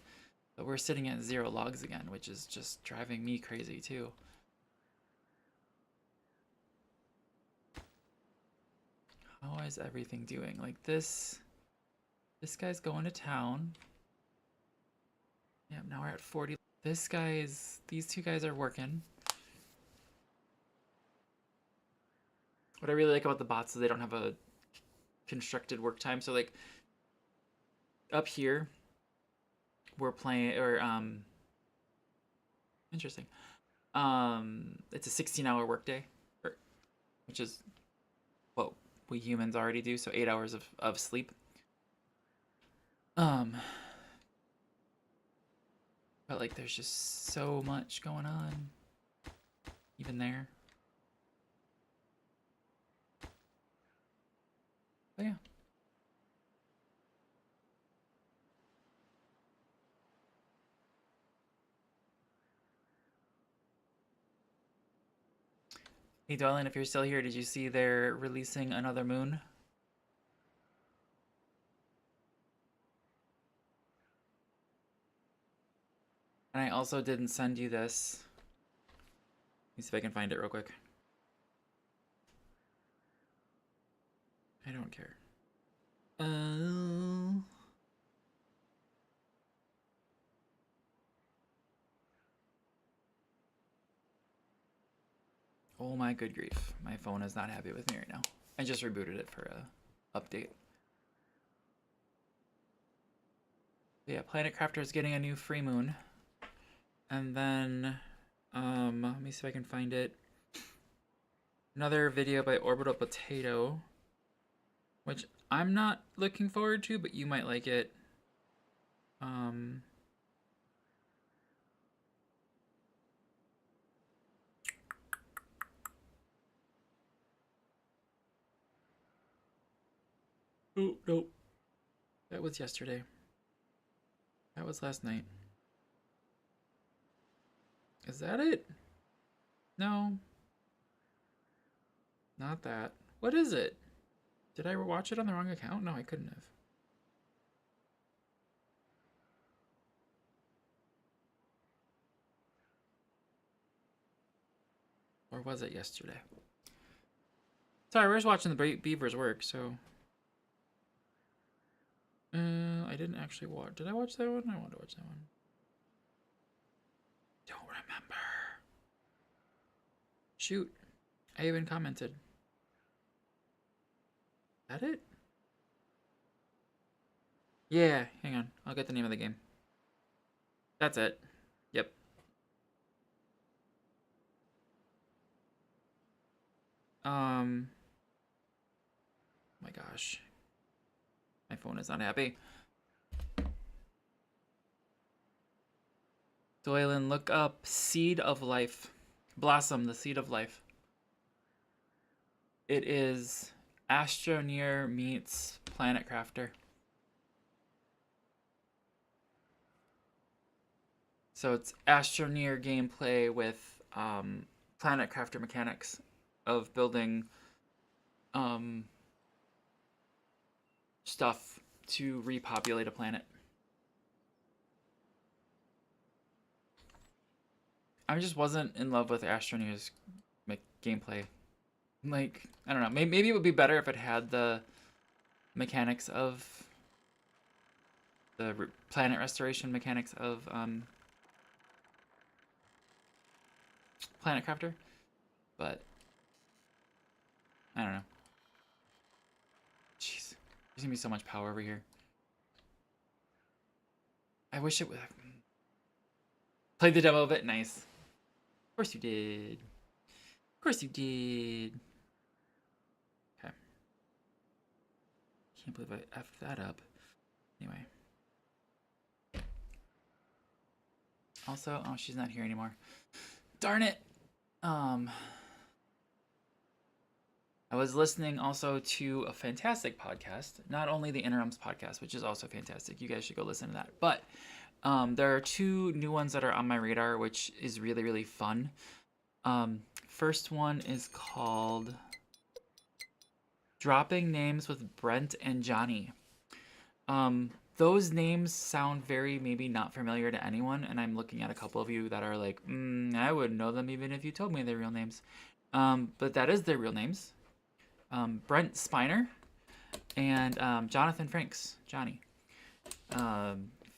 But we're sitting at 0 logs again, which is just driving me crazy too. How is everything doing? Like this guy's going to town. Yep, now we're at 40. These two guys are working. What I really like about the bots is they don't have a constructed work time. So like up here, we're playing, or interesting. It's a 16-hour workday, which is what we humans already do. So 8 hours of sleep. But like there's just so much going on, even there. But yeah. Hey, darling, if you're still here, did you see they're releasing another moon? And I also didn't send you this. Let me see if I can find it real quick. I don't care. Oh my good grief. My phone is not happy with me right now. I just rebooted it for a update. But yeah, Planet Crafter is getting a new free moon. And then, let me see if I can find it. Another video by Orbital Potato, which I'm not looking forward to, but you might like it. Oh, nope. That was yesterday. That was last night. Is that it? No. Not that. What is it? Did I watch it on the wrong account? No, I couldn't have. Or was it yesterday? Sorry, we're just watching the beavers work, so... I didn't actually watch... Did I watch that one? I want to watch that one. Don't remember. Shoot. I even commented. Is that it? Yeah, hang on. I'll get the name of the game. That's it. Yep. My gosh. My phone is not happy. Doylan, look up Seed of Life. Blossom, the Seed of Life. It is Astroneer meets Planet Crafter. So it's Astroneer gameplay with Planet Crafter mechanics of building stuff to repopulate a planet. I just wasn't in love with Astroneer's gameplay. Like, I don't know. Maybe it would be better if it had the mechanics of the planet restoration mechanics of Planet Crafter, but I don't know. Jeez, there's gonna be so much power over here. I wish it would. Played the demo of it. Nice. Of course you did. Of course you did. Okay. Can't believe I effed that up. Anyway. Also, oh, she's not here anymore. Darn it. I was listening also to a fantastic podcast, not only the Interims podcast, which is also fantastic. You guys should go listen to that. But there are two new ones that are on my radar, which is really, really fun. First one is called Dropping Names with Brent and Johnny. those names sound very maybe not familiar to anyone, and I'm looking at a couple of you that are like, I wouldn't know them even if you told me their real names. But that is their real names. Brent Spiner and Jonathan Franks, Johnny.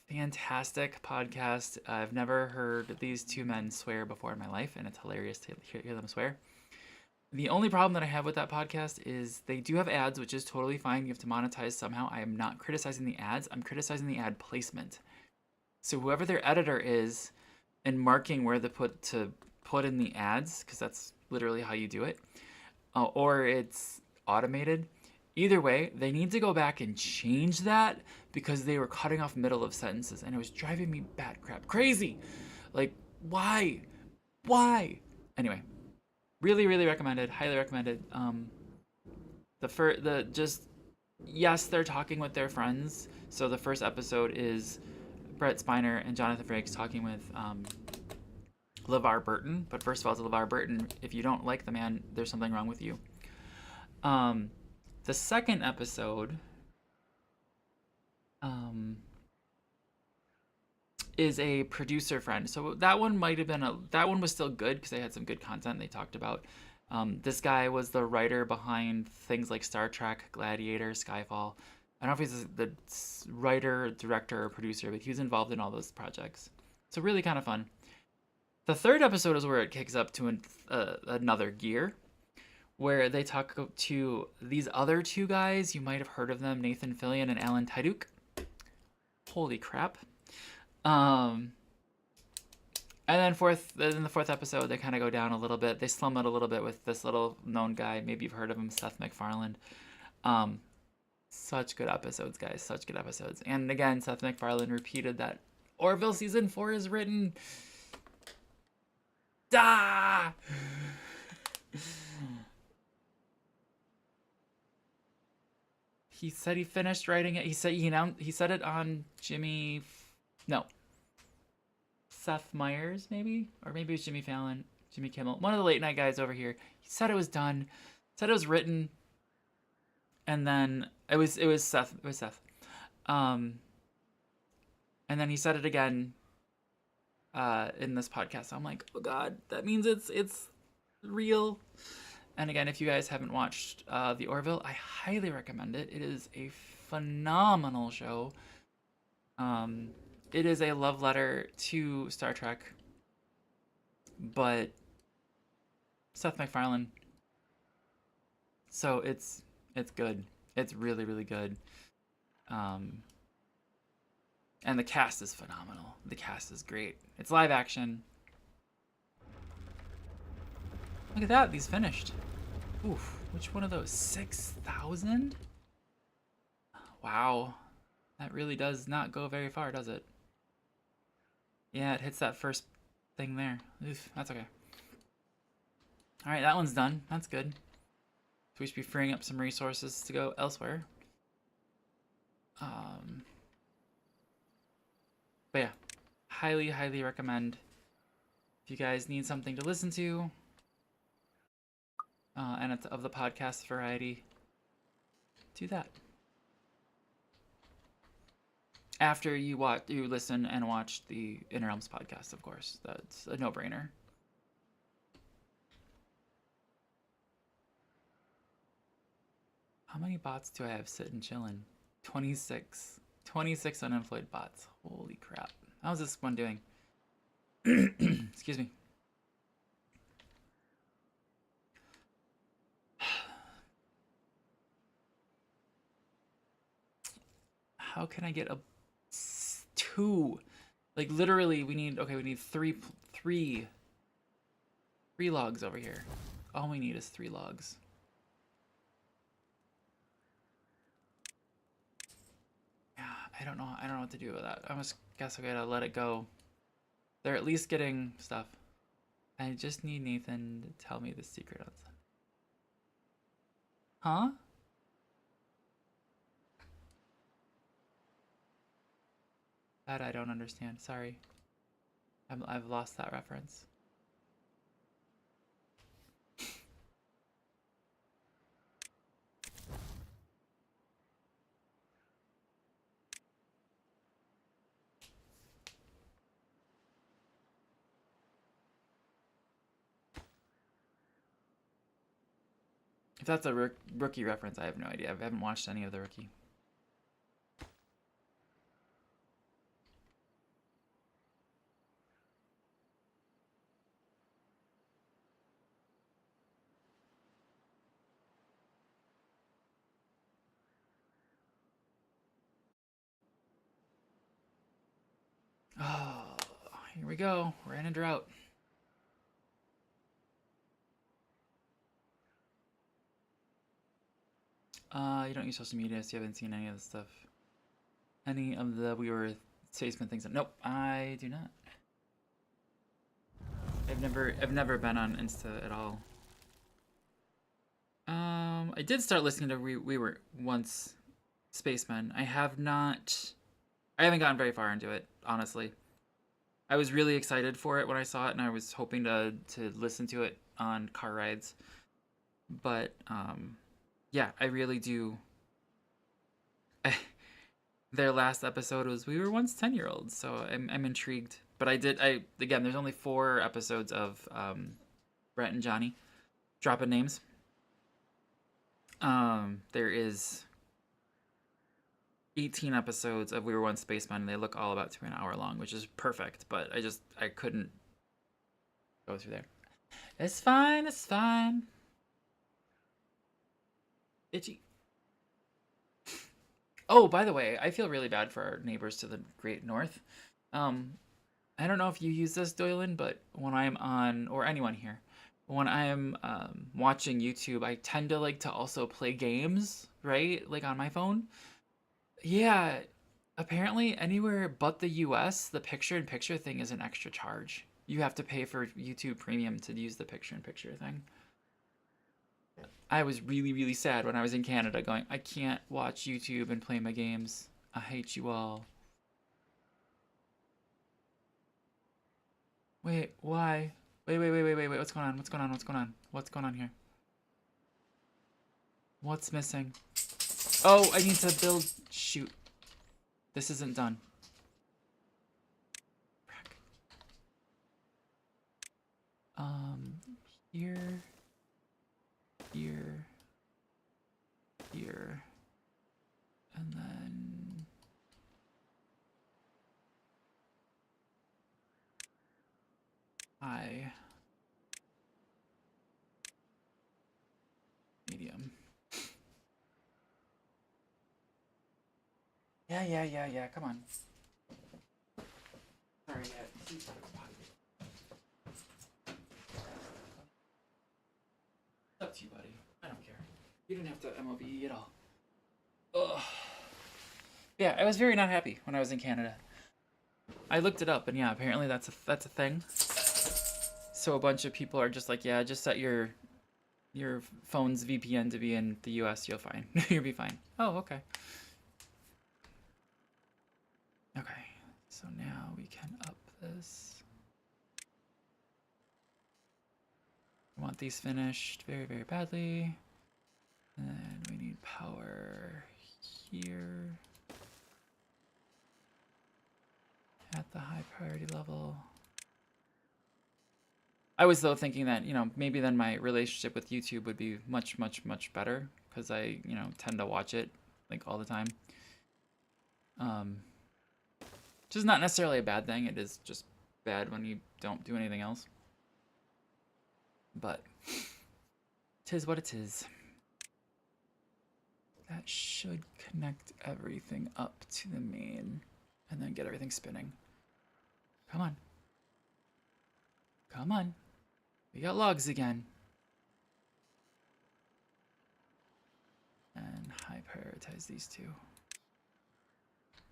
Fantastic podcast. I've never heard these two men swear before in my life, and it's hilarious to hear them swear. The only problem that I have with that podcast is they do have ads, which is totally fine. You have to monetize somehow. I am not criticizing the ads. I'm criticizing the ad placement. So whoever their editor is and marking where to put in the ads, because that's literally how you do it, or it's automated. Either way, they need to go back and change that because they were cutting off middle of sentences and it was driving me bat crap crazy. Like, why? Why? Anyway, really, really recommended. Highly recommended. Yes, they're talking with their friends. So the first episode is Brett Spiner and Jonathan Frakes talking with LeVar Burton. But first of all, to LeVar Burton, if you don't like the man, there's something wrong with you. The second episode is a producer friend. So that one might have been that one was still good because they had some good content they talked about. This guy was the writer behind things like Star Trek, Gladiator, Skyfall. I don't know if he's the writer, director, or producer, but he was involved in all those projects. So really kind of fun. The third episode is where it kicks up to another gear, where they talk to these other two guys. You might have heard of them, Nathan Fillion and Alan Tudyk. Holy crap. And then in the fourth episode, they kind of go down a little bit. They slum it a little bit with this little known guy. Maybe you've heard of him, Seth MacFarlane. Such good episodes, guys. Such good episodes. And again, Seth MacFarlane repeated that Orville Season 4 is written. Ah! He said he finished writing it. He said it on Seth Meyers, maybe? Or maybe it was Jimmy Fallon, Jimmy Kimmel. One of the late night guys over here. He said it was done. Said it was written. And then it was Seth. It was Seth. And then he said it again in this podcast. So I'm like, oh God, that means it's real. And again, if you guys haven't watched The Orville, I highly recommend it. It is a phenomenal show. It is a love letter to Star Trek, but Seth MacFarlane. So it's good. It's really, really good. And the cast is phenomenal. The cast is great. It's live action. Look at that. These finished. Oof. Which one of those? 6,000? Wow. That really does not go very far, does it? Yeah, it hits that first thing there. Oof, that's okay. Alright, that one's done. That's good. So we should be freeing up some resources to go elsewhere. But yeah, highly, highly recommend. If you guys need something to listen to, and it's of the podcast variety, do that. After you listen and watch the Inner Realms podcast, of course. That's a no-brainer. How many bots do I have sitting chilling? 26. 26 unemployed bots. Holy crap. How's this one doing? Excuse me. How can I get a 2? Like literally we need three logs over here. All we need is 3 logs. Yeah, I don't know what to do with that. I just guess I gotta let it go. They're at least getting stuff. I just need Nathan to tell me the secret on something. Huh? That I don't understand. Sorry. I've lost that reference. If that's a rookie reference, I have no idea. I haven't watched any of the rookie. Oh, here we go. We're in a drought. You don't use social media, so you haven't seen any of the stuff. Any of the We Were Spaceman things? Nope, I do not. I've never been on Insta at all. I did start listening to We Were Once Spacemen. I haven't gotten very far into it, honestly. I was really excited for it when I saw it, and I was hoping to listen to it on car rides. But yeah, I really do. Their last episode was We Were Once 10-year-olds, so I'm intrigued. But again, there's only 4 episodes of Brett and Johnny dropping names. There is 18 episodes of We Were Once Spacemen, and they look all about 2 hour long, which is perfect. But I couldn't go through there. It's fine. It's fine. Itchy. Oh, by the way, I feel really bad for our neighbors to the Great North. I don't know if you use this, Doylan, but when I'm on, or anyone here, when I'm watching YouTube, I tend to like to also play games, right? Like on my phone. Yeah, apparently anywhere but the US, the picture-in-picture thing is an extra charge. You have to pay for YouTube Premium to use the picture-in-picture thing. I was really, really sad when I was in Canada going, I can't watch YouTube and play my games. I hate you all. Wait, why? Wait. What's going on? What's going on? What's going on? What's going on here? What's missing? Oh, I need to build. Shoot. This isn't done. Frack. Here. Here. Here. And then. High. Medium. Yeah. Come on. Sorry, yeah. Up to you, buddy. I don't care. You didn't have to MLB at all. Ugh. Yeah, I was very not happy when I was in Canada. I looked it up, and yeah, apparently that's a thing. So a bunch of people are just like, yeah, just set your phone's VPN to be in the US, you'll fine. You'll be fine. Oh, okay. Okay, so now we can up this. I want these finished very, very badly. And then we need power here. At the high priority level. I was though thinking that, maybe then my relationship with YouTube would be much, much, much better because I, tend to watch it like all the time. Which is not necessarily a bad thing. It is just bad when you don't do anything else. But tis what it is. That should connect everything up to the main and then get everything spinning. Come on. Come on. We got logs again. And high prioritize these 2.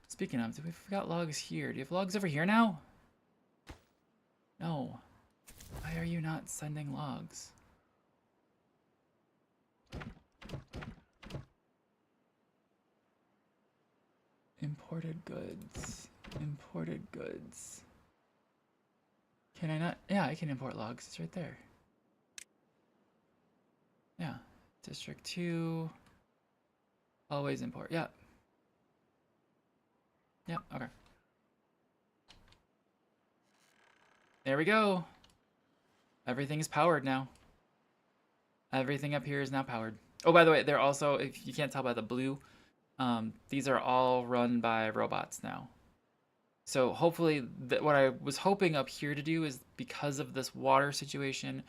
Speaking of, we've got logs here. Do you have logs over here now? No. Why are you not sending logs? Imported goods. Imported goods. Can I not? Yeah, I can import logs. It's right there. Yeah. District 2. Always import. Yeah. Yep, okay. There we go. Everything's powered now. Everything up here is now powered. Oh, by the way, they're also, if you can't tell by the blue, these are all run by robots now. So hopefully, what I was hoping up here to do is, because of this water situation,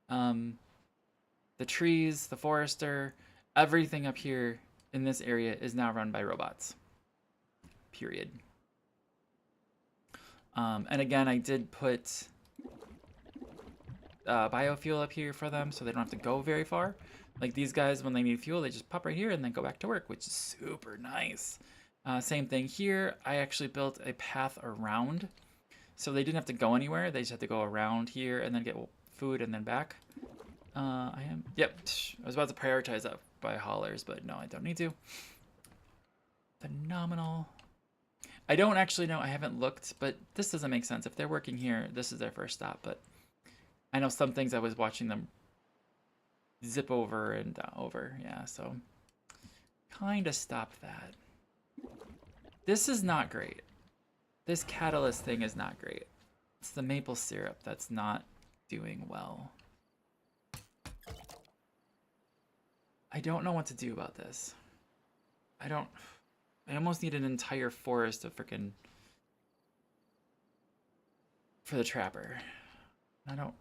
the trees, the forester, everything up here in this area is now run by robots. Period. And again, I did put biofuel up here for them so they don't have to go very far. Like these guys, when they need fuel, they just pop right here and then go back to work, which is super nice. Same thing here. I actually built a path around, so they didn't have to go anywhere. They just had to go around here and then get food and then back. Yep, I was about to prioritize that by haulers, but no, I don't need to. Phenomenal. I don't actually know, I haven't looked, but this doesn't make sense. If they're working here, this is their first stop, but I know some things I was watching them zip over and over, yeah, so kind of stop that. This is not great. This catalyst thing is not great. It's the maple syrup that's not doing well. I don't know what to do about this. I almost need an entire forest of freaking for the trapper. Well,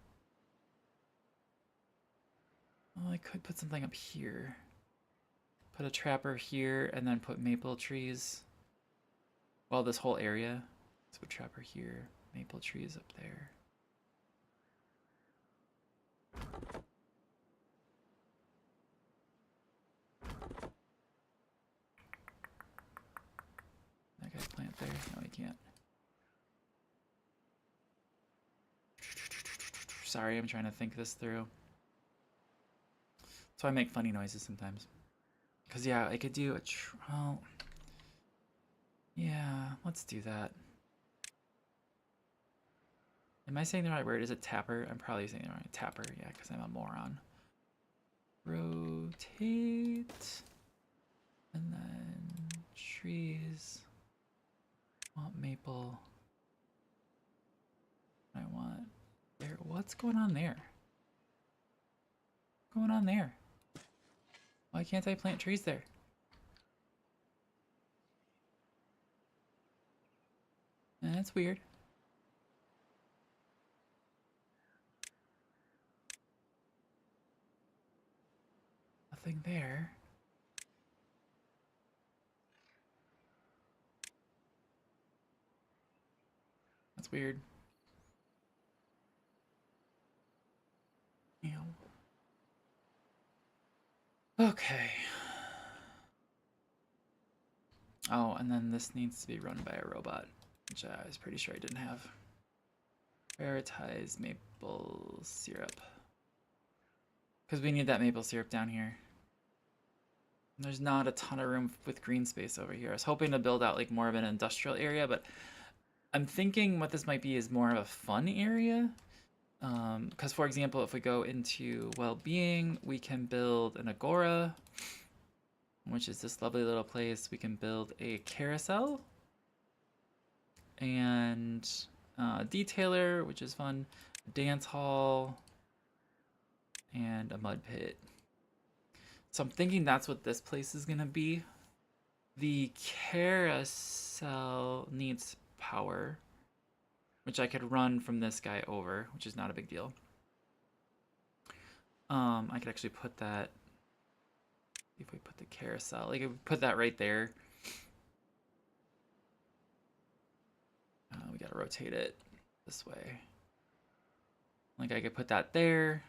I could put something up here. Put a trapper here and then put maple trees. Well, this whole area. Let's put trapper here, maple trees up there. That guy plant there? No, he can't. Sorry, I'm trying to think this through. So I make funny noises sometimes. Cause yeah, I could do a well, yeah, let's do that. Am I saying the right word? Is it tapper? I'm probably saying the right tapper, yeah, because I'm a moron. Rotate. And then trees. I want maple. I want there. What's going on there? What's going on there? Why can't I plant trees there? That's weird. Nothing there. That's weird. Ew. Okay. Oh, and then this needs to be run by a robot, which I was pretty sure I didn't have. Prioritize maple syrup. Because we need that maple syrup down here. There's not a ton of room with green space over here. I was hoping to build out like more of an industrial area, but I'm thinking what this might be is more of a fun area. Because for example, if we go into well-being, we can build an agora, which is this lovely little place. We can build a carousel and detailer, which is fun, a dance hall, and a mud pit. So I'm thinking that's what this place is gonna be. The carousel needs power, which I could run from this guy over, which is not a big deal. I could actually put that, if we put the carousel, like if we put that right there. We gotta rotate it this way. Like I could put that there.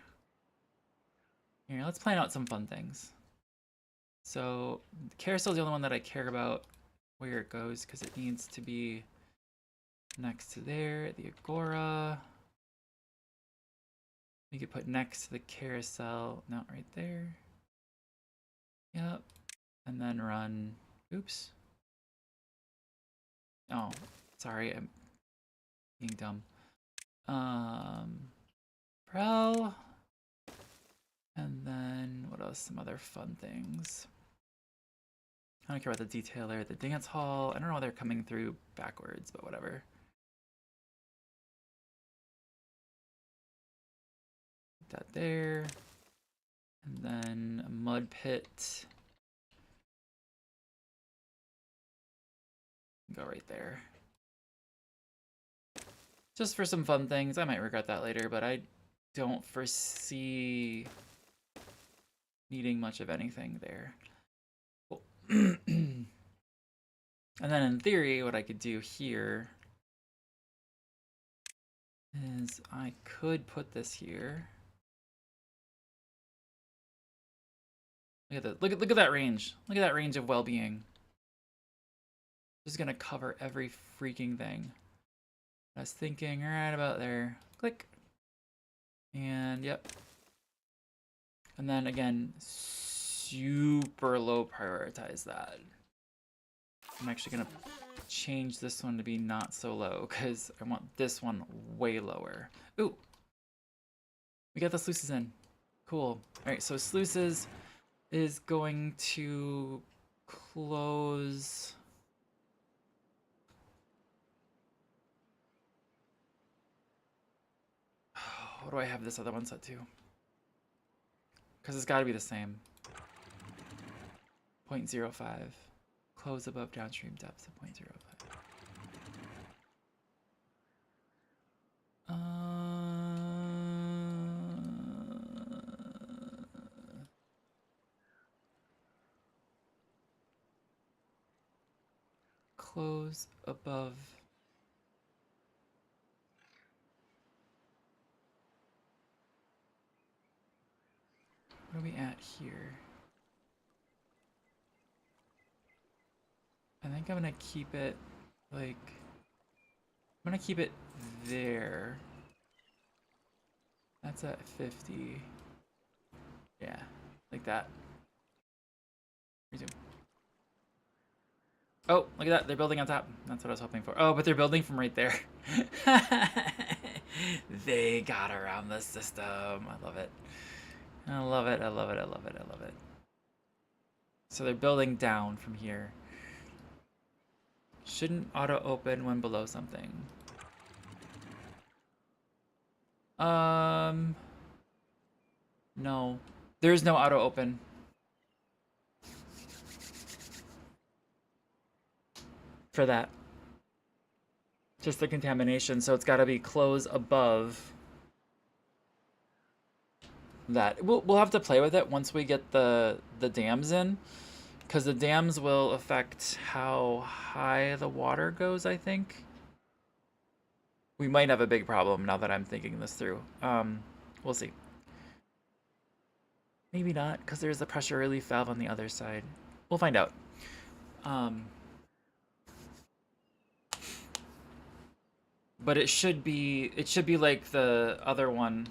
Here, let's plan out some fun things. So the carousel is the only one that I care about where it goes because it needs to be next to there. The agora. We could put next to the carousel. No, right there. Yep. And then run. Oops. Oh, sorry. I'm being dumb. Prel. And then what else? Some other fun things. I don't care about the detailer, the dance hall. I don't know why they're coming through backwards, but whatever. Put that there. And then a mud pit. Go right there. Just for some fun things. I might regret that later, but I don't foresee needing much of anything there. Cool. And then in theory, what I could do here is I could put this here. Look at that. Look at that range. Look at that range of well-being. Just gonna cover every freaking thing. I was thinking right about there. Click. And yep. And then again, super low prioritize that. I'm actually gonna change this one to be not so low because I want this one way lower. Ooh, we got the sluices in. Cool. All right, so sluices is going to close. What do I have this other one set to? Because it's got to be the same. 0.05. Close above downstream depth of 0.05. Close above. What are we at here? I think I'm gonna keep it like, I'm gonna keep it there. That's at 50. Yeah, like that. Resume. Oh, look at that. They're building on top. That's what I was hoping for. Oh, but they're building from right there. They got around the system. I love it. I love it. I love it. I love it. I love it. So they're building down from here. Shouldn't auto open when below something. No. There's no auto open. For that. Just the contamination, so it's got to be close above that. We'll have to play with it once we get the dams in, because the dams will affect how high the water goes, I think. We might have a big problem now that I'm thinking this through. We'll see. Maybe not, because there's the pressure relief valve on the other side. We'll find out. But it should be like the other one,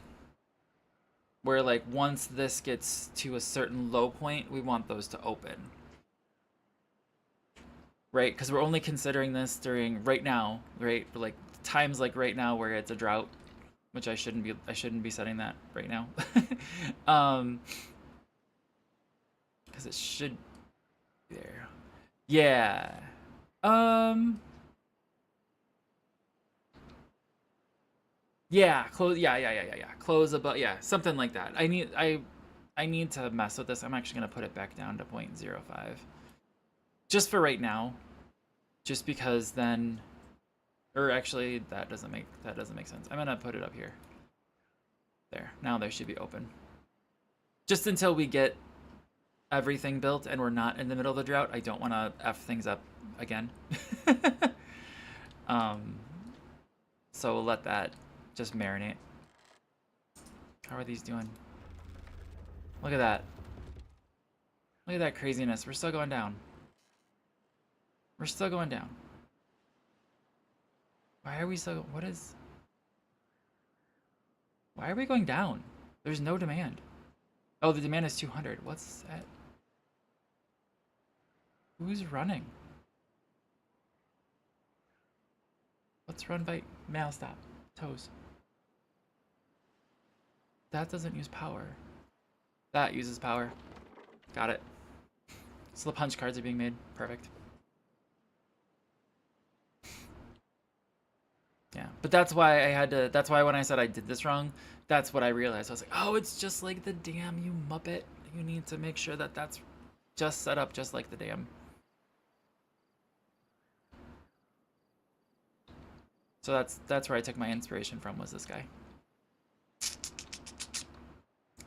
where like once this gets to a certain low point, we want those to open. Right? Because we're only considering this during right now, right? Like times like right now where it's a drought, which I shouldn't be setting that right now. Because it should be there. Yeah. Yeah, close. Yeah. Close above. Yeah, something like that. I need to mess with this. I'm actually gonna put it back down to 0.05, just for right now, just because then, or actually that doesn't make sense. I'm gonna put it up here. There. Now there should be open. Just until we get everything built and we're not in the middle of the drought. I don't want to F things up again. So we'll let that just marinate. How are these doing? Look at that. Look at that craziness. We're still going down. We're still going down. Why are we so... What is... Why are we going down? There's no demand. Oh, the demand is 200. What's that? Who's running? Let's run by... Mail stop. Toes. That doesn't use power. That uses power. Got it. So the punch cards are being made. Perfect. Yeah. But that's why I had to, that's why when I said I did this wrong, that's what I realized. I was like, oh, it's just like the dam, you muppet. You need to make sure that that's just set up just like the dam. So that's where I took my inspiration from, was this guy.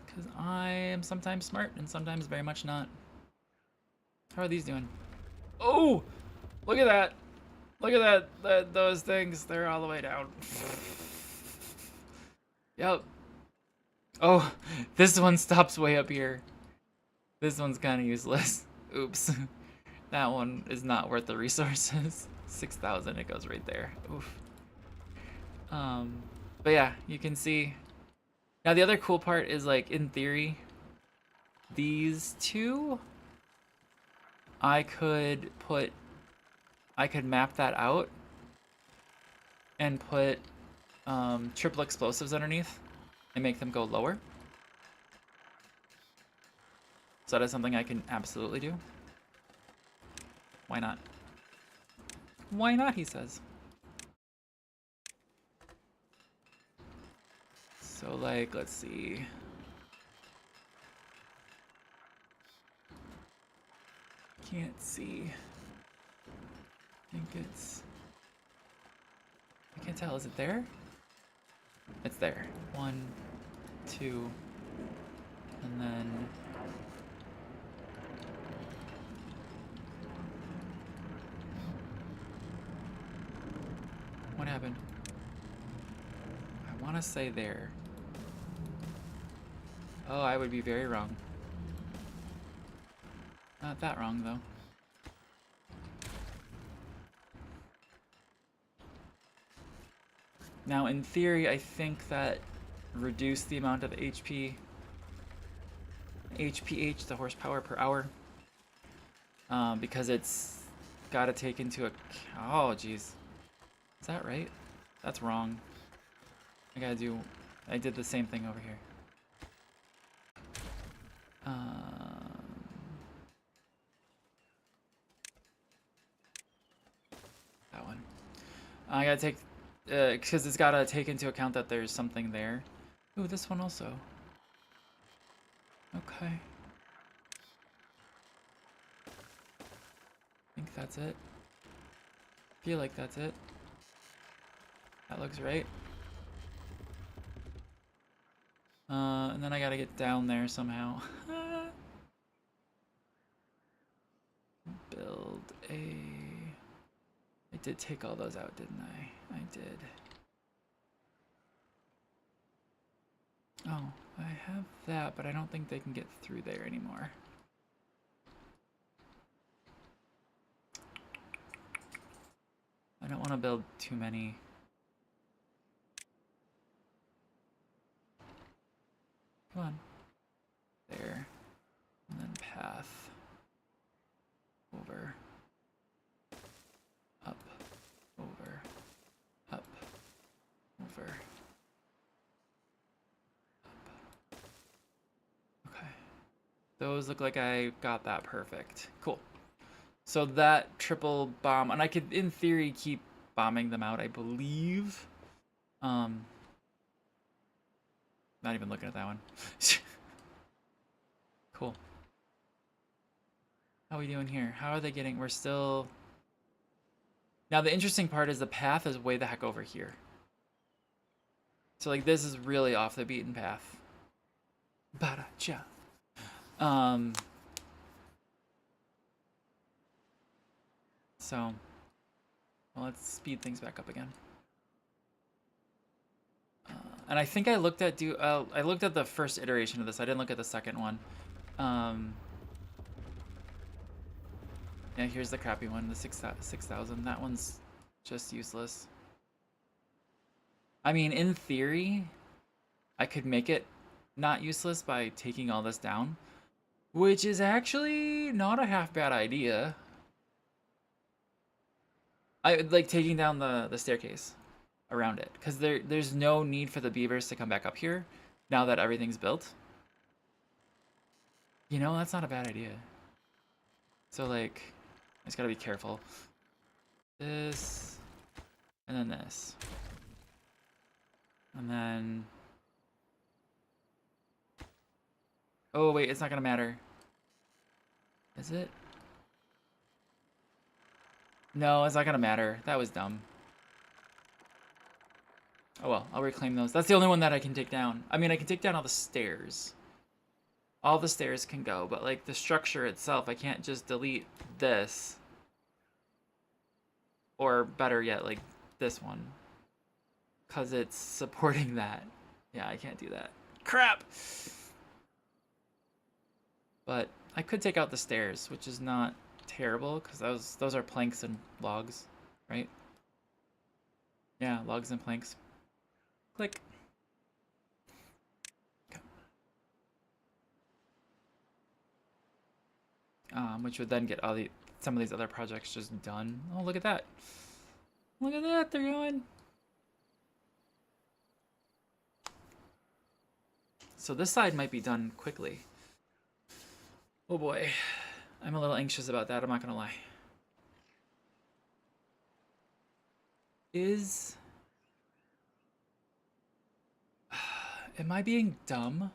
Because I am sometimes smart and sometimes very much not. How are these doing? Oh, look at that. Look at that, those things. They're all the way down. Yep. Oh, this one stops way up here. This one's kind of useless. Oops. That one is not worth the resources. 6,000, it goes right there. Oof. But yeah, you can see. Now the other cool part is, like, in theory, these two, I could map that out and put triple explosives underneath and make them go lower. So that is something I can absolutely do. Why not? Why not, he says. So, like, let's see. Can't see. I think it's... I can't tell. Is it there? It's there. 1, 2, and then... What happened? I want to say there. Oh, I would be very wrong. Not that wrong, though. Now, in theory, I think that reduce the amount of HPH, the horsepower per hour, because it's got to take into account. Oh, geez. Is that right? That's wrong. I did the same thing over here. That one. I gotta take, because it's gotta take into account that there's something there. Ooh, this one also. Okay. I think that's it. Feel like that's it. That looks right. And then I gotta get down there somehow. Build a... I did take all those out, didn't I? I did. Oh, I have that, but I don't think they can get through there anymore. I don't want to build too many. Come on. There. And then path. Over. Up. Over. Up. Over. Up. Okay. Those look like I got that perfect. Cool. So that triple bomb, and I could, in theory, keep bombing them out, I believe. Not even looking at that one. Cool. How are we doing here? How are they getting? We're still... Now, the interesting part is the path is way the heck over here. So, like, this is really off the beaten path. Baracha. So, well, let's speed things back up again. And I think I looked at I looked at the first iteration of this. I didn't look at the second one. Yeah, here's the crappy one, the 6,000. That one's just useless. I mean, in theory, I could make it not useless by taking all this down, which is actually not a half bad idea. I like taking down the staircase around it, because there's no need for the beavers to come back up here now that everything's built. You know, that's not a bad idea. So, like, I just gotta be careful. This, and then this. And then... Oh, wait, it's not gonna matter. Is it? No, it's not gonna matter. That was dumb. Oh well, I'll reclaim those. That's the only one that I can take down. I mean, I can take down all the stairs. All the stairs can go, but like the structure itself, I can't just delete this. Or better yet, like this one. Because it's supporting that. Yeah, I can't do that. Crap! But I could take out the stairs, which is not terrible, because those are planks and logs, right? Yeah, logs and planks. Click. Which would then get some of these other projects just done. Oh, look at that. Look at that, they're going. So this side might be done quickly. Oh boy. I'm a little anxious about that, I'm not gonna lie. Am I being dumb?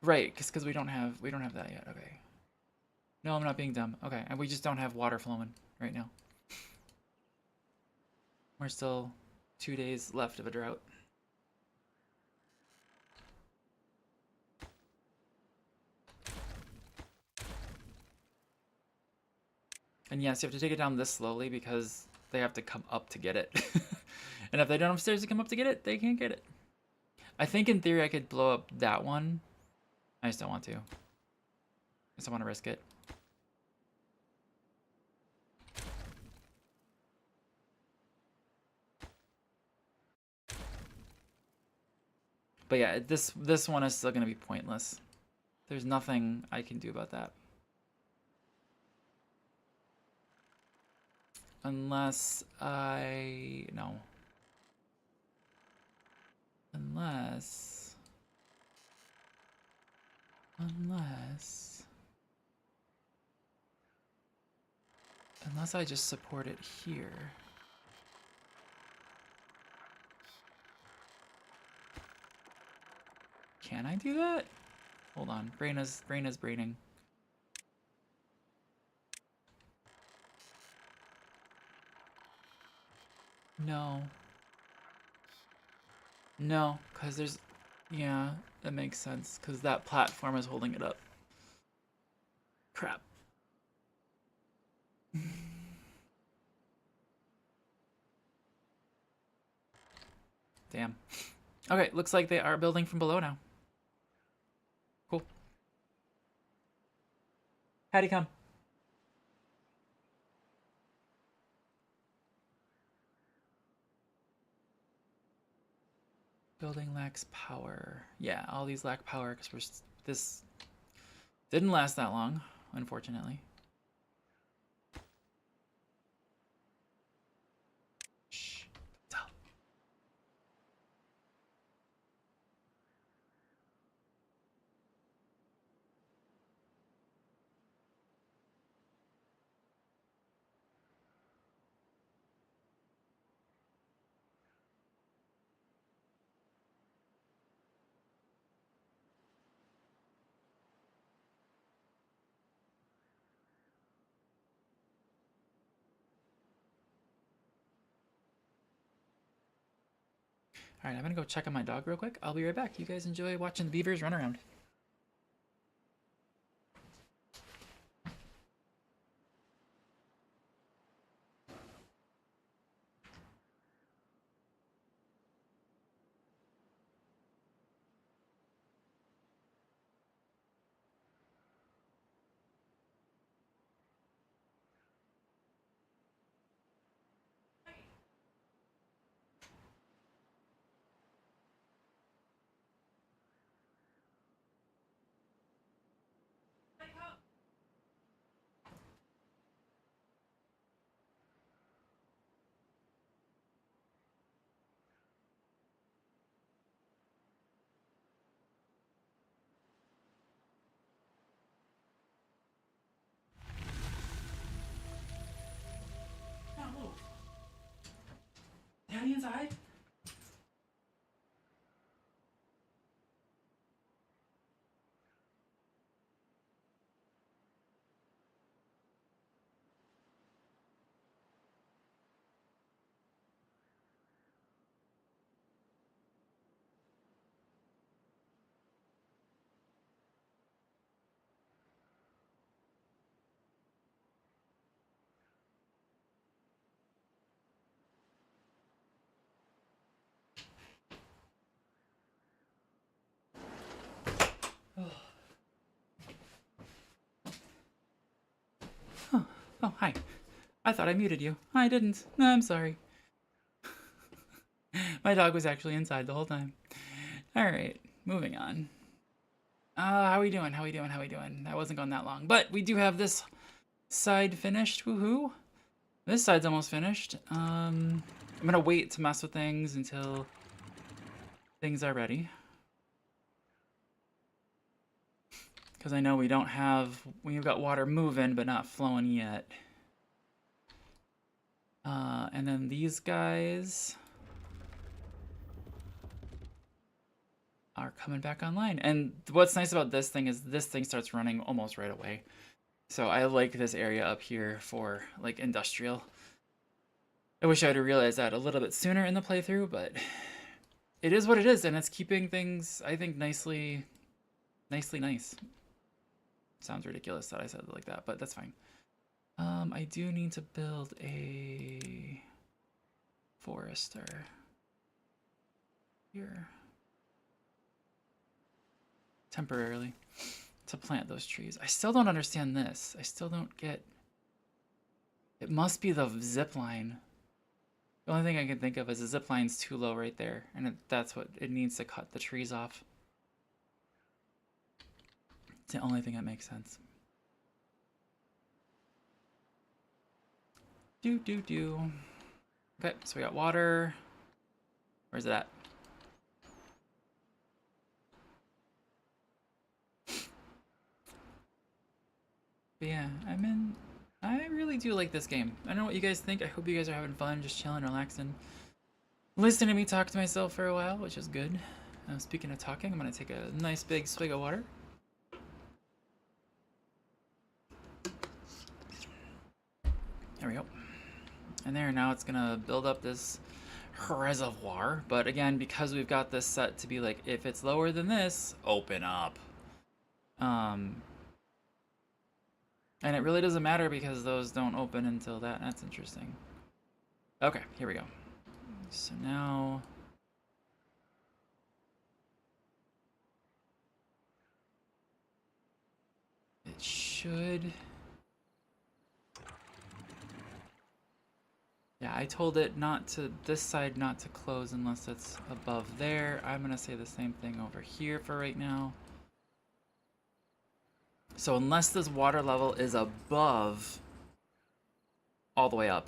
Right, because we don't have that yet. Okay. No, I'm not being dumb. Okay, and we just don't have water flowing right now. We're still 2 days left of a drought. And yes, you have to take it down this slowly because they have to come up to get it. And if they don't have stairs to come up to get it, they can't get it. I think in theory I could blow up that one. I just don't want to. I just don't want to risk it. But yeah, this one is still going to be pointless. There's nothing I can do about that. Unless I... no. Unless I just support it here. Can I do that? Hold on, brain is braining. No. No, because there's... yeah, that makes sense, because that platform is holding it up. Crap. Damn. Okay, looks like they are building from below now. Cool. How'd he come? Building lacks power. Yeah, all these lack power because this didn't last that long, unfortunately. Shh. Don't tell. All right, I'm gonna go check on my dog real quick. I'll be right back. You guys enjoy watching the beavers run around. inside. Oh, hi. I thought I muted you. I didn't. No, I'm sorry. My dog was actually inside the whole time. All right, moving on. How we doing? How we doing? How we doing? That wasn't going that long, but we do have this side finished. Woohoo! This side's almost finished. I'm gonna wait to mess with things until things are ready, because I know we've got water moving but not flowing yet. And then these guys are coming back online. And what's nice about this thing is this thing starts running almost right away. So I like this area up here for like industrial. I wish I would have realized that a little bit sooner in the playthrough, but it is what it is, and it's keeping things, I think, nicely nice. Sounds ridiculous that I said it like that, but that's fine. I do need to build a forester here temporarily to plant those trees. I still don't understand this. I still don't get... It must be the zip line. The only thing I can think of is the zip line's too low right there, and that's what it needs to cut the trees off. It's the only thing that makes sense. Okay, so we got water. Where's it at? But yeah, I really do like this game. I don't know what you guys think. I hope you guys are having fun, just chilling, relaxing. Listening to me talk to myself for a while, which is good. Speaking of talking, I'm gonna take a nice big swig of water. There we go. And there, now it's gonna build up this reservoir. But again, because we've got this set to be like, if it's lower than this, open up. And it really doesn't matter because those don't open until that. That's interesting. Okay, here we go. So now... it should... Yeah, I told it not to, this side not to close unless it's above there. I'm gonna say the same thing over here for right now. So unless this water level is above all the way up,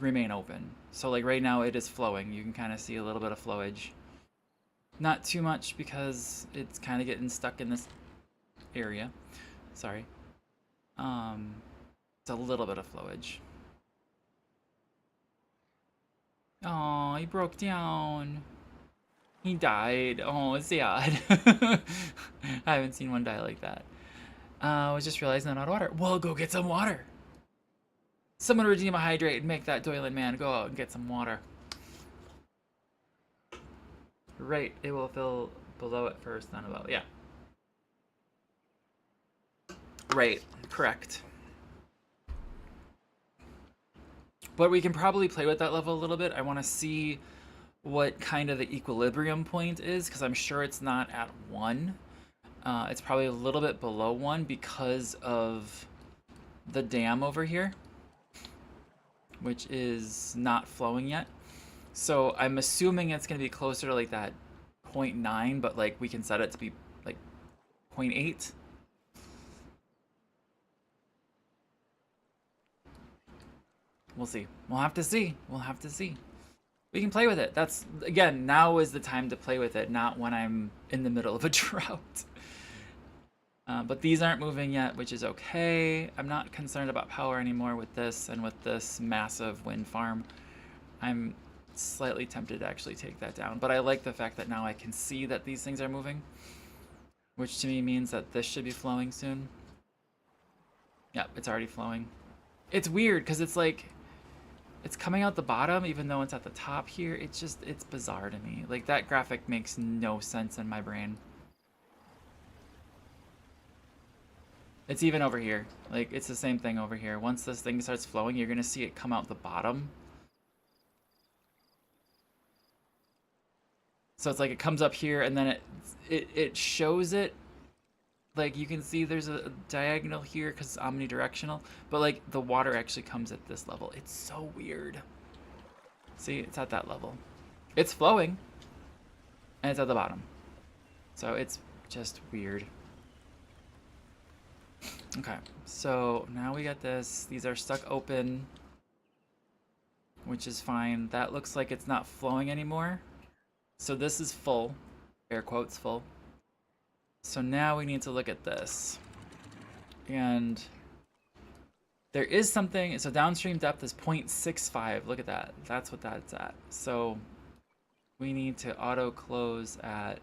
remain open. So like right now it is flowing. You can kind of see a little bit of flowage. Not too much because it's kind of getting stuck in this area. Sorry. It's a little bit of flowage. Oh, he broke down. He died. Oh, it's sad. I haven't seen one die like that. I was just realizing I'm out of water. Well, go get some water. Someone redeem a hydrate and make that Doylan man go out and get some water. Right, it will fill below it first, then above. Yeah. Right, correct. But we can probably play with that level a little bit. I want to see what kind of the equilibrium point is, because I'm sure it's not at 1. It's probably a little bit below 1 because of the dam over here, which is not flowing yet. So I'm assuming it's going to be closer to like that 0.9, but like we can set it to be like 0.8. We'll see. We'll have to see. We'll have to see. We can play with it. That's, again, now is the time to play with it, not when I'm in the middle of a drought. But these aren't moving yet, which is okay. I'm not concerned about power anymore with this and with this massive wind farm. I'm slightly tempted to actually take that down. But I like the fact that now I can see that these things are moving, which to me means that this should be flowing soon. Yep, it's already flowing. It's weird because it's like, it's coming out the bottom even though it's at the top here. It's bizarre to me. Like, that graphic makes no sense in my brain. It's even over here. Like, it's the same thing over here. Once this thing starts flowing, you're gonna see it come out the bottom. So it's like it comes up here and then it shows it. Like, you can see there's a diagonal here because it's omnidirectional, but like the water actually comes at this level. It's so weird. See, it's at that level. It's flowing and it's at the bottom. So it's just weird. Okay, so now we got this. These are stuck open, which is fine. That looks like it's not flowing anymore. So this is full, air quotes full. So now we need to look at this. And there is something, so downstream depth is 0.65. Look at that. That's what that's at. So we need to auto close at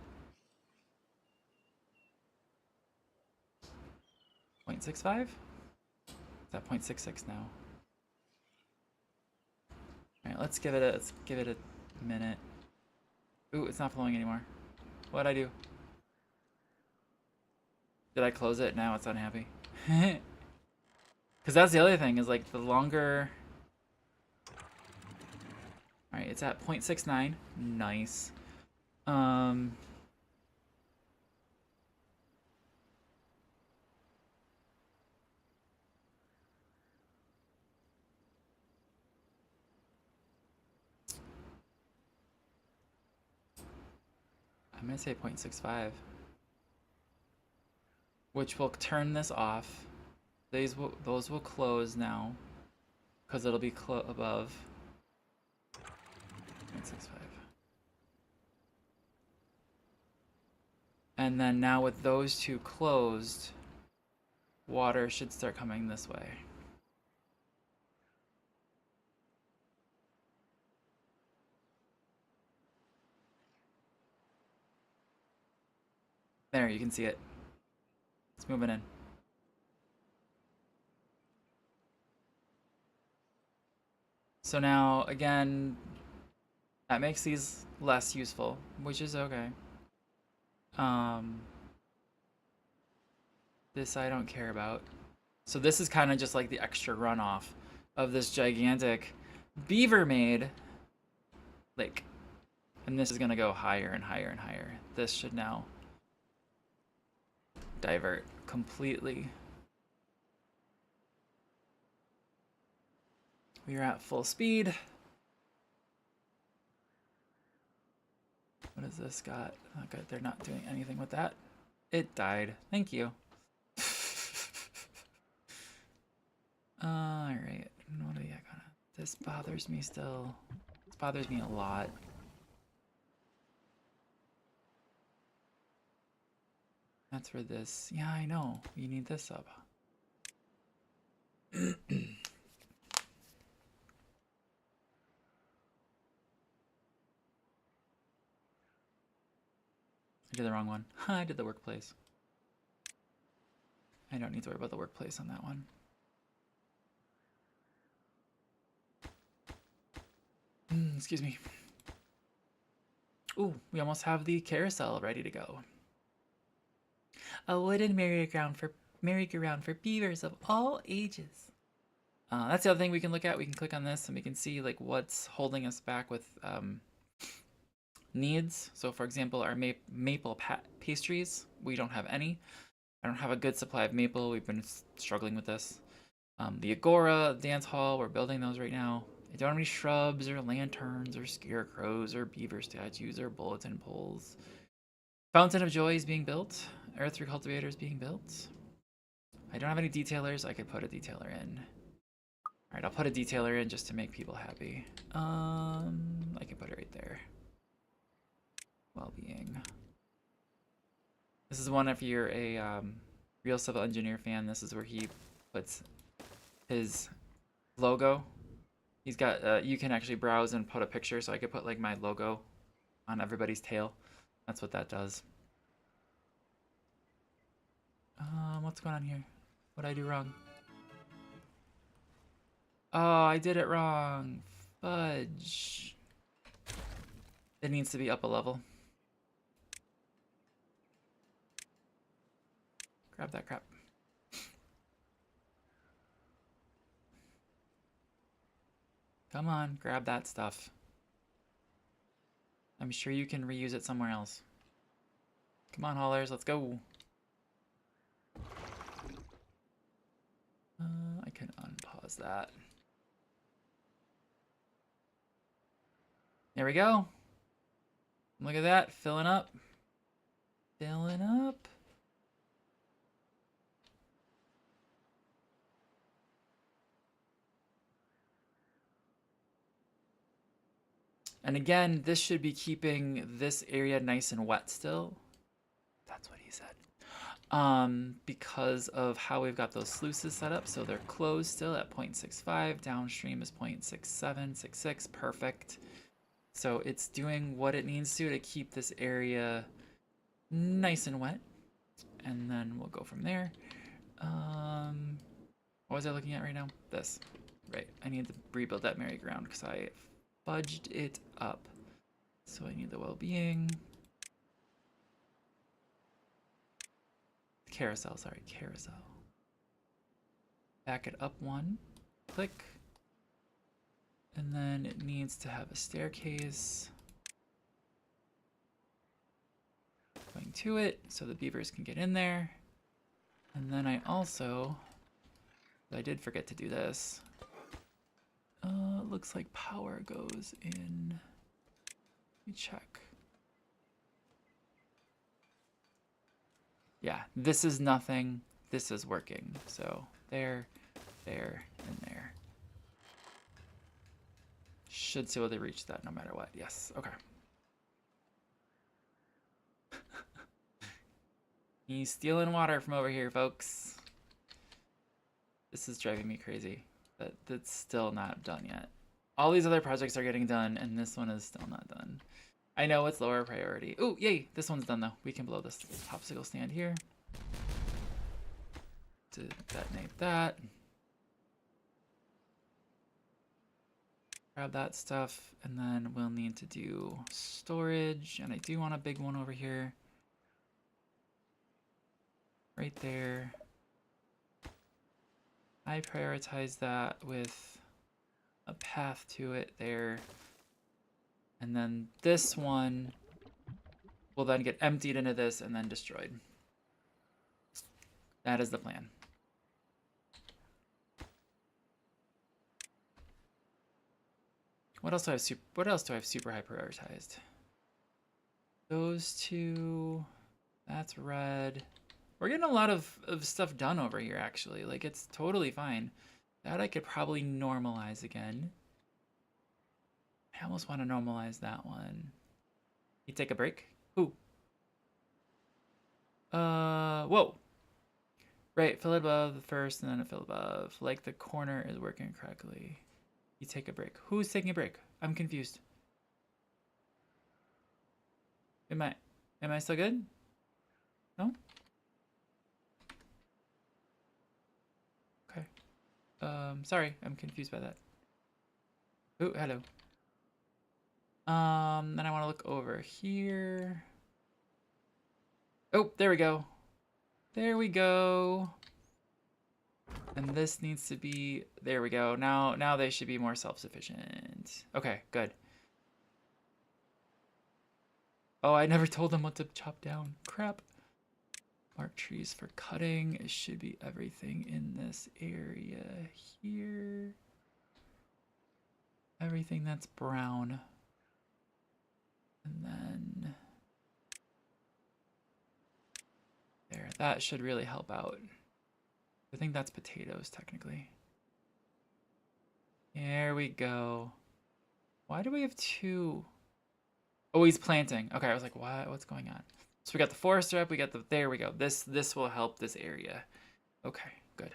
0.65? Is that 0.66 now? All right, let's give it a minute. Ooh, it's not flowing anymore. What'd I do? Did I close it? Now it's unhappy. Because that's the other thing, is like the longer... Alright, it's at 0.69. Nice. I'm gonna say 0.65. Which will turn this off. Those will close now, because it'll be above 0.65. And then now with those two closed, water should start coming this way. There, you can see it. It's moving in. So now, again, that makes these less useful, which is okay. This I don't care about. So this is kind of just like the extra runoff of this gigantic beaver-made lake. And this is gonna go higher and higher and higher. This should now divert completely. We are at full speed. What has this got? Oh, good. They're not doing anything with that. It died. Thank you. Alright. What do we got? This bothers me still. This bothers me a lot. That's for this. Yeah, I know. You need this up. I did the wrong one. I did the workplace. I don't need to worry about the workplace on that one. Excuse me. Ooh, we almost have the carousel ready to go. A wooden merry-go-round for beavers of all ages. That's the other thing we can look at. We can click on this and we can see like what's holding us back with needs. So for example, our maple pastries, we don't have any. I don't have a good supply of maple. We've been struggling with this. The Agora dance hall, we're building those right now. I don't have any shrubs or lanterns or scarecrows or beaver statues or bulletin poles. Fountain of Joy is being built. Earth Recultivator is being built. I don't have any detailers. I could put a detailer in. Alright, I'll put a detailer in just to make people happy. I can put it right there. Well-being. This is one if you're a real civil engineer fan. This is where he puts his logo He's got, you can actually browse and put a picture, so I could put like my logo on everybody's tail. That's what that does. What's going on here? What did I do wrong? Oh, I did it wrong. Fudge. It needs to be up a level. Grab that crap. Come on, grab that stuff. I'm sure you can reuse it somewhere else. Come on, haulers, let's go. I can unpause that. There we go. Look at that, filling up. Filling up. And again, this should be keeping this area nice and wet still. That's what he said. Because of how we've got those sluices set up. So they're closed still at 0.65. Downstream is 0.6766. Perfect. So it's doing what it needs to keep this area nice and wet. And then we'll go from there. What was I looking at right now? This. Right. I need to rebuild that merry-go-round because I fudged it up. So I need the well-being. Carousel, sorry, carousel. Back it up one. Click. And then it needs to have a staircase going to it so the beavers can get in there. And then I also, I did forget to do this. Looks like power goes in. Let me check. Yeah, this is nothing. This is working. So there, there, and there. Should be able to reach that no matter what. Yes, okay. He's stealing water from over here, folks. This is driving me crazy. That's still not done yet. All these other projects are getting done, and this one is still not done. I know it's lower priority. Oh, yay! This one's done, though. We can blow this popsicle stand here. To detonate that. Grab that stuff, and then we'll need to do storage, and I do want a big one over here. Right there. I prioritize that with a path to it there. And then this one will then get emptied into this and then destroyed. That is the plan. What else do I have super high prioritized? Those two. That's red. We're getting a lot of stuff done over here, actually. Like, it's totally fine. That I could probably normalize again. I almost want to normalize that one. You take a break? Ooh. Whoa. Right, fill it above first, and then fill above. Like the corner is working correctly. You take a break. Who's taking a break? I'm confused. Am I still good? No? Okay. Sorry, I'm confused by that. Oh, hello. Then I want to look over here. Oh, there we go. There we go. And this needs to be, there we go. Now they should be more self-sufficient. Okay, good. Oh, I never told them what to chop down. Crap. Mark trees for cutting. It should be everything in this area here. Everything that's brown. And then there, that should really help out. I think that's potatoes, technically. There we go. Why do we have two? Oh, he's planting. Okay, I was like, what? What's going on? So we got the forester up, we got the, there we go. This will help this area. Okay, good.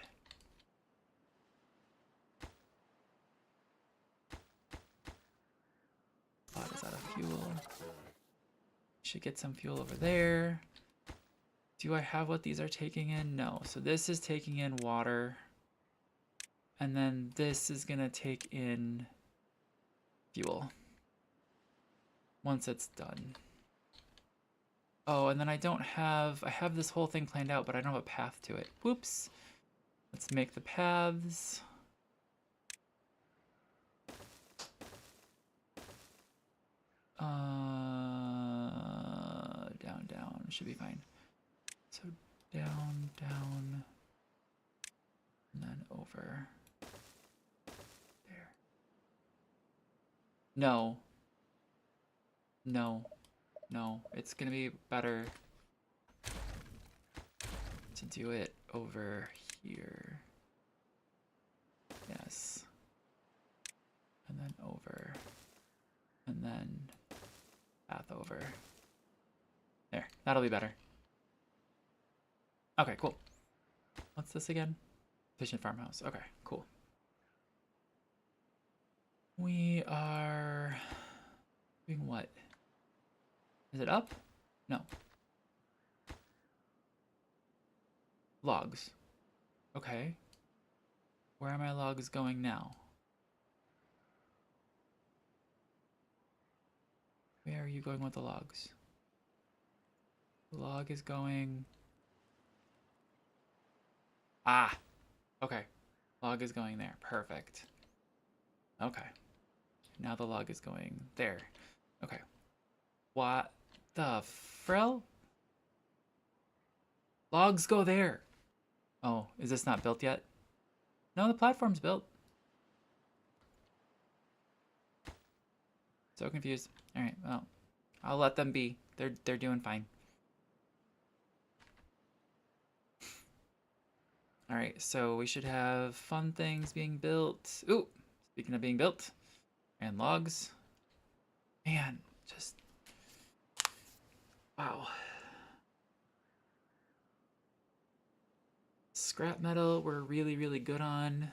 Should get some fuel over there. Do I have what these are taking in? No. So this is taking in water. And then this is going to take in fuel. Once it's done. Oh, and then I have this whole thing planned out, but I don't have a path to it. Whoops. Let's make the paths. Down, should be fine. So down, and then over there. No, it's gonna be better to do it over here. Yes. And then over. And then path over. There, that'll be better. Okay, cool. What's this again? Efficient farmhouse. Okay, cool. We are doing what? Is it up? No. Logs. Okay. Where are my logs going now? Where are you going with the logs? The log is going... Ah! Okay. Log is going there. Perfect. Okay. Now the log is going there. Okay. What the frill? Logs go there. Oh, is this not built yet? No, the platform's built. So confused. All right, well, I'll let them be. They're doing fine. All right, so we should have fun things being built. Ooh, speaking of being built, and logs. Man, just wow. Scrap metal, we're really good on.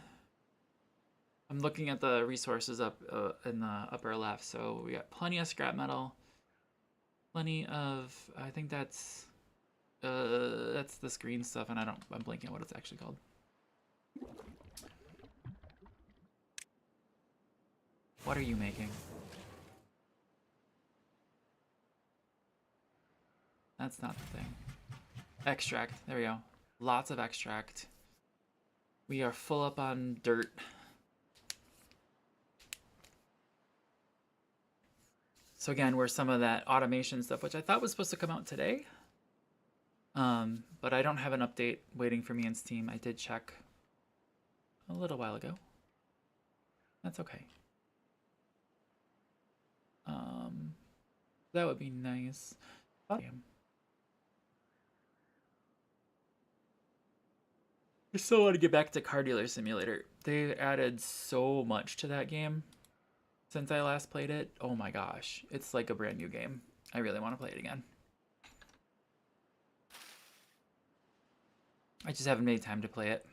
I'm looking at the resources up in the upper left. So we got plenty of scrap metal, plenty of. I think that's the screen stuff, and I'm blanking on what it's actually called. What are you making? That's not the thing. Extract. There we go. Lots of extract. We are full up on dirt. So again, we're some of that automation stuff, which I thought was supposed to come out today. But I don't have an update waiting for me in Steam. I did check a little while ago. That's okay. That would be nice. Oh, damn. I still want to get back to Car Dealer Simulator. They added so much to that game since I last played it. Oh my gosh. It's like a brand new game. I really want to play it again. I just haven't made time to play it.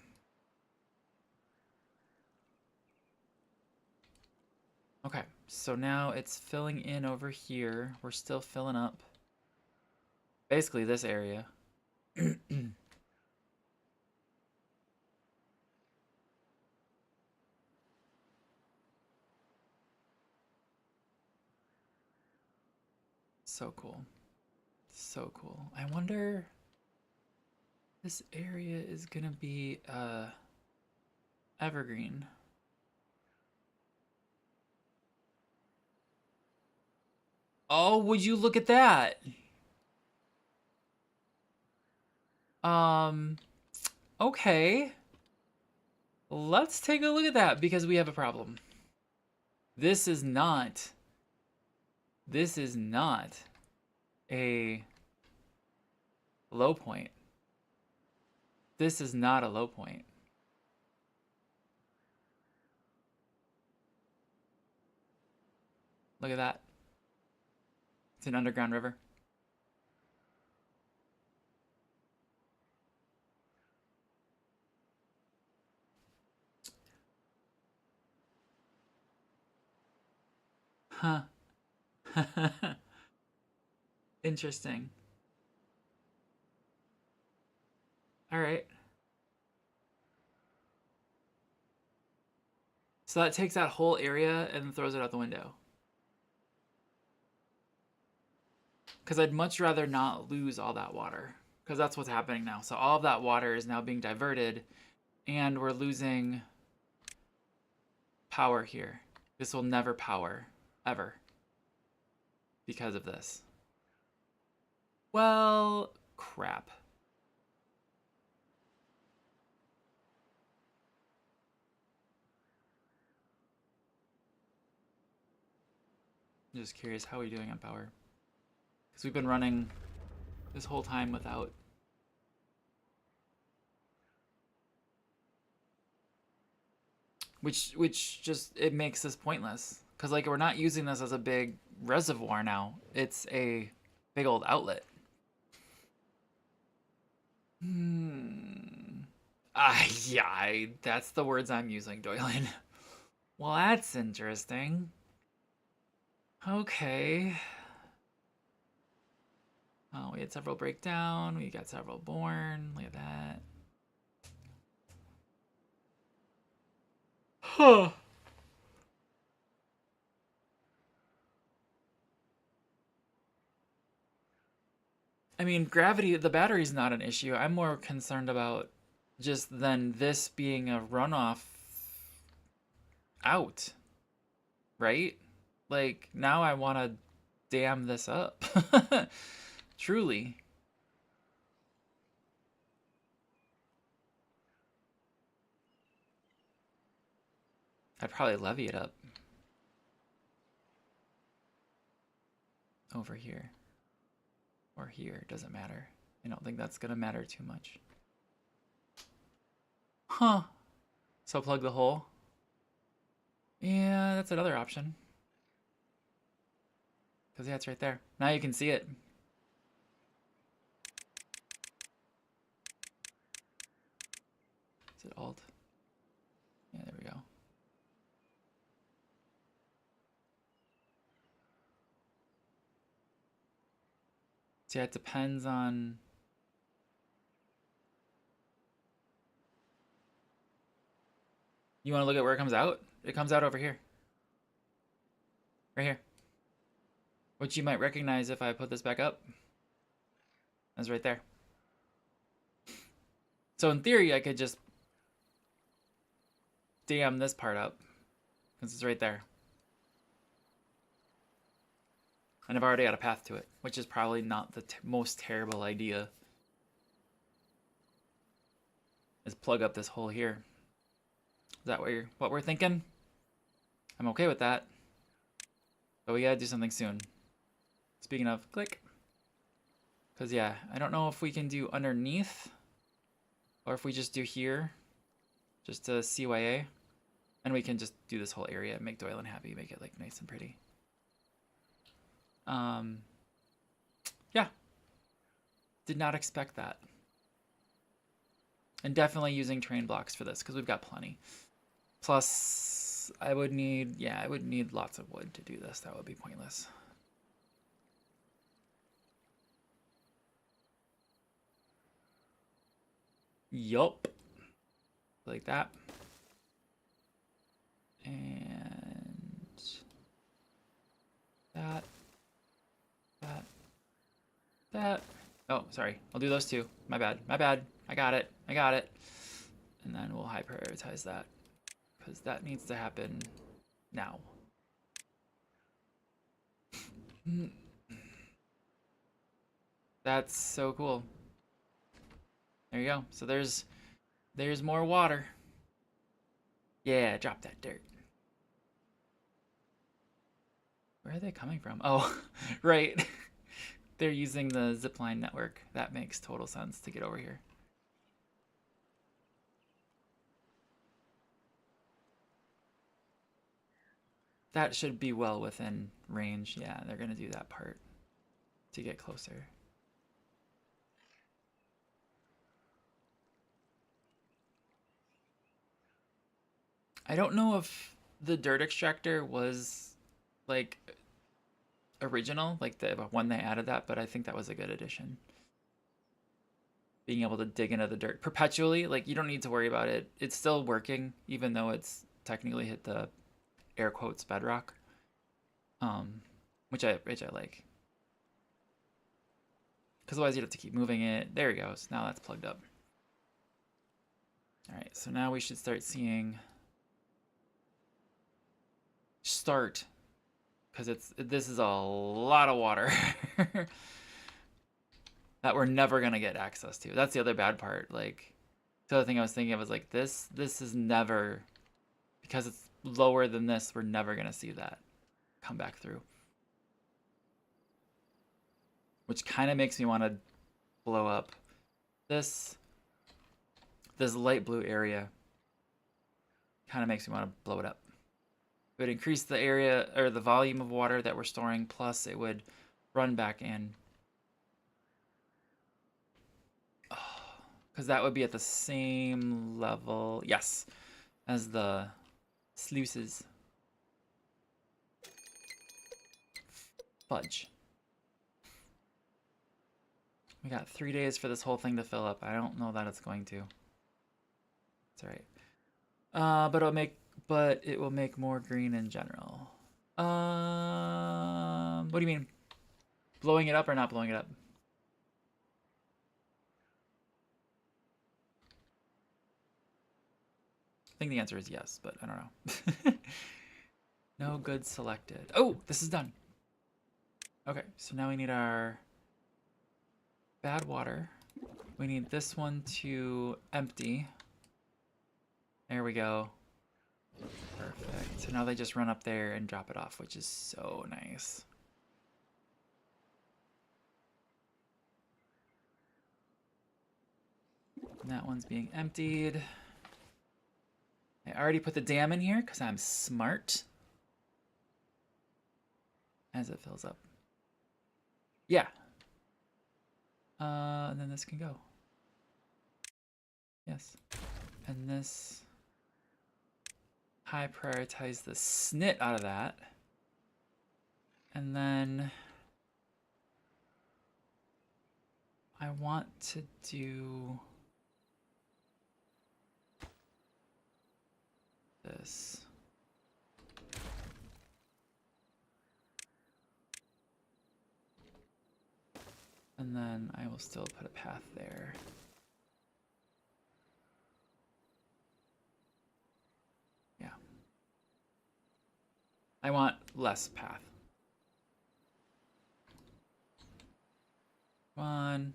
Okay, so now it's filling in over here. We're still filling up. Basically this area. So cool. So cool. I wonder... This area is gonna be evergreen. Oh, would you look at that? Okay. Let's take a look at that because we have a problem. This is not a low point. This is not a low point. Look at that. It's an underground river. Huh. Interesting. All right. So that takes that whole area and throws it out the window. Because I'd much rather not lose all that water. Because that's what's happening now. So all of that water is now being diverted, and we're losing power here. This will never power, ever, because of this. Well, crap. I'm just curious, how are we doing on power? Because we've been running this whole time without. Which just, it makes this pointless. Because, like, we're not using this as a big reservoir now. It's a big old outlet. Yeah, that's the words I'm using, Doylan. Well, that's interesting. Okay. Oh, we had several breakdown. We got several born. Look at that. Huh. I mean, gravity, the battery's not an issue. I'm more concerned about just then this being a runoff out, right? Like, now I want to dam this up. Truly. I'd probably levy it up over here or here. Doesn't matter. I don't think that's going to matter too much. Huh. So plug the hole. Yeah, that's another option. Because, yeah, it's right there. Now you can see it. Is it Alt? Yeah, there we go. So yeah, it depends on. You want to look at where it comes out? It comes out over here. Right here. Which you might recognize if I put this back up. That's right there. So in theory, I could just dam this part up. Because it's right there. And I've already got a path to it. Which is probably not the most terrible idea. Is plug up this hole here. Is that what we're thinking? I'm okay with that. But we gotta do something soon. Speaking of, click. Because yeah, I don't know if we can do underneath. Or if we just do here. Just to CYA. And we can just do this whole area, make Doylan happy, make it like nice and pretty. Yeah. Did not expect that. And definitely using terrain blocks for this, because we've got plenty. Plus, I would need lots of wood to do this. That would be pointless. Yup. Like that. And that. Oh, sorry. I'll do those two. My bad. My bad. I got it. I got it. And then we'll high prioritize that. Because that needs to happen now. That's so cool. There you go. So there's more water. Yeah, drop that dirt. Where are they coming from? Oh, right. They're using the zipline network. That makes total sense to get over here. That should be well within range. Yeah, they're going to do that part to get closer. I don't know if the dirt extractor was like original, like the when they added that, but I think that was a good addition. Being able to dig into the dirt perpetually, like you don't need to worry about it. It's still working, even though it's technically hit the air quotes bedrock. Which I like. Because otherwise you'd have to keep moving it. There it goes. Now that's plugged up. All right, so now we should start seeing because this is a lot of water that we're never gonna get access to. That's the other bad part. Like the other thing I was thinking of was like this is never, because it's lower than this, we're never gonna see that come back through. Which kind of makes me want to blow up this light blue area. Kind of makes me want to blow it up. It would increase the area or the volume of water that we're storing, plus it would run back in. Because that would be at the same level, yes, as the sluices. Fudge. We got 3 days for this whole thing to fill up. I don't know that it's going to. It's all right. But it will make more green in general. What do you mean? Blowing it up or not blowing it up? I think the answer is yes, but I don't know. No good selected. Oh, this is done. Okay, so now we need our bad water. We need this one to empty. There we go. Perfect. So now they just run up there and drop it off, which is so nice. And that one's being emptied. I already put the dam in here because I'm smart. As it fills up. Yeah. And then this can go. Yes. And this, high prioritize the snit out of that. And then I want to do this. And then I will still put a path there. Yeah. I want less path. One.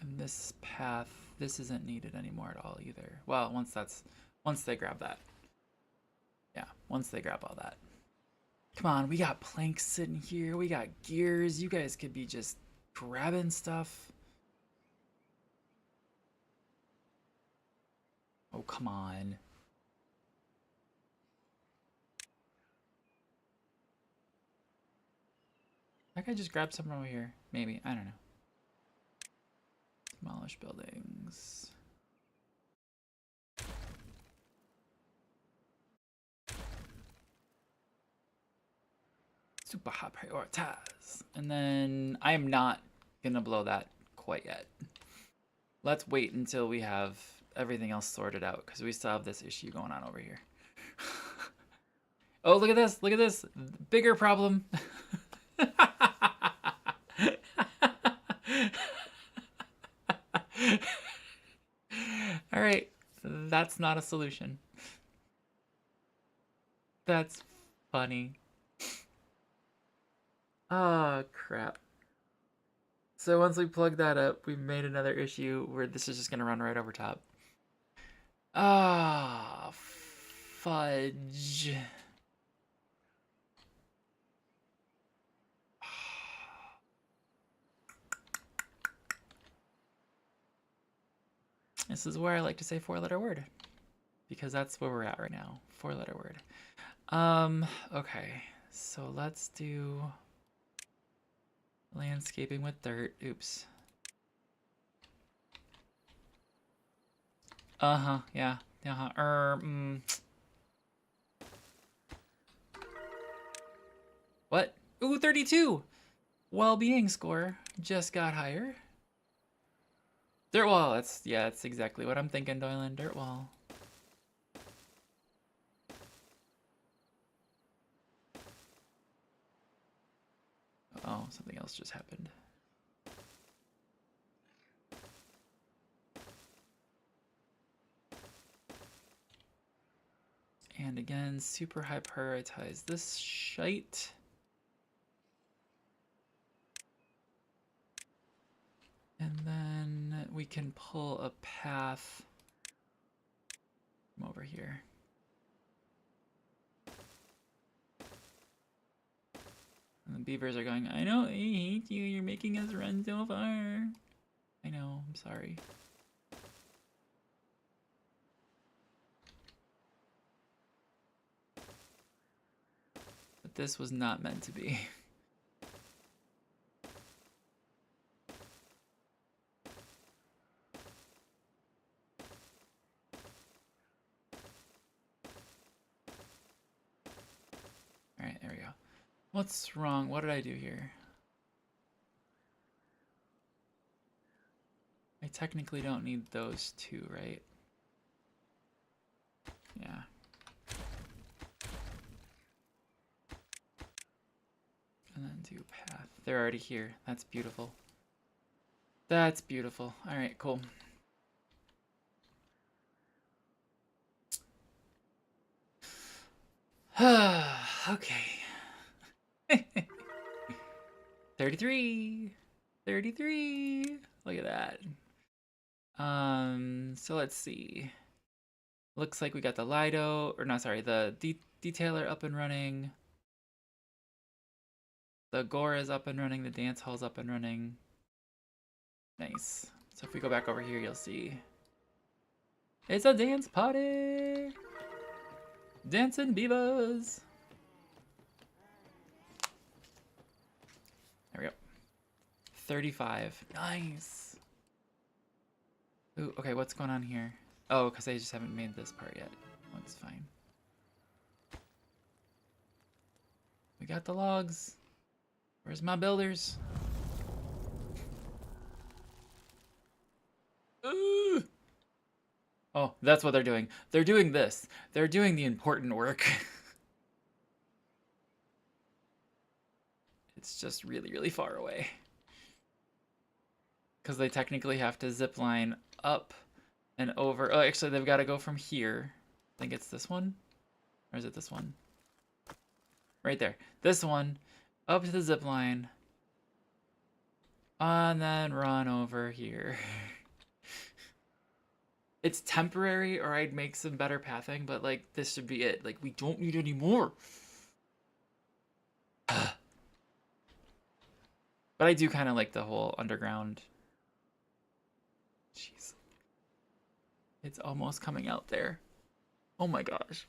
And this path, this isn't needed anymore at all either. Well, once they grab that. Yeah, once they grab all that. Come on, we got planks sitting here. We got gears. You guys could be just grabbing stuff. Oh, come on. That guy just grabbed something over here. Maybe. I don't know. Demolish buildings. Super high prioritize. And then I am not gonna blow that quite yet. Let's wait until we have everything else sorted out, because we still have this issue going on over here. Oh, look at this. Look at this. Bigger problem. All right. That's not a solution. That's funny. Oh, crap. So once we plug that up, we made another issue where this is just going to run right over top. Ah, fudge. This is where I like to say 4-letter word, because that's where we're at right now. 4-letter word. Okay. So let's do landscaping with dirt. Oops. Uh-huh, yeah. Uh-huh. What? Ooh, 32! Well-being score just got higher. Dirt wall, that's exactly what I'm thinking, Doylan. Dirt wall. Oh, something else just happened. And again, super high prioritize this shite. And then we can pull a path from over here. And the beavers are going, I know, I hate you, you're making us run so far. I know, I'm sorry. But this was not meant to be. Alright, there we go. What's wrong? What did I do here? I technically don't need those two, right? Yeah. And then do path. They're already here. That's beautiful. That's beautiful. Alright, cool. Okay. 33. 33. Look at that. So let's see. Looks like we got the Lido, or not, sorry, the detailer up and running. The Gore is up and running, the dance hall's up and running. Nice. So if we go back over here, you'll see. It's a dance party! Dancing beavers! There we go. 35. Nice! Ooh, okay, what's going on here? Oh, because I just haven't made this part yet. That's fine. We got the logs. Where's my builders? Ooh. Oh, that's what they're doing. They're doing this. They're doing the important work. It's just really, really far away. Because they technically have to zip line up and over. Oh, actually, they've got to go from here. I think it's this one. Or is it this one? Right there. This one. Up to the zip line. And then run over here. It's temporary, or I'd make some better pathing, but like this should be it. Like we don't need any more. But I do kind of like the whole underground. Jeez. It's almost coming out there. Oh my gosh.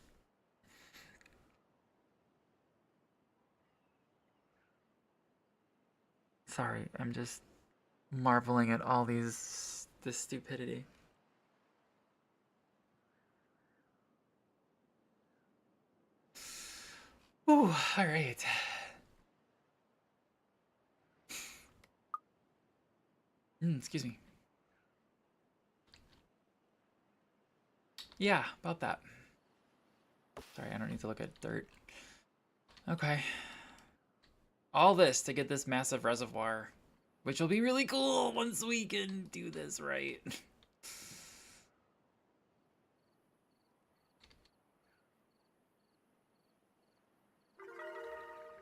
Sorry, I'm just marveling at all this stupidity. Ooh, all right. Excuse me. Yeah, about that. Sorry, I don't need to look at dirt. Okay. All this to get this massive reservoir, which will be really cool once we can do this right.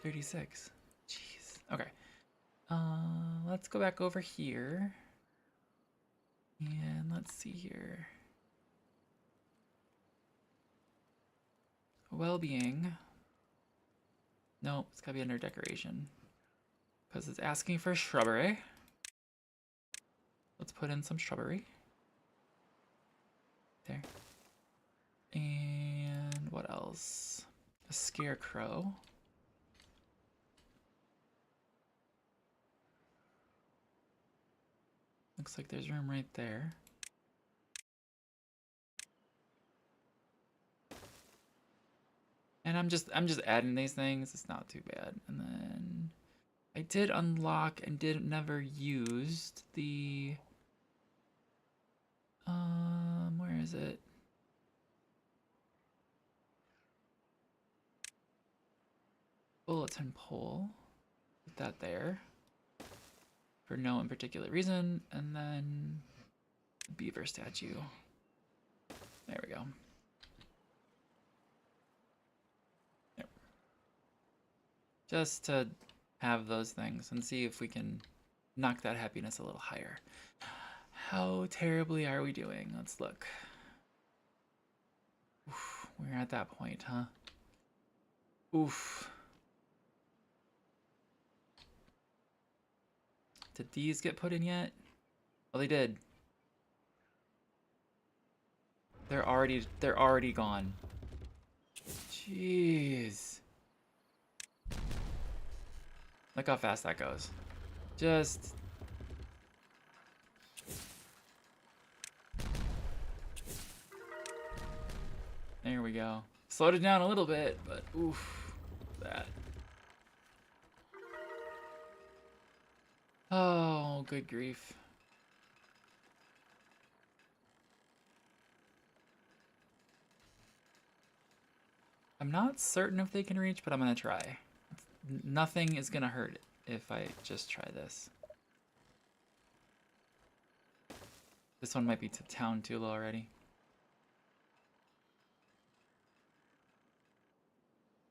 36. Jeez. Okay. Let's go back over here. And let's see here. Well-being. No, it's gotta be under decoration. Because it's asking for shrubbery. Let's put in some shrubbery. There. And what else? A scarecrow. Looks like there's room right there. And I'm just adding these things. It's not too bad. And then I did unlock and never used the where is it? Bulletin pole. Put that there for no in particular reason, and then the beaver statue. There we go. Yep. Just to have those things and see if we can knock that happiness a little higher. How terribly are we doing? Let's look. Oof, we're at that point, huh? Oof. Did these get put in yet? Oh, they did. They're already gone. Jeez. Look how fast that goes. Just there we go. Slowed it down a little bit, but oof, that. Oh, good grief. I'm not certain if they can reach, but I'm gonna try. Nothing is gonna hurt if I just try this. This one might be to town too low already.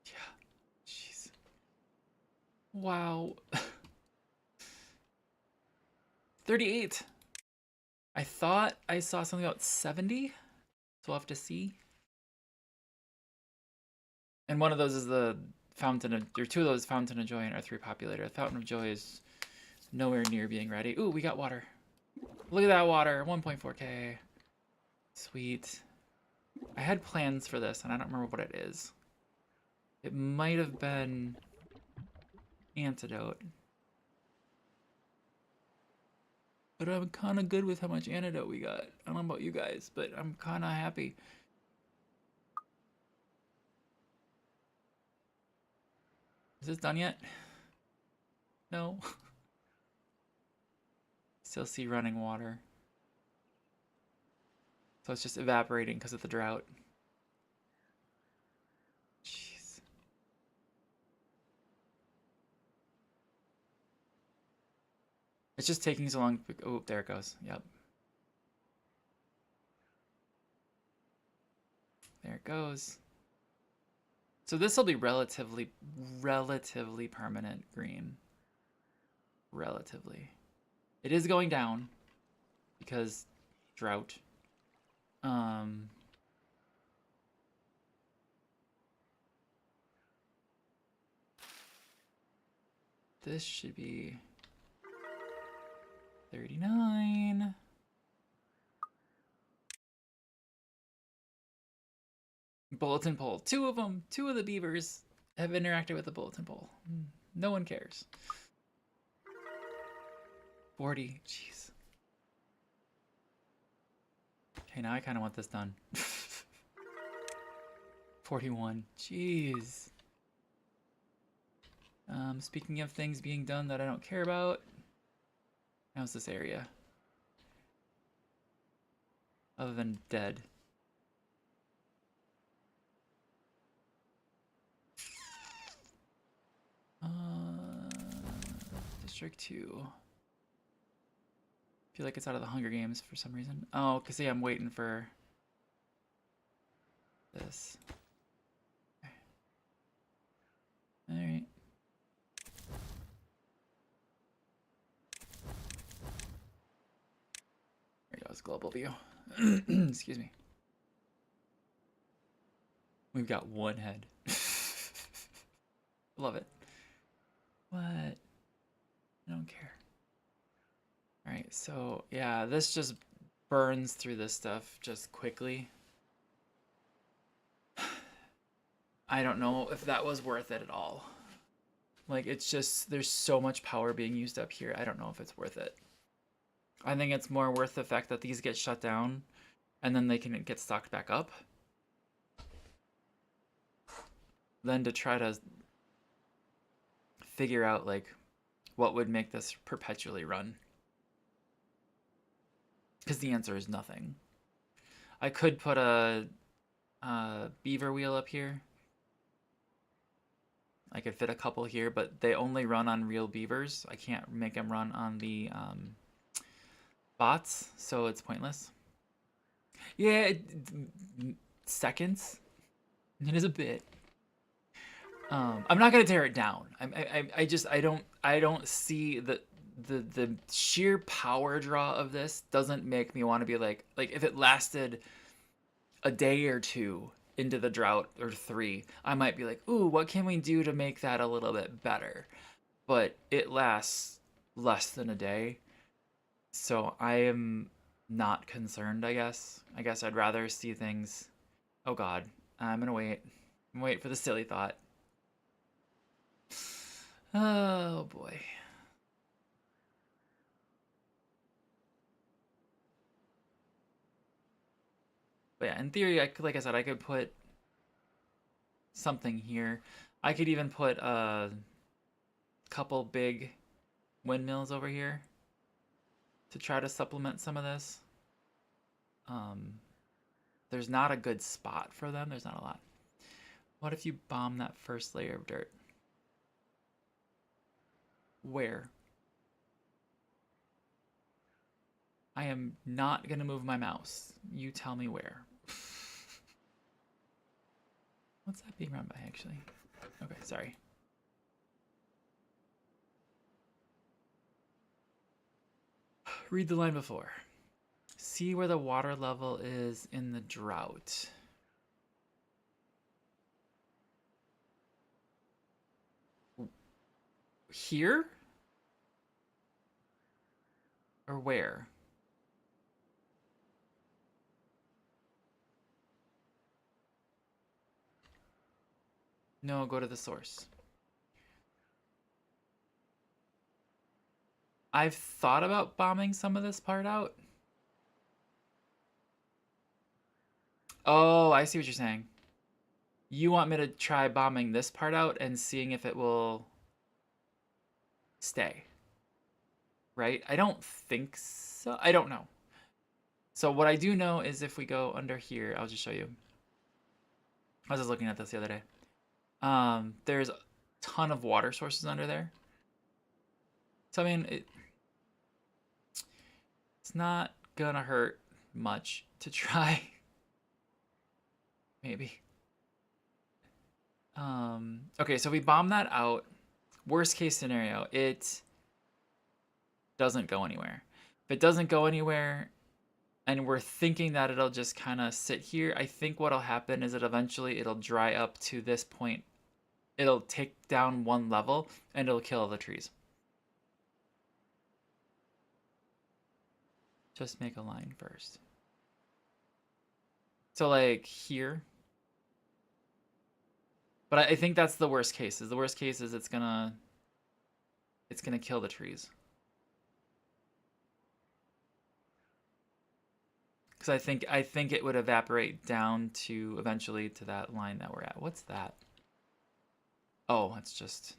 Yeah, jeez. Wow. 38. I thought I saw something about 70, so we'll have to see. And one of those is the Fountain of, or two of those, Fountain of Joy and R3 Populator. Fountain of Joy is nowhere near being ready. Ooh, we got water. Look at that water, 1.4K. Sweet. I had plans for this, and I don't remember what it is. It might have been antidote. But I'm kind of good with how much antidote we got. I don't know about you guys, but I'm kind of happy. Is this done yet? No. Still see running water. So it's just evaporating because of the drought. Jeez. It's just taking so long. Oh, there it goes. Yep. There it goes. So this will be relatively permanent green. Relatively. It is going down because drought. This should be 39. Bulletin pole. Two of them. Two of the beavers have interacted with the bulletin pole. No one cares. 40. Jeez. Okay, now I kind of want this done. 41. Jeez. Speaking of things being done that I don't care about, how's this area? Other than dead. District 2. Feel like it's out of the Hunger Games for some reason. Oh, because see, I'm waiting for this. Okay. All right. There goes global view. Excuse me. We've got one head. Love it. What? I don't care. Alright, so yeah, this just burns through this stuff just quickly. I don't know if that was worth it at all. Like, it's just, there's so much power being used up here. I don't know if it's worth it. I think it's more worth the fact that these get shut down and then they can get stocked back up. than to try to figure out like what would make this perpetually run. Because the answer is nothing. I could put a beaver wheel up here. I could fit a couple here, but they only run on real beavers. I can't make them run on the bots, so it's pointless. Yeah, seconds. It is a bit. I'm not gonna tear it down. I don't see the sheer power draw of this doesn't make me want to be like if it lasted a day or two into the drought or 3, I might be like, ooh, what can we do to make that a little bit better? But it lasts less than a day, so I am not concerned. I guess I'd rather see things. Oh God, I'm gonna wait. Wait for the silly thought. Oh boy. But yeah, in theory, like I said, I could put something here. I could even put a couple big windmills over here to try to supplement some of this. There's not a good spot for them. There's not a lot. What if you bomb that first layer of dirt? Where? I am not going to move my mouse. You tell me where. What's that being run by, actually? Okay, sorry. Read the line before. See where the water level is in the drought. Here? Or where? No, go to the source. I've thought about bombing some of this part out. Oh, I see what you're saying. You want me to try bombing this part out and seeing if it will stay. Right? I don't think so. I don't know. So what I do know is if we go under here, I'll just show you. I was just looking at this the other day. There's a ton of water sources under there. So I mean, it's not gonna hurt much to try. Maybe. Okay, so we bomb that out. Worst case scenario, it doesn't go anywhere. If it doesn't go anywhere, and we're thinking that it'll just kind of sit here, I think what'll happen is that eventually it'll dry up to this point. It'll take down one level, and it'll kill the trees. Just make a line first. So like here. But I think that's the worst case. The worst case is it's gonna kill the trees. Because I think it would evaporate down to eventually to that line that we're at. What's that? Oh, it's just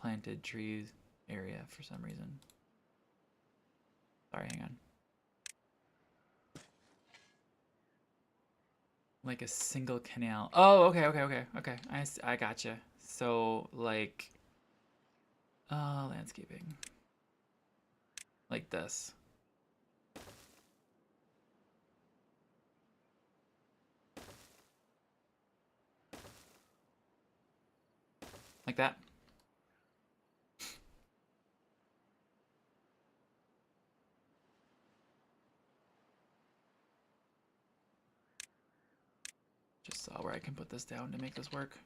planted trees area for some reason. Sorry, hang on. Like a single canal. Oh, okay. I gotcha. So like, landscaping. Like this. Like that. Just saw where I can put this down to make this work.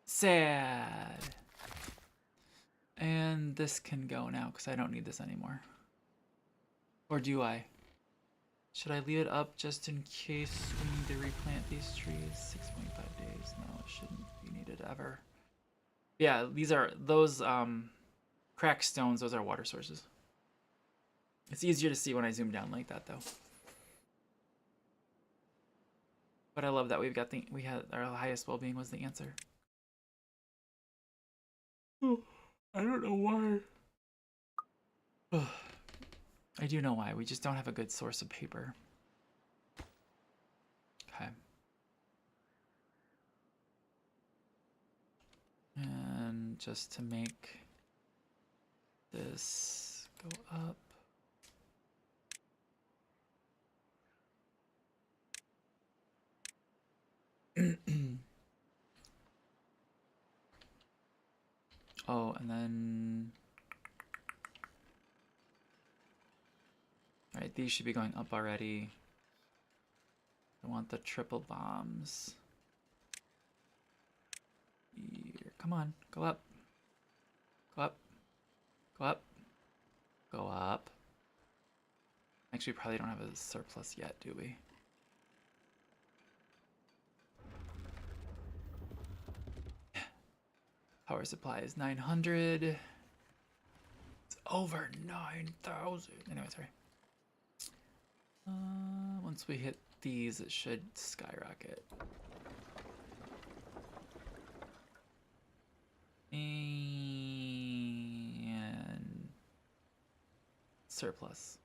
Sad. And this can go now because I don't need this anymore. Or do I? Should I leave it up just in case we need to replant these trees? 6.5 days. No, it shouldn't be needed ever. Yeah, these are those cracked stones. Those are water sources. It's easier to see when I zoom down like that, though. But I love that we had our highest well-being was the answer. Oh, I don't know why. I do know why. We just don't have a good source of paper. Okay. And just to make this go up. Oh, and then... Alright, these should be going up already. I want the triple bombs. Here. Come on, go up. Go up. Go up. Go up. Actually, we probably don't have a surplus yet, do we? Power supply is 900. It's over 9,000. Anyway, sorry. Once we hit these, it should skyrocket. And surplus.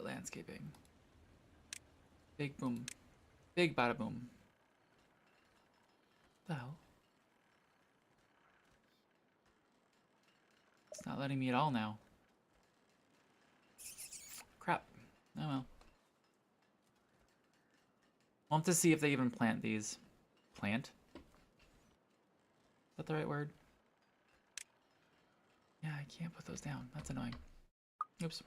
Landscaping. Big boom. Big bada boom. What the hell? It's not letting me at all now. Crap. Oh well. I'll have to see if they even plant these. Plant? Is that the right word? Yeah, I can't put those down. That's annoying. Oops.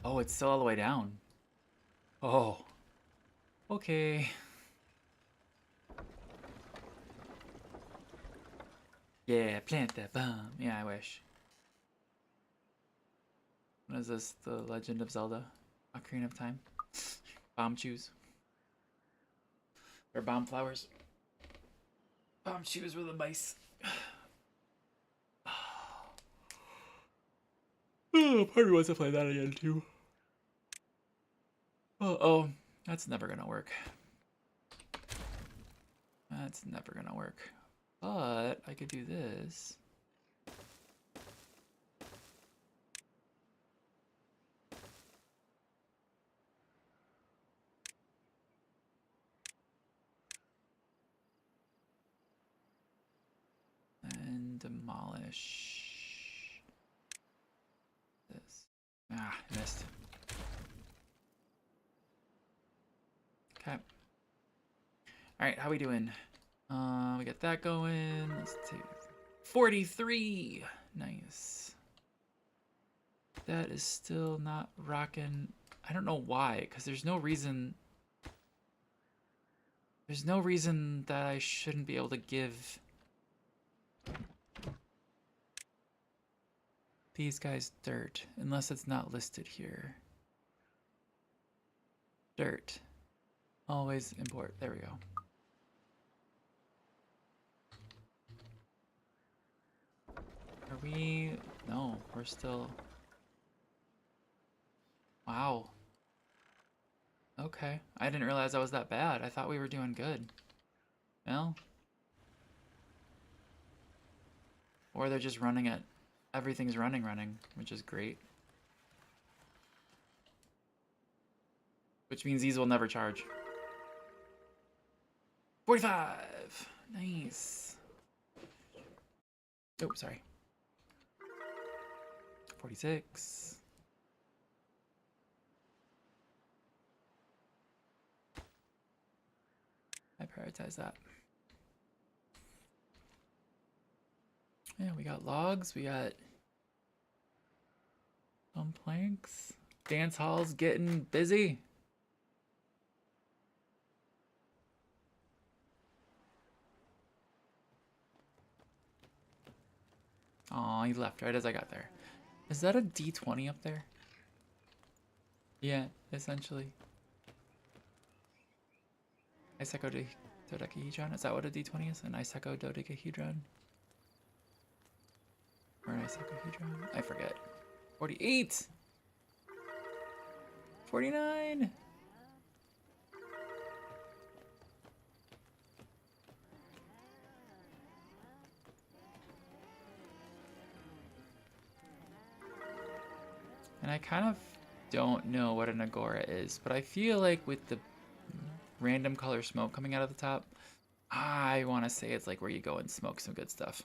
Oh, it's still all the way down. Oh. Okay. Yeah, plant that bomb. Yeah, I wish. What is this? The Legend of Zelda? Ocarina of Time? Bomb chews. Or bomb flowers. Bomb chews with a mice. Oh, part of me wants to play that again too. Oh, that's never gonna work. That's never gonna work. But I could do this. And demolish this. Ah, I missed. Okay. Alright, how we doing? We got that going. Let's take 43. Nice. That is still not rocking. I don't know why, because there's no reason. There's no reason that I shouldn't be able to give these guys dirt, unless it's not listed here. Dirt. Always import. There we go. Are we? No, we're still. Wow. Okay. I didn't realize I was that bad. I thought we were doing good. Well. Or they're just running it. Everything's running, which is great. Which means these will never charge. 45! Nice. Oh, sorry. 46. I prioritize that. Yeah, we got logs, we got some planks. Dance hall's getting busy. Oh, he left right as I got there. Is that a D20 up there? Yeah, essentially. Iseco dodecahedron? Is that what a D20 is? An Iseco dodecahedron? Or an icosahedron? I forget. 48! 49! And I kind of don't know what an agora is, but I feel like with the random color smoke coming out of the top, I want to say it's like where you go and smoke some good stuff.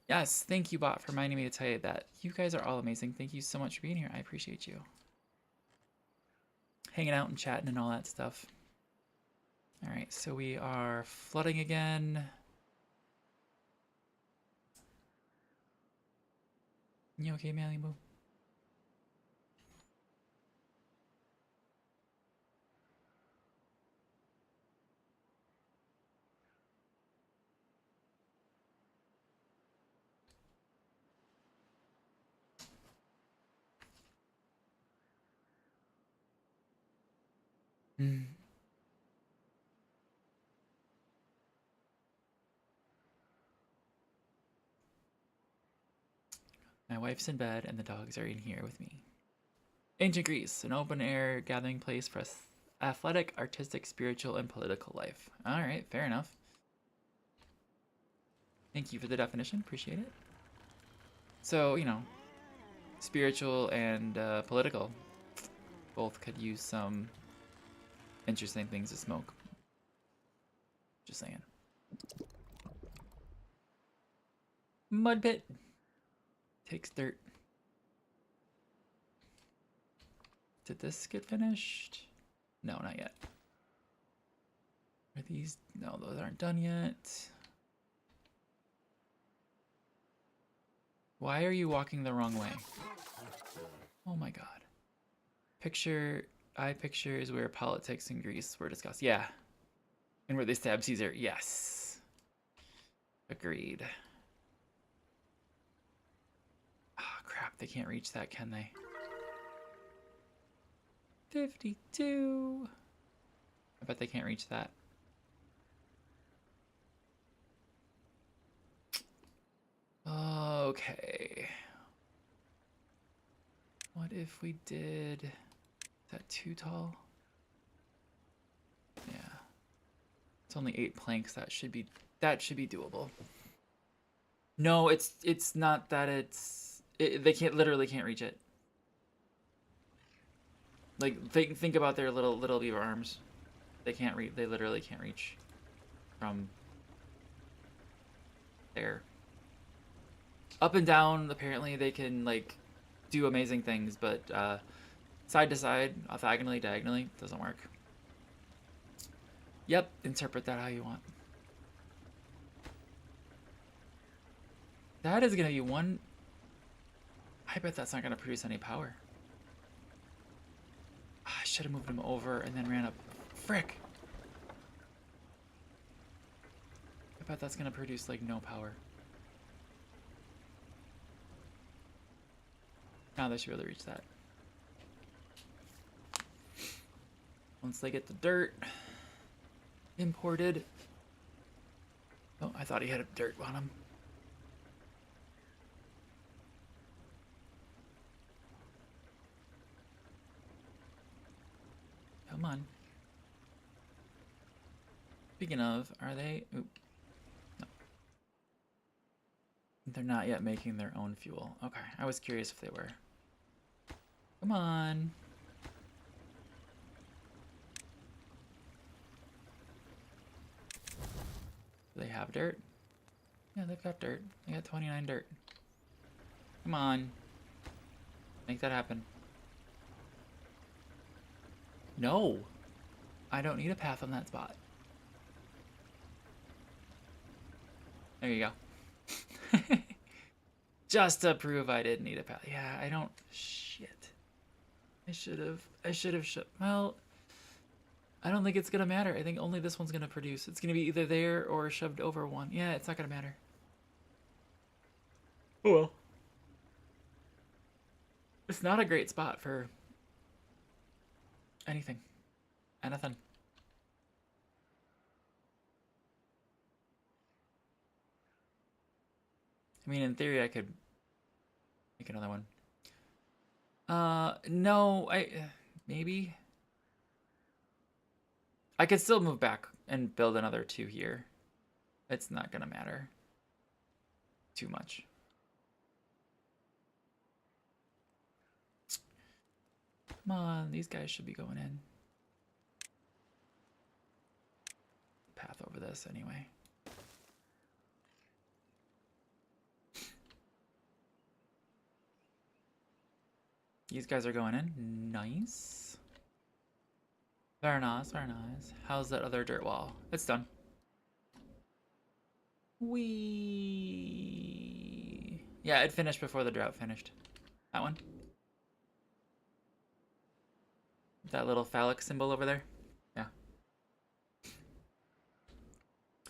Yes, thank you, bot, for reminding me to tell you that. You guys are all amazing. Thank you so much for being here. I appreciate you. Hanging out and chatting and all that stuff. All right, so we are flooding again. You okay, Malibu? My wife's in bed and the dogs are in here with me. Ancient Greece, an open-air gathering place for athletic, artistic, spiritual, and political life. All right, fair enough. Thank you for the definition. Appreciate it. So, you know, spiritual and political both could use some interesting things to smoke. Just saying. Mud pit. Takes dirt. Did this get finished? No, not yet. Are these? No, those aren't done yet. Why are you walking the wrong way? Oh my god. I picture is where politics in Greece were discussed. Yeah. And where they stabbed Caesar. Yes. Agreed. Ah, crap. They can't reach that, can they? 52. I bet they can't reach that. Okay. What if we did... Is that too tall? Yeah. It's only 8 planks. That should be doable. No, it's not that they literally can't reach it. Like think about their little beaver arms. They literally can't reach from there. Up and down, apparently they can like do amazing things, but side to side, orthogonally, diagonally, doesn't work. Yep, interpret that how you want. That is gonna be one. I bet that's not gonna produce any power. I should have moved him over and then ran up. Frick! I bet that's gonna produce like no power. Now they should be able to reach that. Once they get the dirt imported. Oh, I thought he had a dirt on him. Come on. Speaking of, are they... Oop. No. They're not yet making their own fuel. Okay, I was curious if they were. Come on. Do they have dirt? Yeah, they've got dirt. They got 29 dirt. Come on. Make that happen. No! I don't need a path on that spot. There you go. Just to prove I didn't need a path. Yeah, I don't... Shit. I should have. Well, I don't think it's gonna matter. I think only this one's gonna produce. It's gonna be either there or shoved over one. Yeah, it's not gonna matter. Oh well. It's not a great spot for anything. Anything. I mean, in theory, I could make another one. No, maybe. I could still move back and build another 2 here. It's not gonna matter too much. Come on, these guys should be going in. Path over this anyway. These guys are going in. Nice. Very nice, very nice. How's that other dirt wall? It's done. Wee. Yeah, it finished before the drought finished. That one. That little phallic symbol over there. Yeah.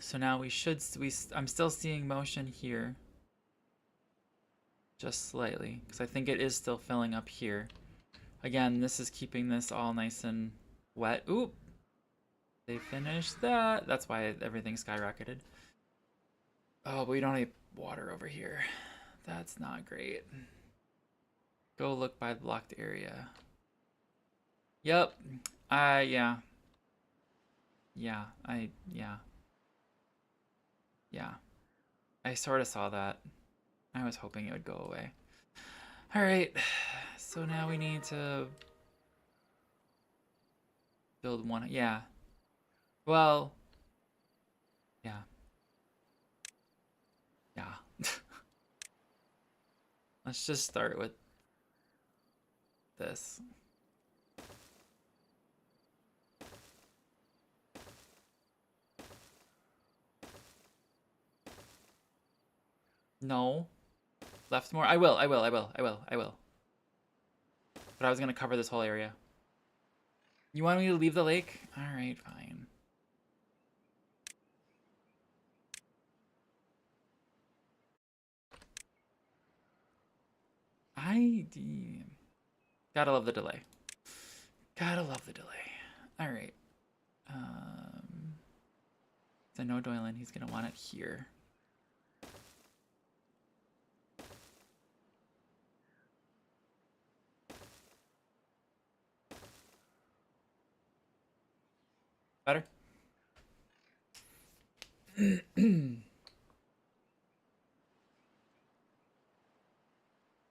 So now we should. I'm still seeing motion here. Just slightly, because I think it is still filling up here. Again, this is keeping this all nice and wet. Oop! They finished that. That's why everything skyrocketed. Oh, but we don't have water over here. That's not great. Go look by the blocked area. Yep. Yeah. Yeah. Yeah. I sort of saw that. I was hoping it would go away. Alright. So now we need to build one. Yeah. Well. Yeah. Yeah. Let's just start with this. No. Left more? I will. But I was gonna cover this whole area. You want me to leave the lake? Alright, fine. Gotta love the delay. Gotta love the delay. Alright. I know Doylan, he's gonna want it here. Better?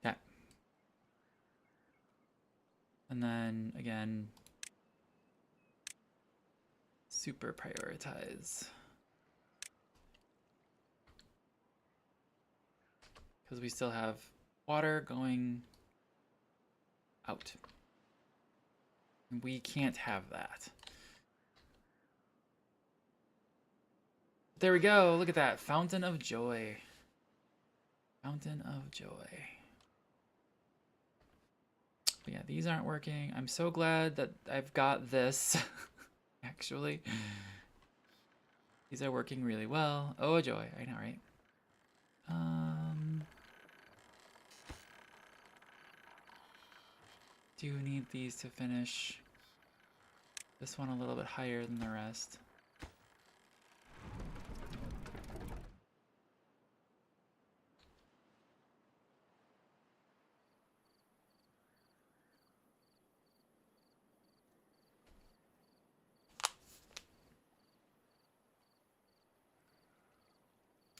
Yeah. And then, again, super prioritize. Because we still have water going out. We can't have that. There we go. Look at that. Fountain of Joy. Fountain of Joy. But yeah, these aren't working. I'm so glad that I've got this, actually. These are working really well. Oh, joy. I know, right? Do need these to finish. This one a little bit higher than the rest.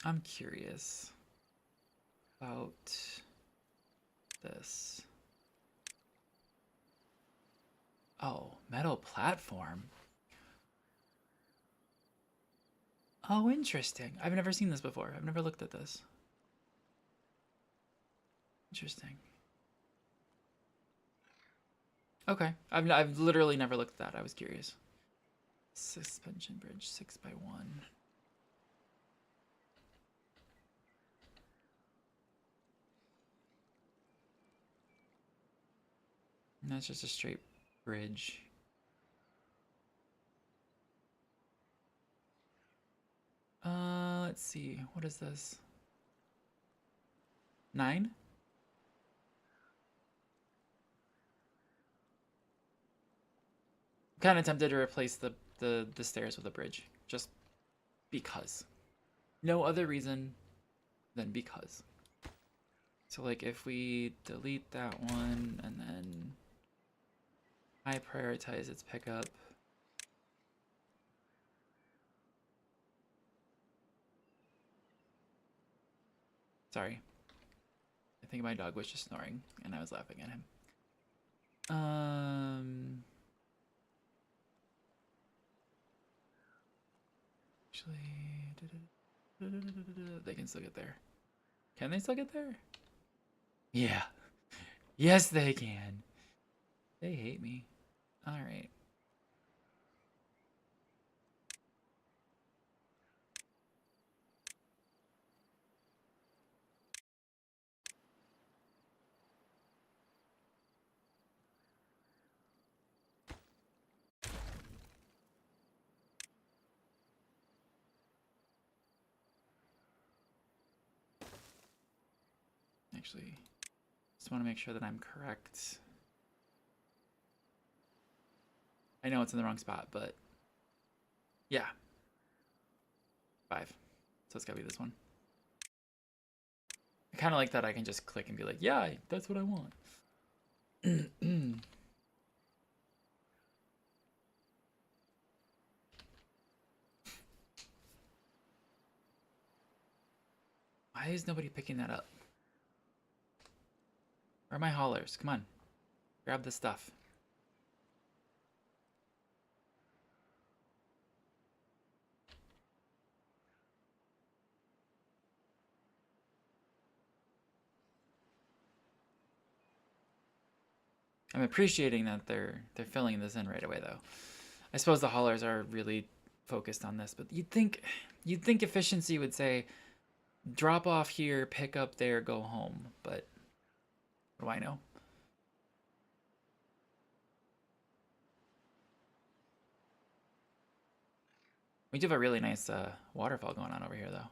I'm curious about this. Oh, metal platform. Oh, interesting. I've never seen this before. I've never looked at this. Interesting. Okay. I've literally never looked at that. I was curious. Suspension bridge 6x1. That's just a straight bridge. Let's see. What is this? 9? I'm kind of tempted to replace the stairs with a bridge, just because. No other reason than because. So like if we delete that one and then I prioritize its pickup. Sorry. I think my dog was just snoring and I was laughing at him. Actually, they can still get there. Can they still get there? Yeah. Yes, they can. They hate me. All right. Actually, just want to make sure that I'm correct. I know it's in the wrong spot, but yeah. 5. So it's gotta be this one. I kind of like that I can just click and be like, yeah, that's what I want. Why is nobody picking that up? Where are my haulers? Come on. Grab the stuff. I'm appreciating that they're filling this in right away though. I suppose the haulers are really focused on this, but you'd think efficiency would say drop off here, pick up there, go home. But what do I know? We do have a really nice waterfall going on over here though.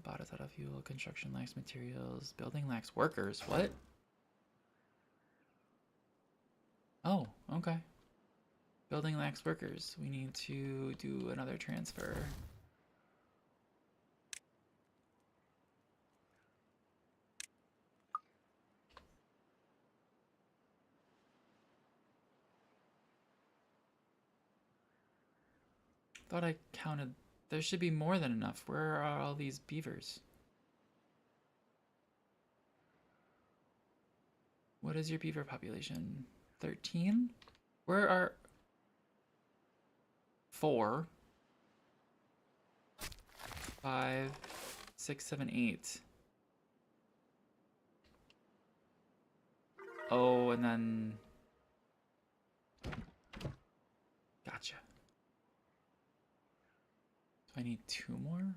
Bought us out of fuel, construction lacks materials, building lacks workers. What? Oh, okay. Building lacks workers. We need to do another transfer. Thought I counted. There should be more than enough. Where are all these beavers? What is your beaver population? 13? Where are... 4, 5, 6, 7, 8. Oh, and then... Gotcha. Do I need 2 more?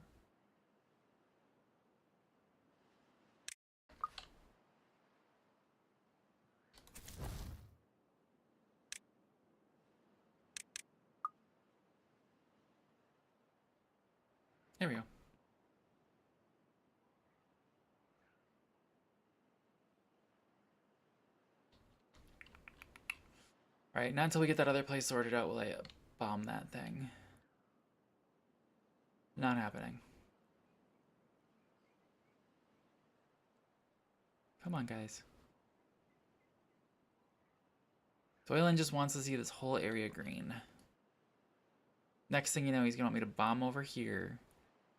There we go. Alright, not until we get that other place sorted out will I bomb that thing. Not happening. Come on, guys. Doylan just wants to see this whole area green. Next thing you know, he's gonna want me to bomb over here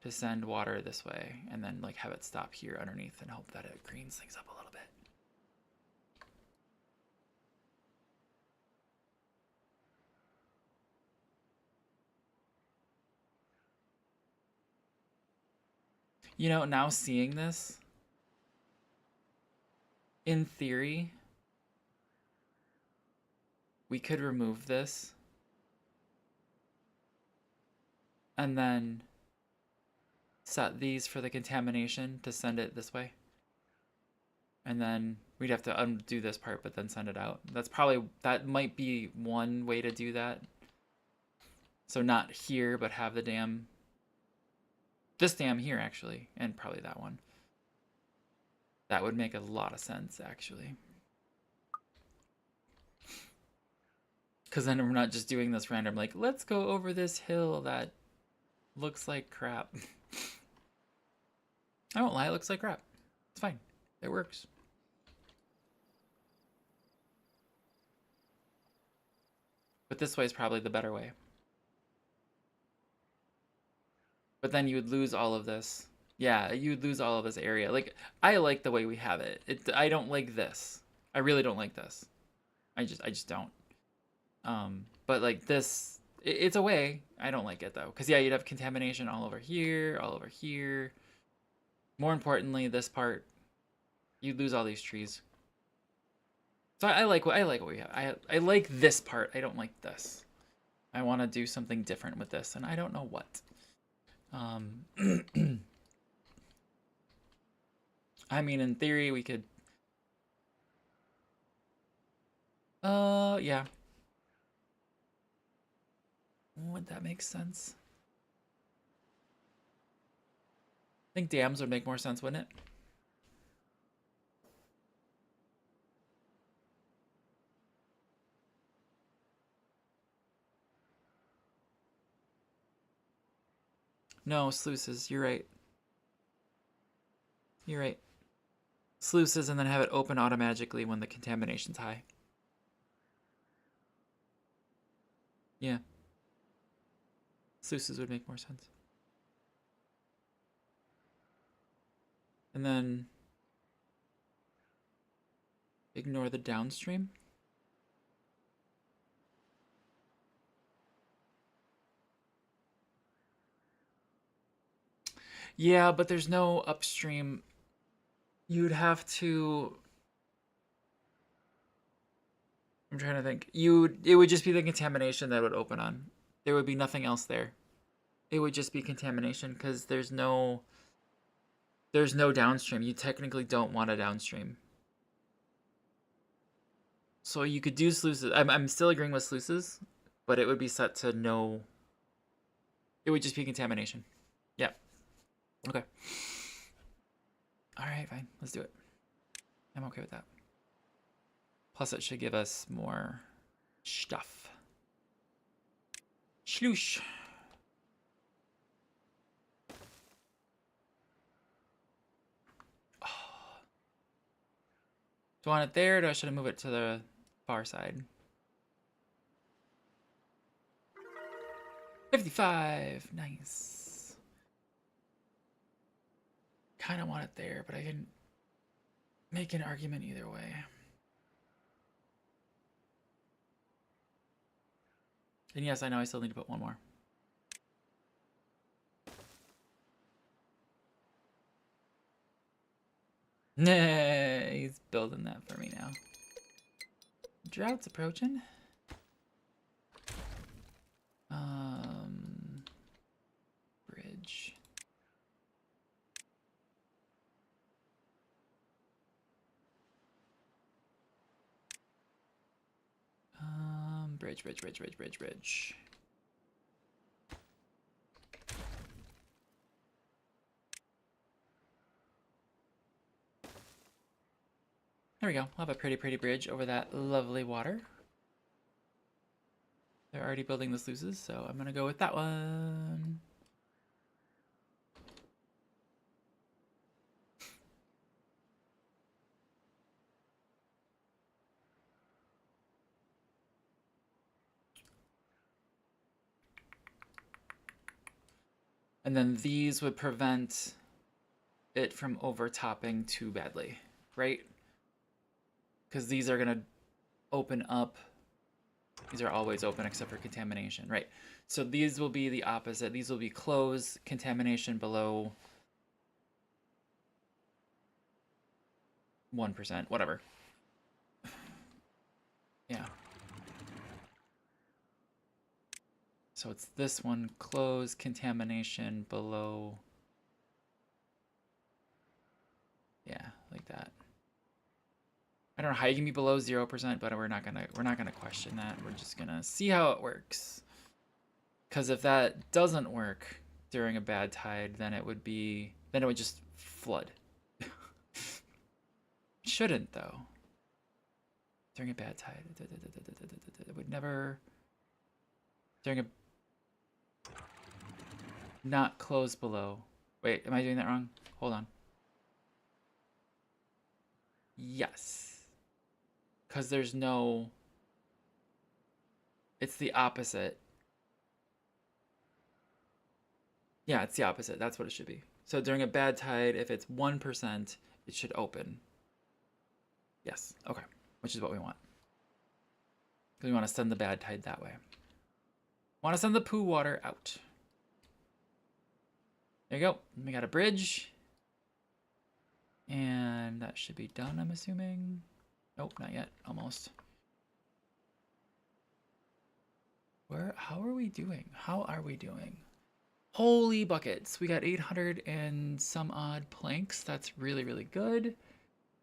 to send water this way, and then like have it stop here underneath and hope that it greens things up a little bit. You know, now seeing this, in theory, we could remove this and then set these for the contamination to send it this way. And then we'd have to undo this part, but then send it out. That might be one way to do that. So not here, but have this dam here actually, and probably that one. That would make a lot of sense actually. Because then we're not just doing this random, like, let's go over this hill that looks like crap. I won't lie, it looks like crap. It's fine. It works. But this way is probably the better way. But then you would lose all of this. Yeah, you would lose all of this area. Like, I like the way we have it. I don't like this. I really don't like this. I just don't. But like this, it's a way. I don't like it though. Because yeah, you'd have contamination all over here, all over here. More importantly, this part, you'd lose all these trees. So I like what we have. I like this part. I don't like this. I want to do something different with this, and I don't know what. I mean, in theory, we could. Yeah. Would that make sense? I think dams would make more sense, wouldn't it? No, sluices. You're right. You're right. Sluices and then have it open automatically when the contamination's high. Yeah. Sluices would make more sense. And then ignore the downstream. Yeah, but there's no upstream. You'd have to. I'm trying to think. It would just be the contamination that would open on. There would be nothing else there. It would just be contamination because there's no downstream. You technically don't want a downstream. So you could do sluices. I'm still agreeing with sluices, but it would be set to no. It would just be contamination. Yeah. Okay. All right, fine. Let's do it. I'm okay with that. Plus, it should give us more stuff. Shloosh. Oh. Do I want it there, or do I should I move it to the far side? 55. Nice. Kind of want it there, but I can make an argument either way. And yes, I know I still need to put one more. Nah, he's building that for me now. Drought's approaching. Bridge. Bridge. There we go. We'll have a pretty bridge over that lovely water. They're already building the sluices, so I'm gonna go with that one. And then these would prevent it from overtopping too badly, right? Because these are gonna open up. These are always open except for contamination, right? So these will be the opposite. These will be closed, contamination below 1%, whatever. Yeah. So it's this one, close contamination below. Yeah, like that. I don't know how you can be below 0%, but we're not gonna question that. We're just gonna see how it works. Because if that doesn't work during a bad tide, then it would just flood. Shouldn't though. During a bad tide, it would never. During a not close below. Wait, am I doing that wrong? Hold on. Yes. Because there's no. It's the opposite. Yeah, it's the opposite. That's what it should be. So during a bad tide, if it's 1%, it should open. Yes. Okay. Which is what we want. Because we want to send the bad tide that way. Want to send the poo water out. There you go. We got a bridge. And that should be done, I'm assuming. Nope, not yet. Almost. How are we doing? How are we doing? Holy buckets. We got 800 and some odd planks. That's really, really good.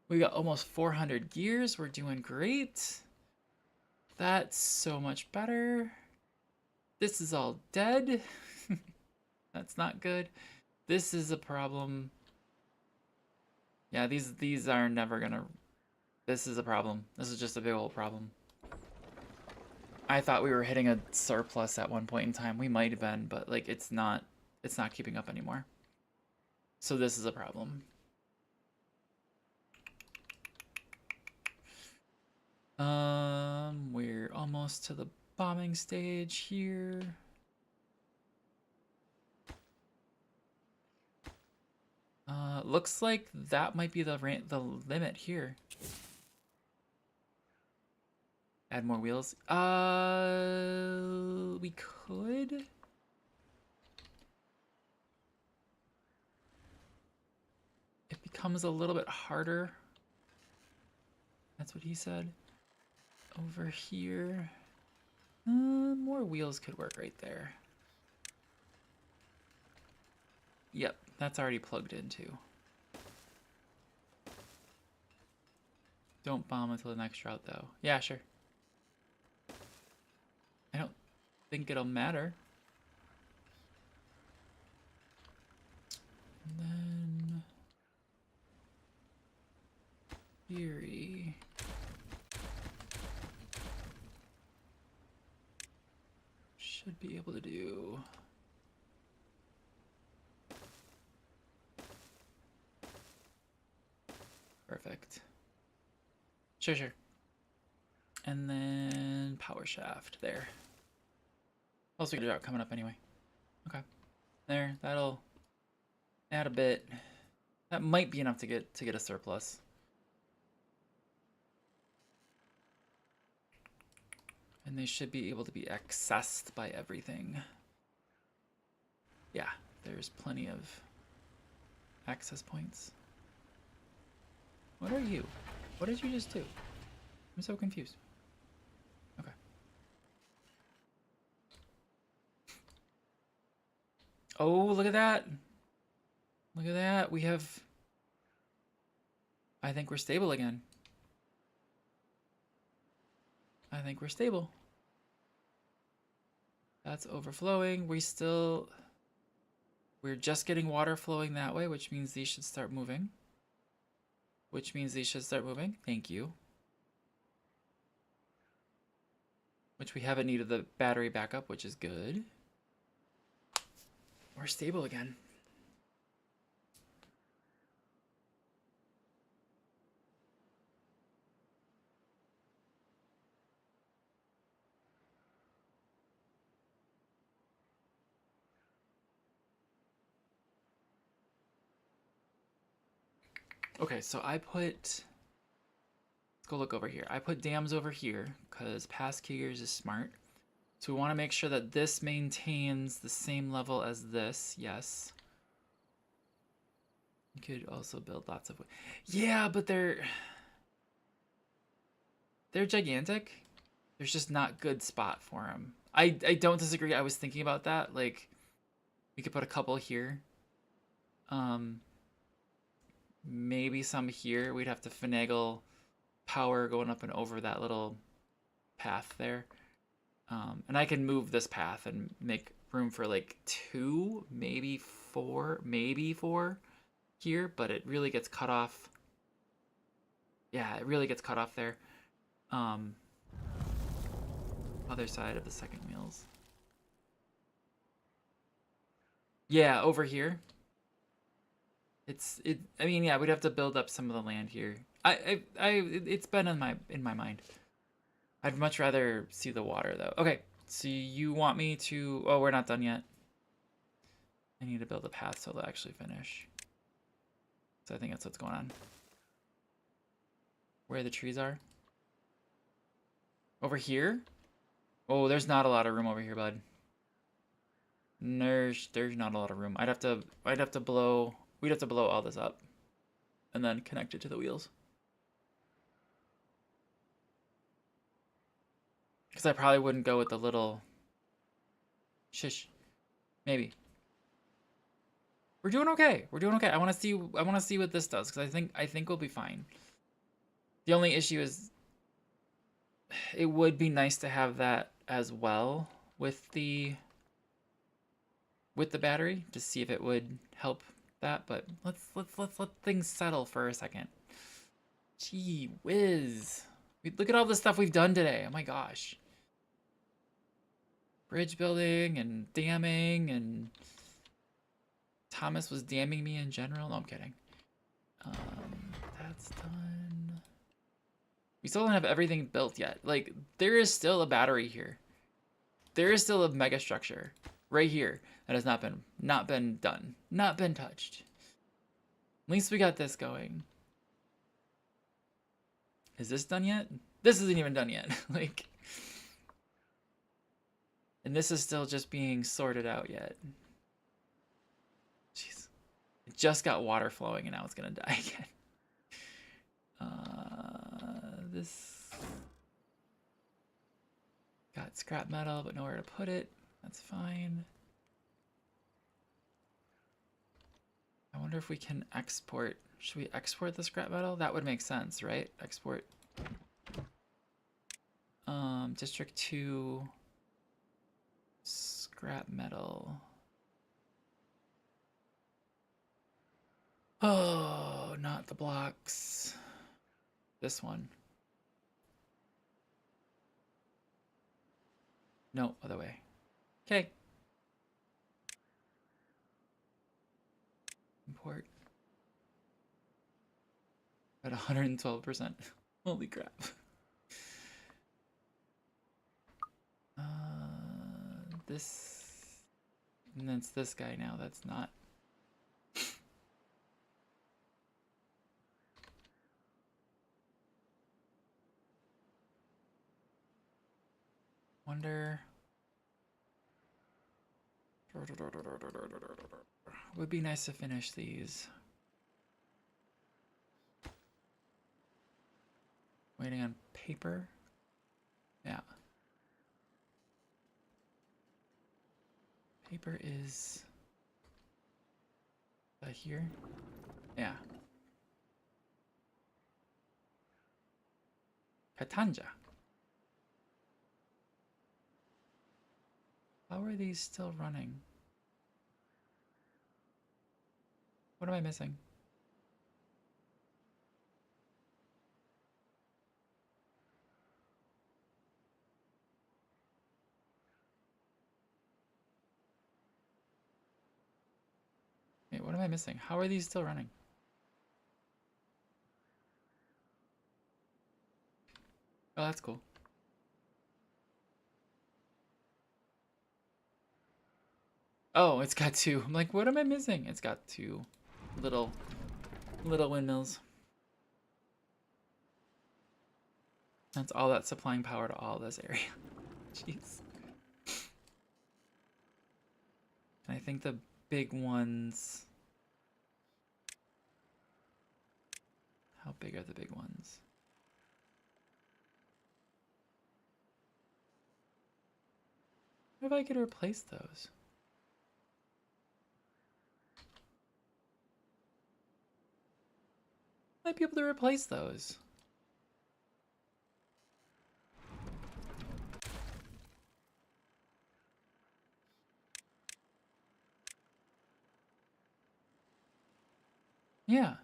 We got almost 400 gears. We're doing great. That's so much better. This is all dead. That's not good. This is a problem. Yeah, these are never gonna. This is a problem. This is just a big old problem. I thought we were hitting a surplus at one point in time. We might have been, but like it's not keeping up anymore. So this is a problem. We're almost to the bombing stage here. Looks like that might be the limit here. Add more wheels. We could. It becomes a little bit harder. That's what he said. Over here. More wheels could work right there. Yep, that's already plugged in too. Don't bomb until the next route though. Yeah, sure. I don't think it'll matter. And then Fury. Should be able to do. Perfect. Sure. And then power shaft there. Also got a drought coming up anyway. Okay. There, that'll add a bit. That might be enough to get a surplus. And they should be able to be accessed by everything. Yeah, there's plenty of access points. What are you? What did you just do? I'm so confused. Okay. Oh, look at that. Look at that. We have... I think we're stable again. I think we're stable. That's overflowing. We're just getting water flowing that way, which means these should start moving. Thank you. Which we haven't needed the battery backup, which is good. We're stable again. Okay, so let's go look over here. I put dams over here because past Keegers is smart. So we want to make sure that this maintains the same level as this. Yes. You could also build lots of... Yeah, but they're gigantic. There's just not good spot for them. I don't disagree. I was thinking about that. Like, we could put a couple here. Maybe some here. We'd have to finagle power going up and over that little path there. And I can move this path and make room for like 2, maybe 4 here, but it really gets cut off. Yeah, it really gets cut off there. Other side of the second wheels. Yeah, over here. I mean, yeah, we'd have to build up some of the land here. It's been in my mind. I'd much rather see the water though. Okay, so you want me to? Oh, we're not done yet. I need to build a path so they'll actually finish. So I think that's what's going on. Where the trees are? Over here? Oh, there's not a lot of room over here, bud. There's not a lot of room. We'd have to blow all this up and then connect it to the wheels. Because I probably wouldn't go with the little shish. Maybe. We're doing okay. We're doing okay. I want to see what this does because I think we'll be fine. The only issue is it would be nice to have that as well with the battery to see if it would help that, but let's let things settle for a second. Gee whiz. Look at all the stuff we've done today. Oh my gosh. Bridge building and damming, and Thomas was damming me in general. No, I'm kidding. That's done. We still don't have everything built yet. Like, there is still a battery here. There is still a mega structure right here that has not been done, not been touched. At least we got this going. Is this done yet? This isn't even done yet. Like, and this is still just being sorted out yet. Jeez. It just got water flowing and now it's gonna die again. This got scrap metal but nowhere to put it. That's fine. I wonder if we can export. Should we export the scrap metal? That would make sense, right? Export. District 2 scrap metal. Oh, not the blocks. This one. No, other way. Okay. Import. At 112%. Holy crap. This. And then it's this guy now. That's not. Wonder. Would be nice to finish these. Waiting on paper. Yeah. Paper is that here? Yeah. Katanja. How are these still running? What am I missing? Wait, what am I missing? How are these still running? Oh, that's cool. Oh, it's got 2. I'm like, what am I missing? It's got 2 little windmills. That's all that's supplying power to all this area. Jeez. And I think the big ones. How big are the big ones? How do I get to replace those? Might be able to replace those. Yeah.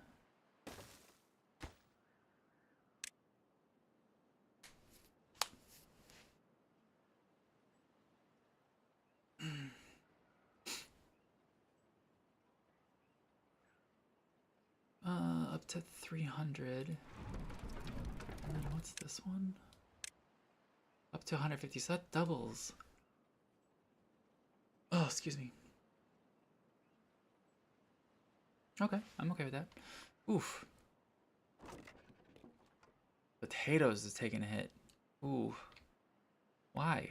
Up to 300. And then what's this one? Up to 150, so that doubles. Oh, excuse me. Okay, I'm okay with that. Oof. Potatoes is taking a hit. Ooh. Why?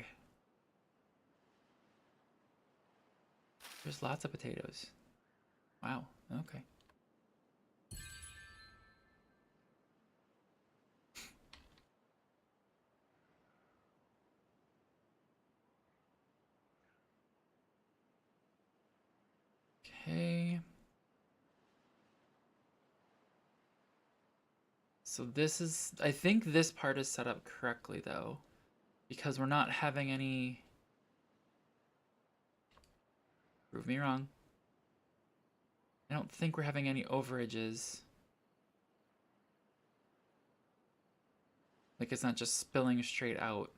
There's lots of potatoes. Wow, okay. Okay. So this is, I think this part is set up correctly though, because we're not having any, prove me wrong. I don't think we're having any overages. Like it's not just spilling straight out.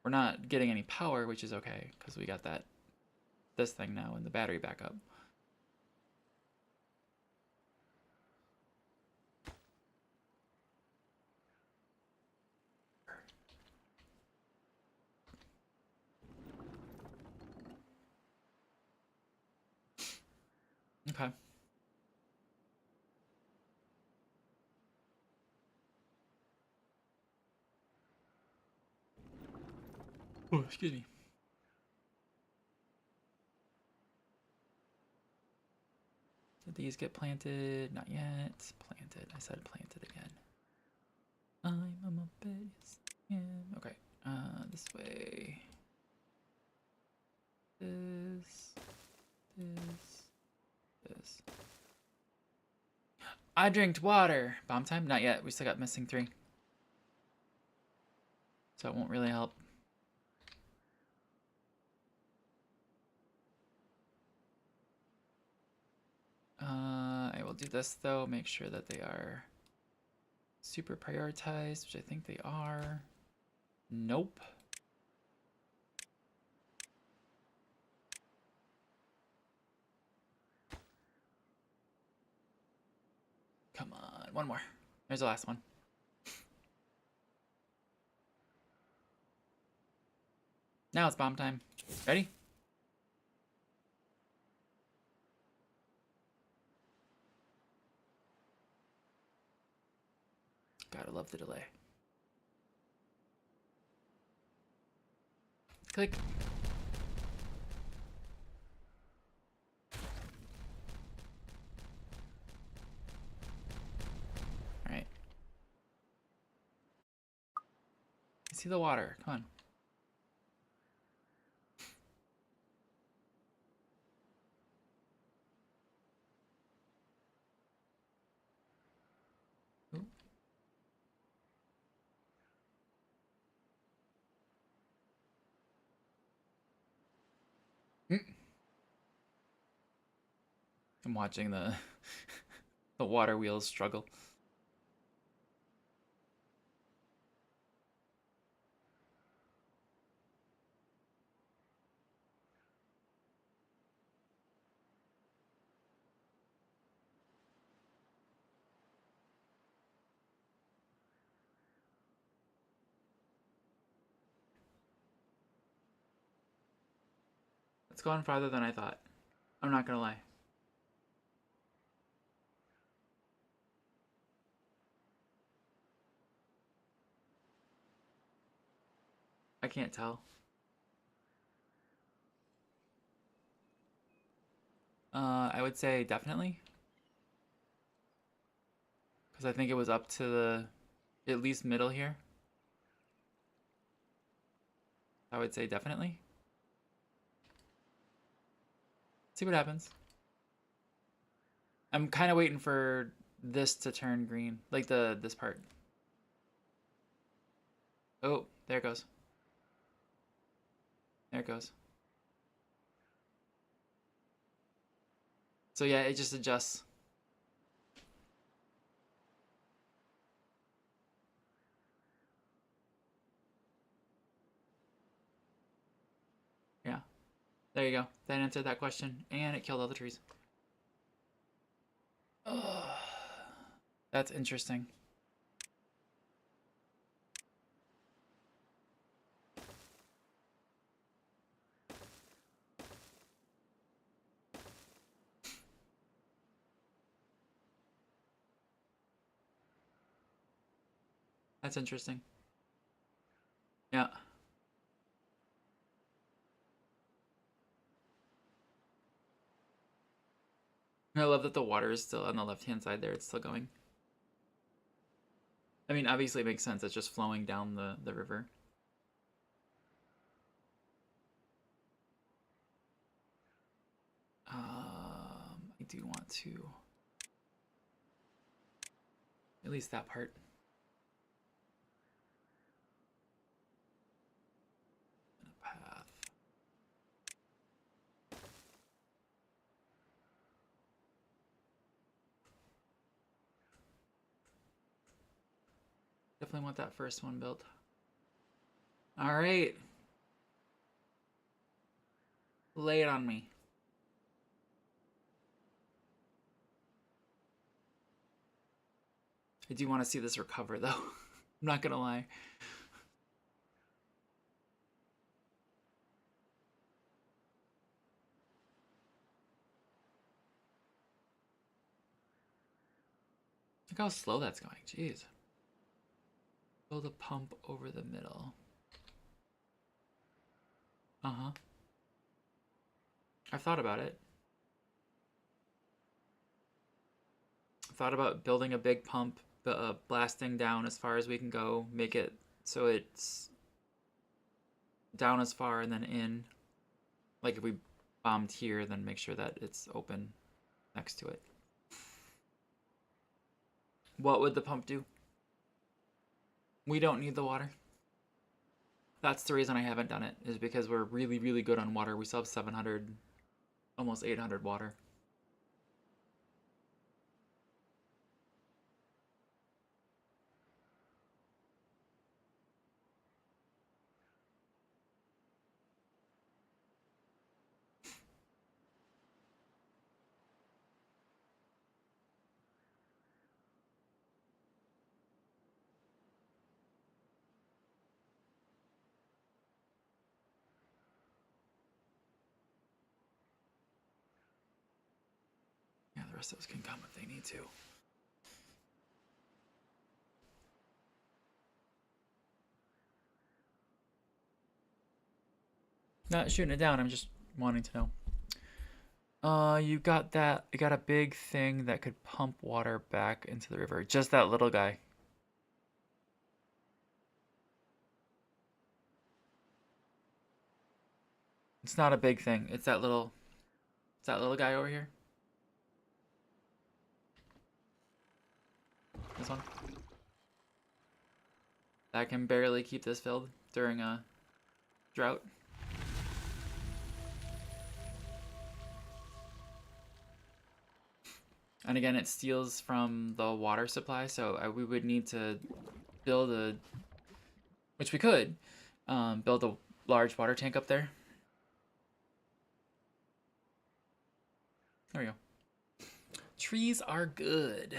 We're not getting any power, which is okay, because we got this thing now and the battery backup. Okay. Oh, excuse me. Did these get planted? Not yet. Planted. I said planted again. I'm a Muppet. Yes, I am. Okay. This way. This. I drank water. Bomb time? Not yet. We still got missing 3. So it won't really help. I will do this though. Make sure that they are super prioritized, which I think they are. Nope. Come on. One more. There's the last one. Now it's bomb time. Ready? Gotta love the delay. Click. Alright. See the water. Come on. Ooh. I'm watching the the water wheels struggle. It's gone farther than I thought. I'm not gonna lie. I can't tell. I would say definitely. Because I think it was up to the at least middle here. I would say definitely. See what happens. I'm kind of waiting for this to turn green, like this part. Oh, there it goes. There it goes. So yeah, it just adjusts. Yeah, there you go. That answered that question, and it killed all the trees. Ugh. That's interesting. That's interesting. Yeah. I love that the water is still on the left-hand side there. It's still going. I mean, obviously it makes sense. It's just flowing down the river. I do want to... At least that part. Path. Definitely want that first one built. All right. Lay it on me. I do want to see this recover, though. I'm not gonna lie. Look how slow that's going. Jeez. Build a pump over the middle. Uh-huh. I've thought about it. I've thought about building a big pump, blasting down as far as we can go, make it so it's down as far and then in. Like if we bombed here, then make sure that it's open next to it. What would the pump do? We don't need the water. That's the reason I haven't done it, is because we're really, really good on water. We still have 700, almost 800 water. Yeah, the rest of us can come if they need to. Not shooting it down, I'm just wanting to know. You got that, you got a big thing that could pump water back into the river. Just that little guy. It's not a big thing. It's that little guy over here. This one. That can barely keep this filled during a drought. And again, it steals from the water supply, so we would need to build a, which we could, build a large water tank up there. There we go. Trees are good.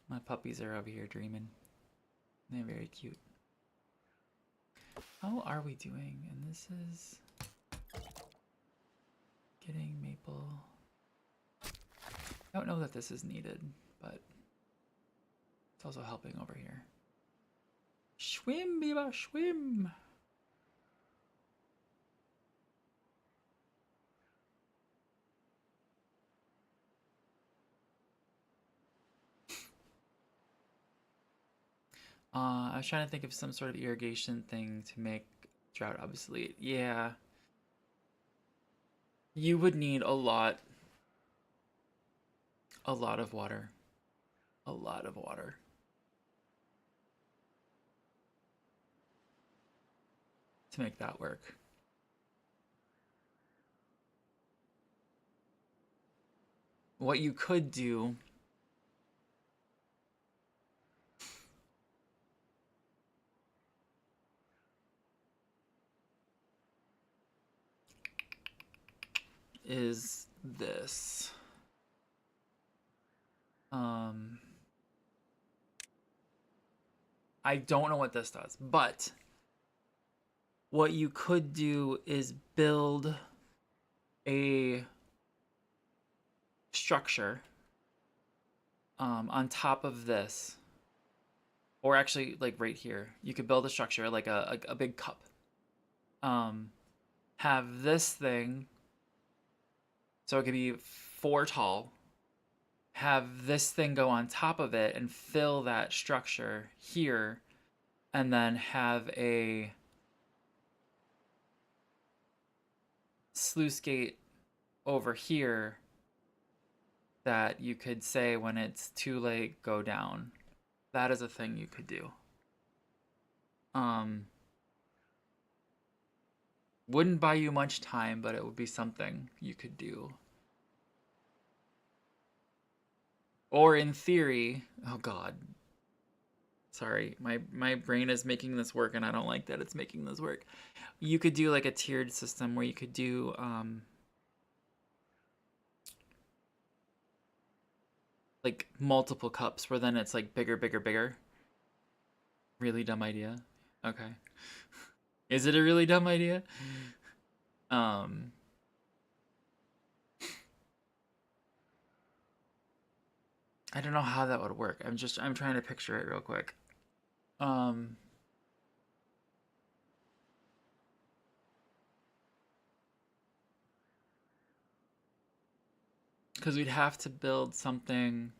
My puppies are over here dreaming. They're very cute. How are we doing? And this is getting maple. I don't know that this is needed, but it's also helping over here. Schwim, Biba, schwim! I was trying to think of some sort of irrigation thing to make drought obsolete. Yeah. You would need a lot of water. A lot of water. To make that work. What you could do is this. I don't know what this does, but what you could do is build a structure on top of this, or actually like right here. You could build a structure like a big cup. Have this thing, so it could be 4 tall. Have this thing go on top of it and fill that structure here, and then have a sluice gate over here that you could say when it's too late, go down. That is a thing you could do. Wouldn't buy you much time, but it would be something you could do. Or in theory, oh god. Sorry, my brain is making this work and I don't like that it's making this work. You could do like a tiered system where you could do like multiple cups where then it's like bigger, bigger, bigger. Really dumb idea. Okay. Is it a really dumb idea? Um I don't know how that would work. I'm trying to picture it real quick. Um because we'd have to build something.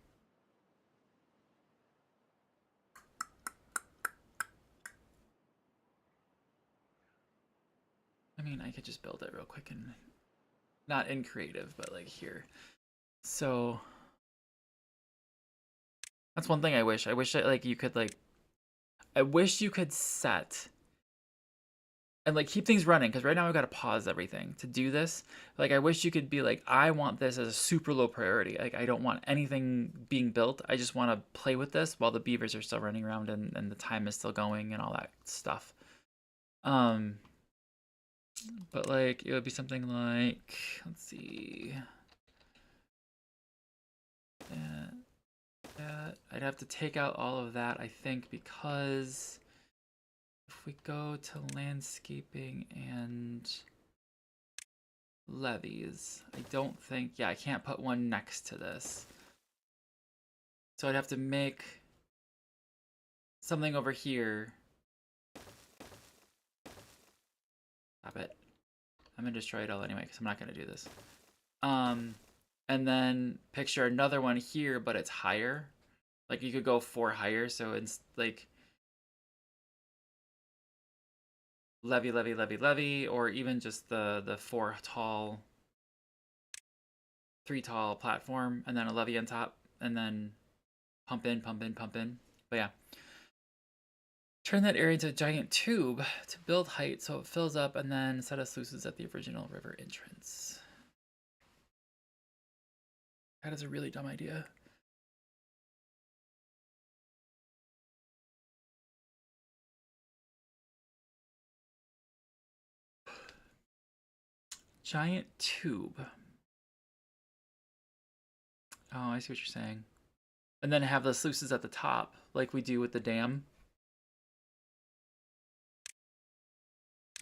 I mean, I could just build it real quick and not in creative, but like here. So that's one thing I wish. I wish that like you could like I wish you could set and like keep things running because right now I've got to pause everything to do this. Like I wish you could be like, I want this as a super low priority. Like I don't want anything being built. I just want to play with this while the beavers are still running around and the time is still going and all that stuff. Um, but like it would be something like, let's see, that, that. I'd have to take out all of that, I think, because if we go to landscaping and levees, I don't think, yeah, I can't put one next to this. So I'd have to make something over here. Stop it. I'm gonna destroy it all anyway because I'm not gonna do this. And then picture another one here, but it's higher. Like you could go 4 higher, so it's like levy, levy, levy, levy, or even just the 4 tall, 3 tall platform, and then a levy on top, and then pump in, pump in, pump in. But yeah. Turn that area into a giant tube to build height so it fills up, and then set a sluices at the original river entrance. That is a really dumb idea. Giant tube. Oh, I see what you're saying. And then have the sluices at the top, like we do with the dam.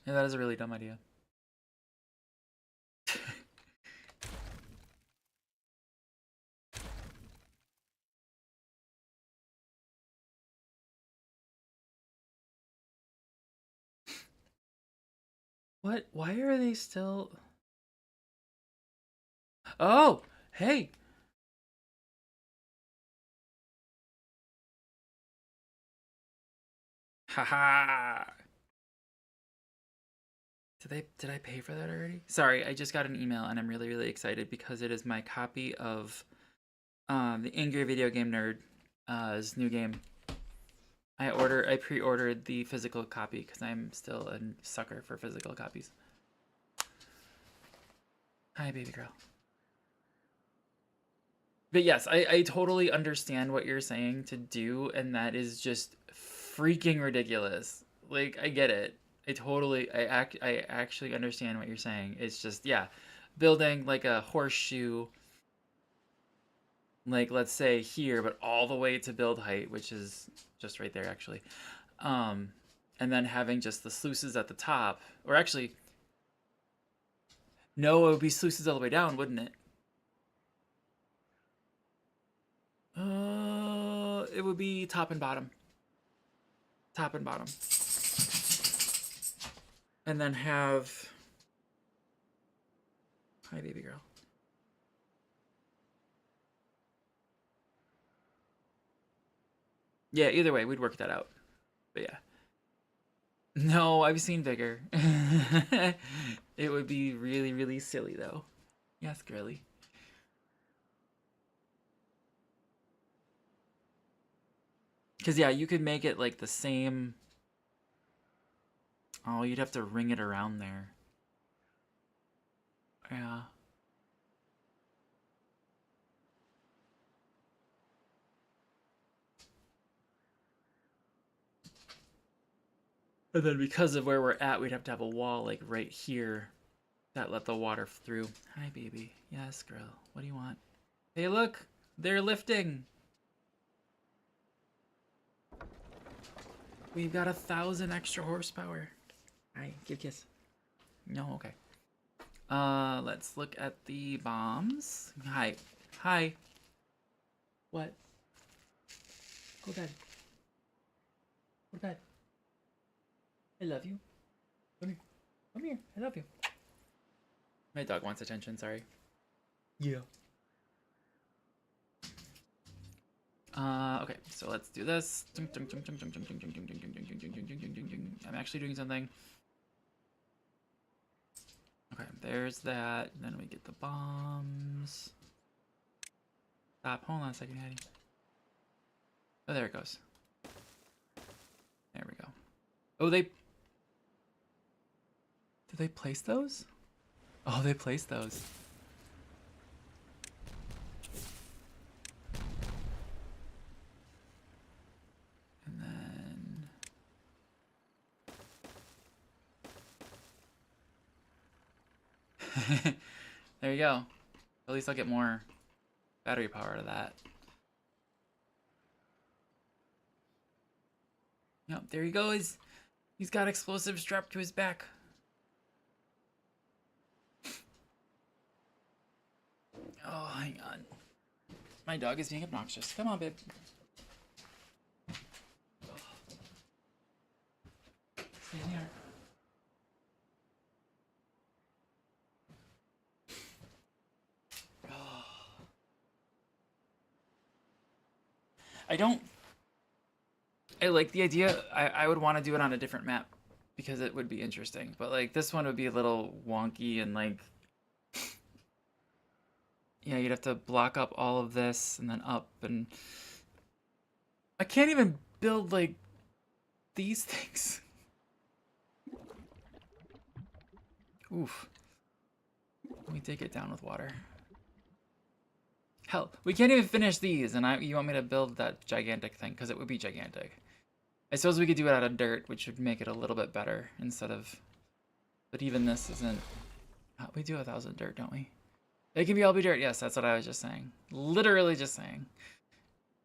Yeah, that is a really dumb idea. What? Why are they still... Oh! Hey! Haha. Did I pay for that already? Sorry, I just got an email and I'm really, really excited because it is my copy of the Angry Video Game Nerd's new game. I pre-ordered the physical copy because I'm still a sucker for physical copies. Hi, baby girl. But yes, I totally understand what you're saying to do, and that is just freaking ridiculous. Like, I get it. I actually understand what you're saying. It's just, yeah, building like a horseshoe, like let's say here, but all the way to build height, which is just right there actually. Um, and then having just the sluices at the top, or actually, no, it would be sluices all the way down, wouldn't it? It would be top and bottom. Top and bottom. And then have... Hi, baby girl. Yeah, either way, we'd work that out. But yeah. No, I've seen bigger. It would be really, really silly, though. Yes, girly. Because, yeah, you could make it, like, the same... Oh, you'd have to ring it around there. Yeah. And then because of where we're at, we'd have to have a wall, like, right here that let the water through. Hi, baby. Yes, girl. What do you want? Hey, look! They're lifting! We've got 1,000 extra horsepower. Hi, give a kiss. No, okay. Let's look at the bombs. Hi. Hi. What? Go to bed. Go to bed. I love you. Come here. Come here. I love you. My dog wants attention, sorry. Yeah. Okay, so let's do this. I'm actually doing something. Okay, there's that. And then we get the bombs. Stop. Hold on a second, Hattie. Oh, there it goes. There we go. Oh, did they place those? Oh, they placed those. And then... There you go. At least I'll get more battery power out of that. Yep, there he goes. He's got explosives strapped to his back. Oh, hang on. My dog is being obnoxious. Come on, babe. Stay in here. I like the idea. I would want to do it on a different map because it would be interesting. But like this one would be a little wonky and like, yeah, you'd have to block up all of this and then up, and I can't even build like these things. Oof. Let me take it down with water. Hell, we can't even finish these, and you want me to build that gigantic thing because it would be gigantic. I suppose we could do it out of dirt, which would make it a little bit better instead of... But even this isn't... We do 1,000 dirt, don't we? It can all be dirt. Yes, that's what I was just saying. Literally just saying.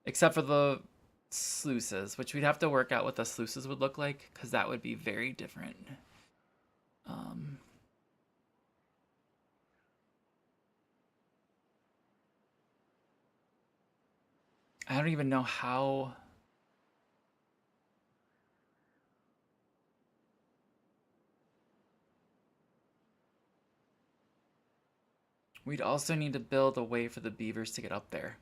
Except for the sluices, which we'd have to work out what the sluices would look like, because that would be very different. I don't even know how... We'd also need to build a way for the beavers to get up there.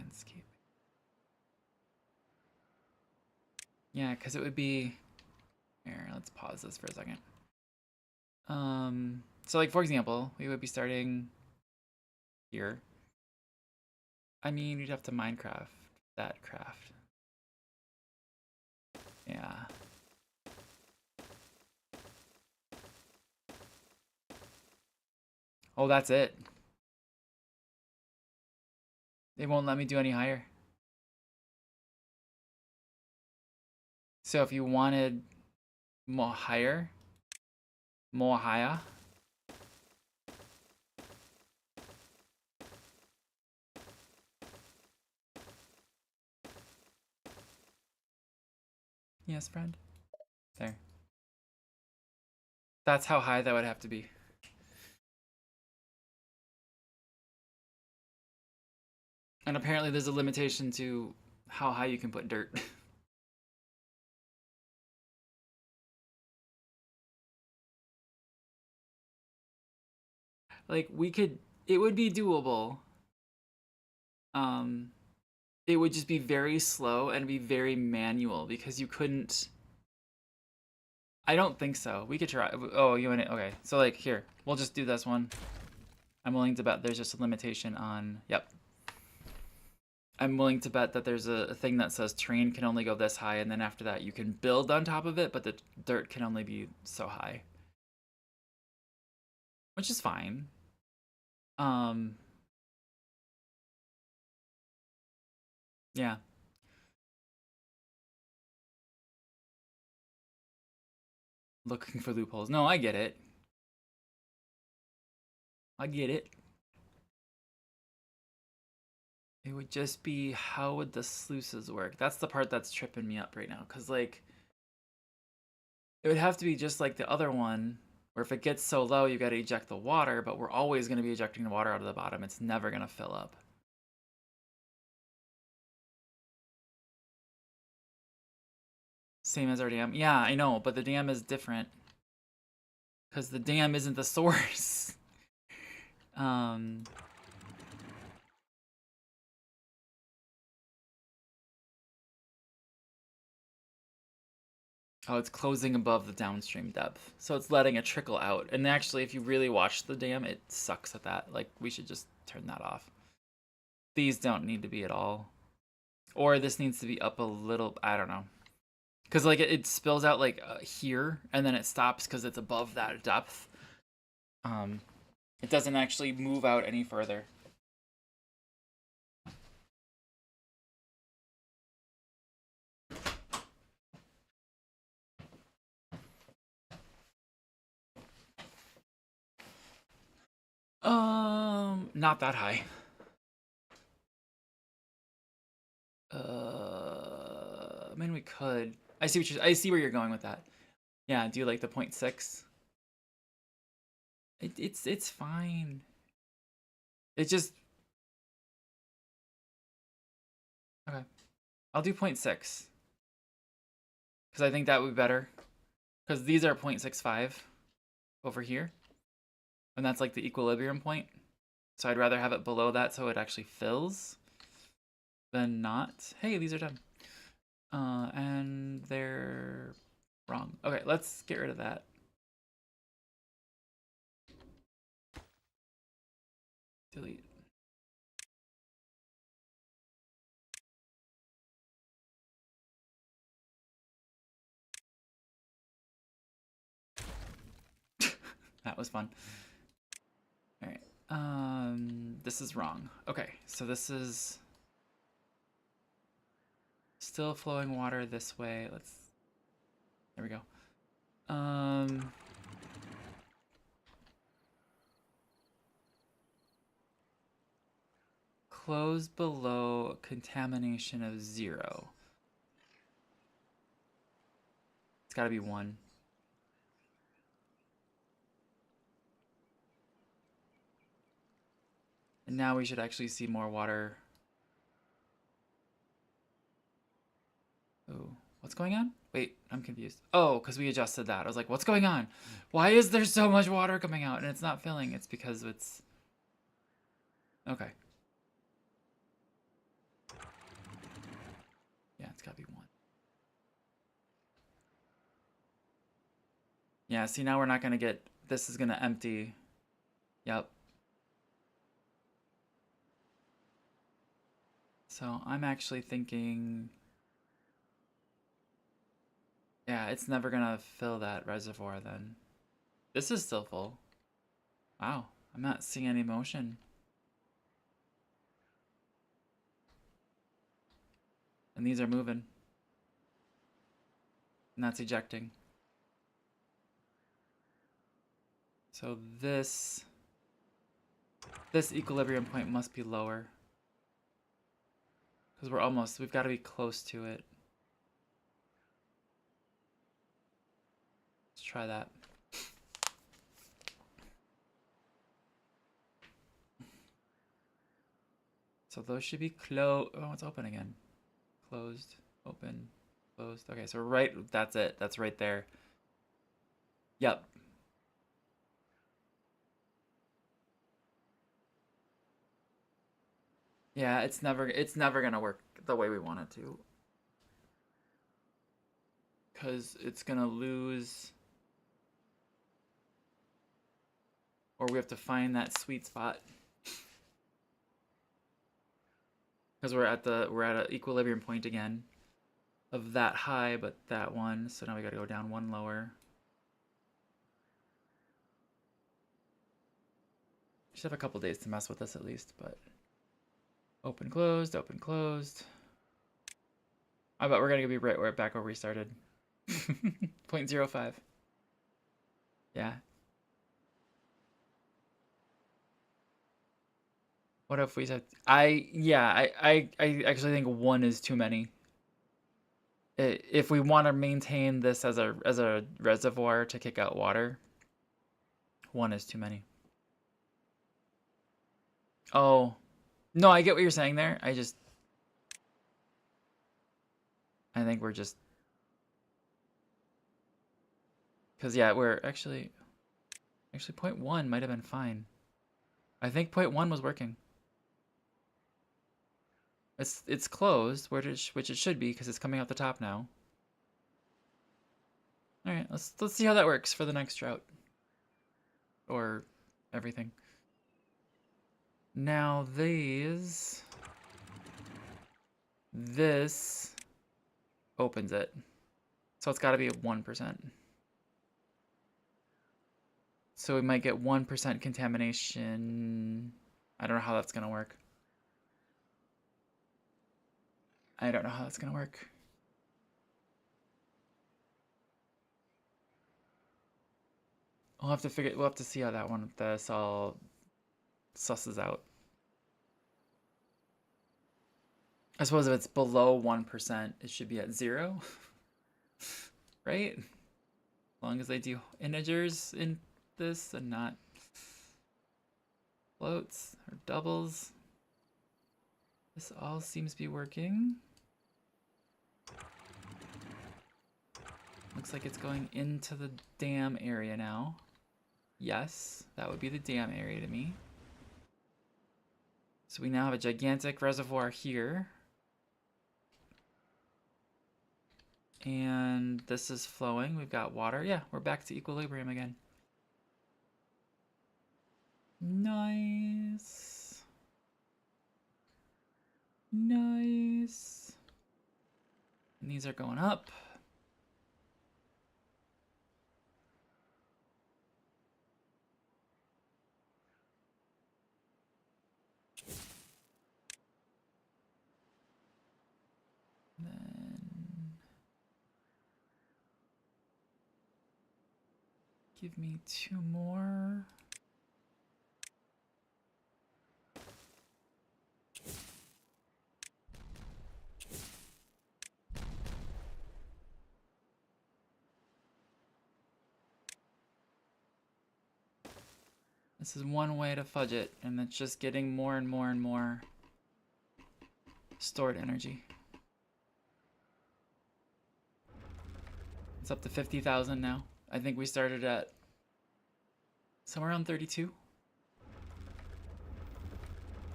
landscape. Yeah, because it would be... Here, let's pause this for a second. So like, for example, we would be starting here. I mean, you'd have to Minecraft that craft. Yeah. Oh, that's it. They won't let me do any higher. So if you wanted more higher, yes, friend. There. That's how high that would have to be. And apparently there's a limitation to how high you can put dirt. Like, we could, it would be doable. It would just be very slow and be very manual because you couldn't. I don't think so. We could try. Oh, you want it? Okay. So like here, we'll just do this one. I'm willing to bet there's just a limitation on. Yep. I'm willing to bet that there's a thing that says terrain can only go this high, and then after that you can build on top of it, but the dirt can only be so high, which is fine. Yeah. Looking for loopholes. No, I get it. I get it. It would just be, how would the sluices work? That's the part that's tripping me up right now. Because, like, it would have to be just like the other one, where if it gets so low, you got to eject the water, but we're always going to be ejecting the water out of the bottom. It's never going to fill up. Same as our dam. Yeah, I know, but the dam is different. Because the dam isn't the source. Oh, it's closing above the downstream depth. So it's letting it trickle out. And actually, if you really watch the dam, it sucks at that. Like, we should just turn that off. These don't need to be at all. Or this needs to be up a little, I don't know. Because, like, it spills out, like, here, and then it stops because it's above that depth. It doesn't actually move out any further. Not that high. I mean, we could. I see where you're going with that. Yeah, do you like the 0.6? It's fine. It just okay. I'll do 0.6 because I think that would be better. Because these are 0.65 over here, and that's like the equilibrium point. So I'd rather have it below that so it actually fills than not. Hey, these are done. And they're wrong. Okay, let's get rid of that. Delete. That was fun. All right. This is wrong. Okay, so this is still flowing water this way. There we go. Close below contamination of 0. It's got to be 1. And now we should actually see more water. Oh, what's going on? Wait, I'm confused. Oh, because we adjusted that. I was like, what's going on? Why is there so much water coming out and it's not filling? It's because it's... Okay. Yeah, see, now we're not gonna get, this is gonna empty. Yep. So I'm actually thinking, yeah, it's never gonna fill that reservoir then. This is still full. Wow, I'm not seeing any motion. And these are moving. And that's ejecting. So this equilibrium point must be lower. Because we've got to be close to it. Let's try that. So those should be closed. Oh, it's open again. Closed, open, closed. Okay, so that's it. That's right there. Yep. Yeah, it's never gonna work the way we want it to. Because it's gonna lose, or we have to find that sweet spot. Because we're at an equilibrium point again of that high, but that one. So now we got to go down one lower. Just have a couple days to mess with this at least, but open, closed, open, closed. I bet we're gonna be right back where we started. 0.05. Yeah. What if we said I actually think one is too many. If we want to maintain this as a reservoir to kick out water, one is too many. Oh, no, I get what you're saying there. I think we're just, because yeah, we're actually 0.1 might have been fine. I think 0.1 was working. It's closed, which it should be because it's coming out the top now. All right, let's see how that works for the next drought or everything. Now this opens it, so it's got to be 1%. So we might get 1% contamination. I don't know how that's gonna work. I don't know how that's gonna work. We'll have to see how that one, this all susses out. I suppose if it's below 1%, it should be at 0. Right? As long as they do integers in this and not floats or doubles. This all seems to be working. Looks like it's going into the dam area now. Yes, that would be the dam area to me. So we now have a gigantic reservoir here. And this is flowing. We've got water. Yeah, we're back to equilibrium again. Nice. Nice. And these are going up. Then give me 2 more. This is one way to fudge it, and it's just getting more and more and more stored energy. It's up to 50,000 now. I think we started at somewhere around 32.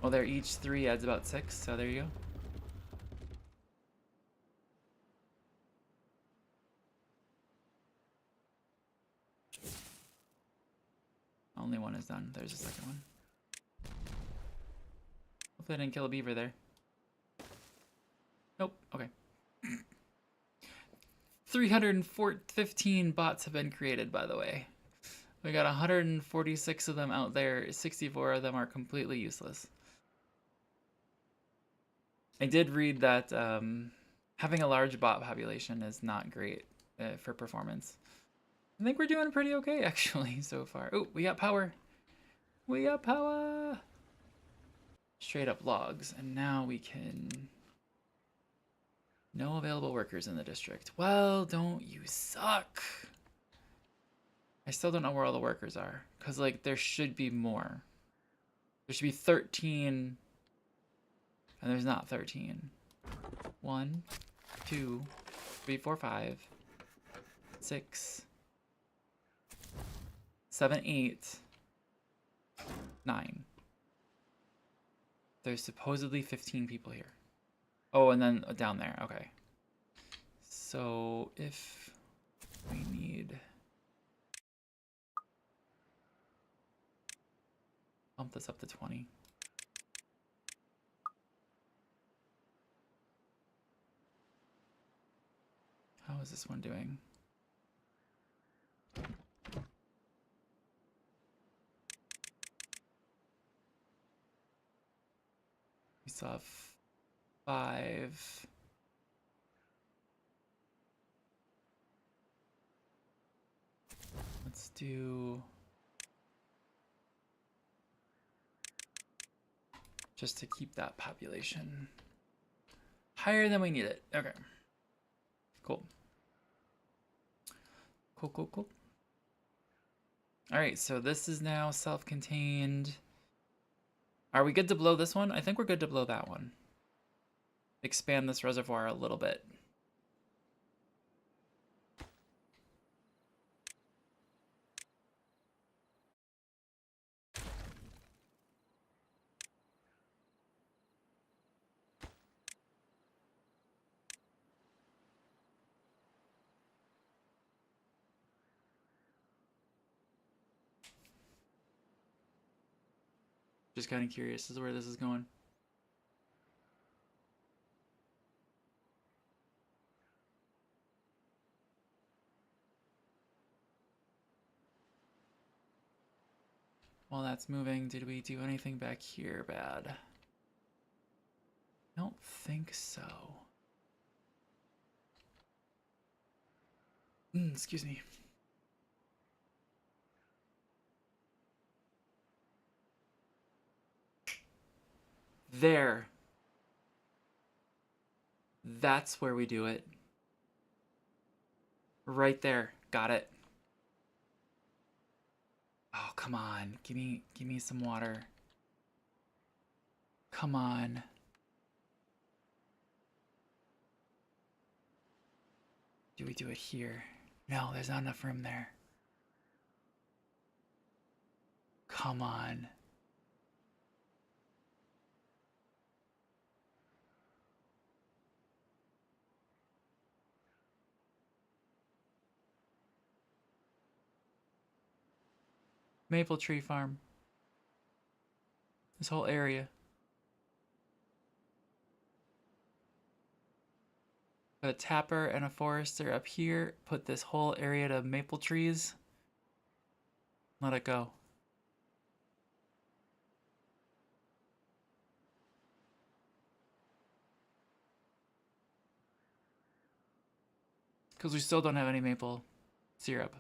Well, they're each 3 adds about 6, so there you go. only one is done. There's a second one. Hopefully I didn't kill a beaver there. Nope. Okay. 315 bots have been created, by the way. We got 146 of them out there. 64 of them are completely useless. I did read that having a large bot population is not great for performance. I think we're doing pretty okay, actually, so far. Oh, we got power. We got power. Straight up logs. And now we can... No available workers in the district. Well, don't you suck. I still don't know where all the workers are. Because, like, there should be more. There should be 13. And there's not 13. 1, 2, 3, 4, 5, 6, 7, 8, 9. There's supposedly 15 people here. Oh, and then down there. Okay. So if we need... Bump this up to 20. How is this one doing? We saw 5. Let's do... Just to keep that population higher than we need it. Okay. Cool. Cool, cool, cool. All right, so this is now self-contained. Are we good to blow this one? I think we're good to blow that one. Expand this reservoir a little bit. Just kind of curious as to where this is going. While that's moving, did we do anything back here bad? I don't think so. Excuse me. There. That's where we do it. Right there. Got it. Oh, come on. Give me some water. Come on. Do we do it here? No, there's not enough room there. Come on. Maple tree farm. This whole area. Put a tapper and a forester up here. Put this whole area to maple trees. Let it go. Because we still don't have any maple syrup.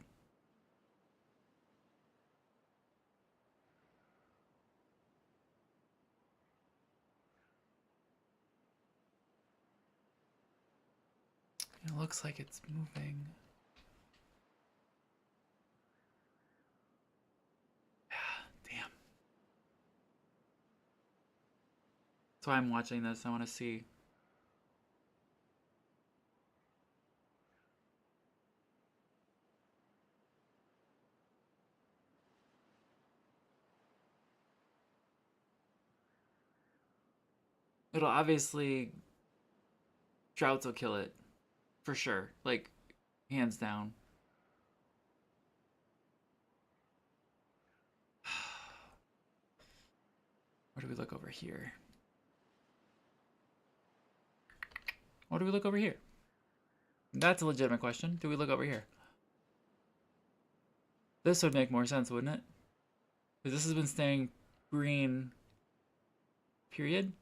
It looks like it's moving. Damn. That's why I'm watching this. I want to see. It'll obviously... Droughts will kill it. For sure. Like, hands down. Or do we look over here? Or do we look over here? That's a legitimate question. Do we look over here? This would make more sense, wouldn't it? Because this has been staying green, period.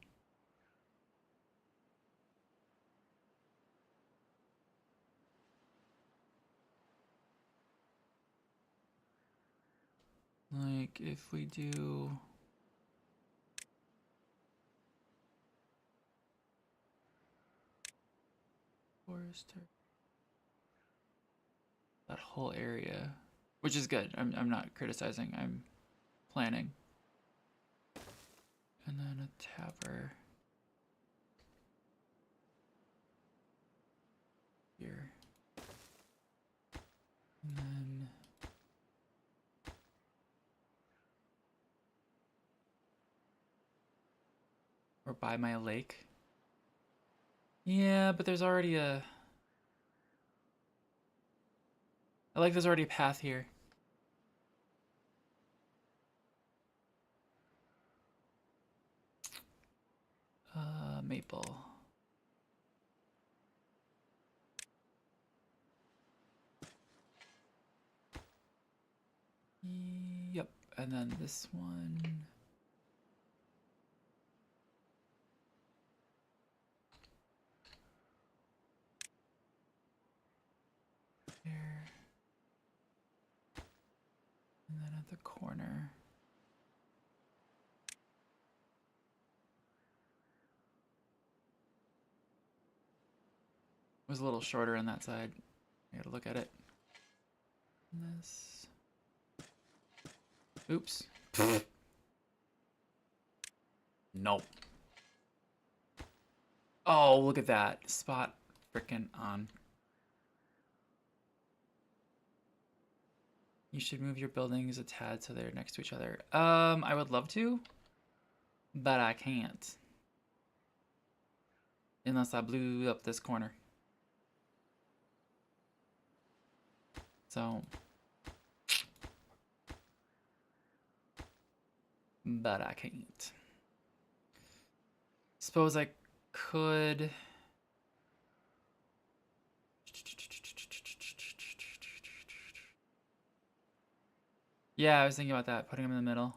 Like, if we do... Forester. That whole area. Which is good. I'm not criticizing. I'm planning. And then a tapper. Here. And then... Or by my lake. Yeah, but there's already a... I like there's already a path here. Maple. Yep, and then this one. There. And then at the corner. It was a little shorter on that side. I gotta look at it. And this. Oops. Nope. Oh, look at that. Spot frickin' on. You should move your buildings a tad so they're next to each other. I would love to, but I can't. Unless I blew up this corner. So. But I can't. Suppose I could... Yeah, I was thinking about that, putting them in the middle.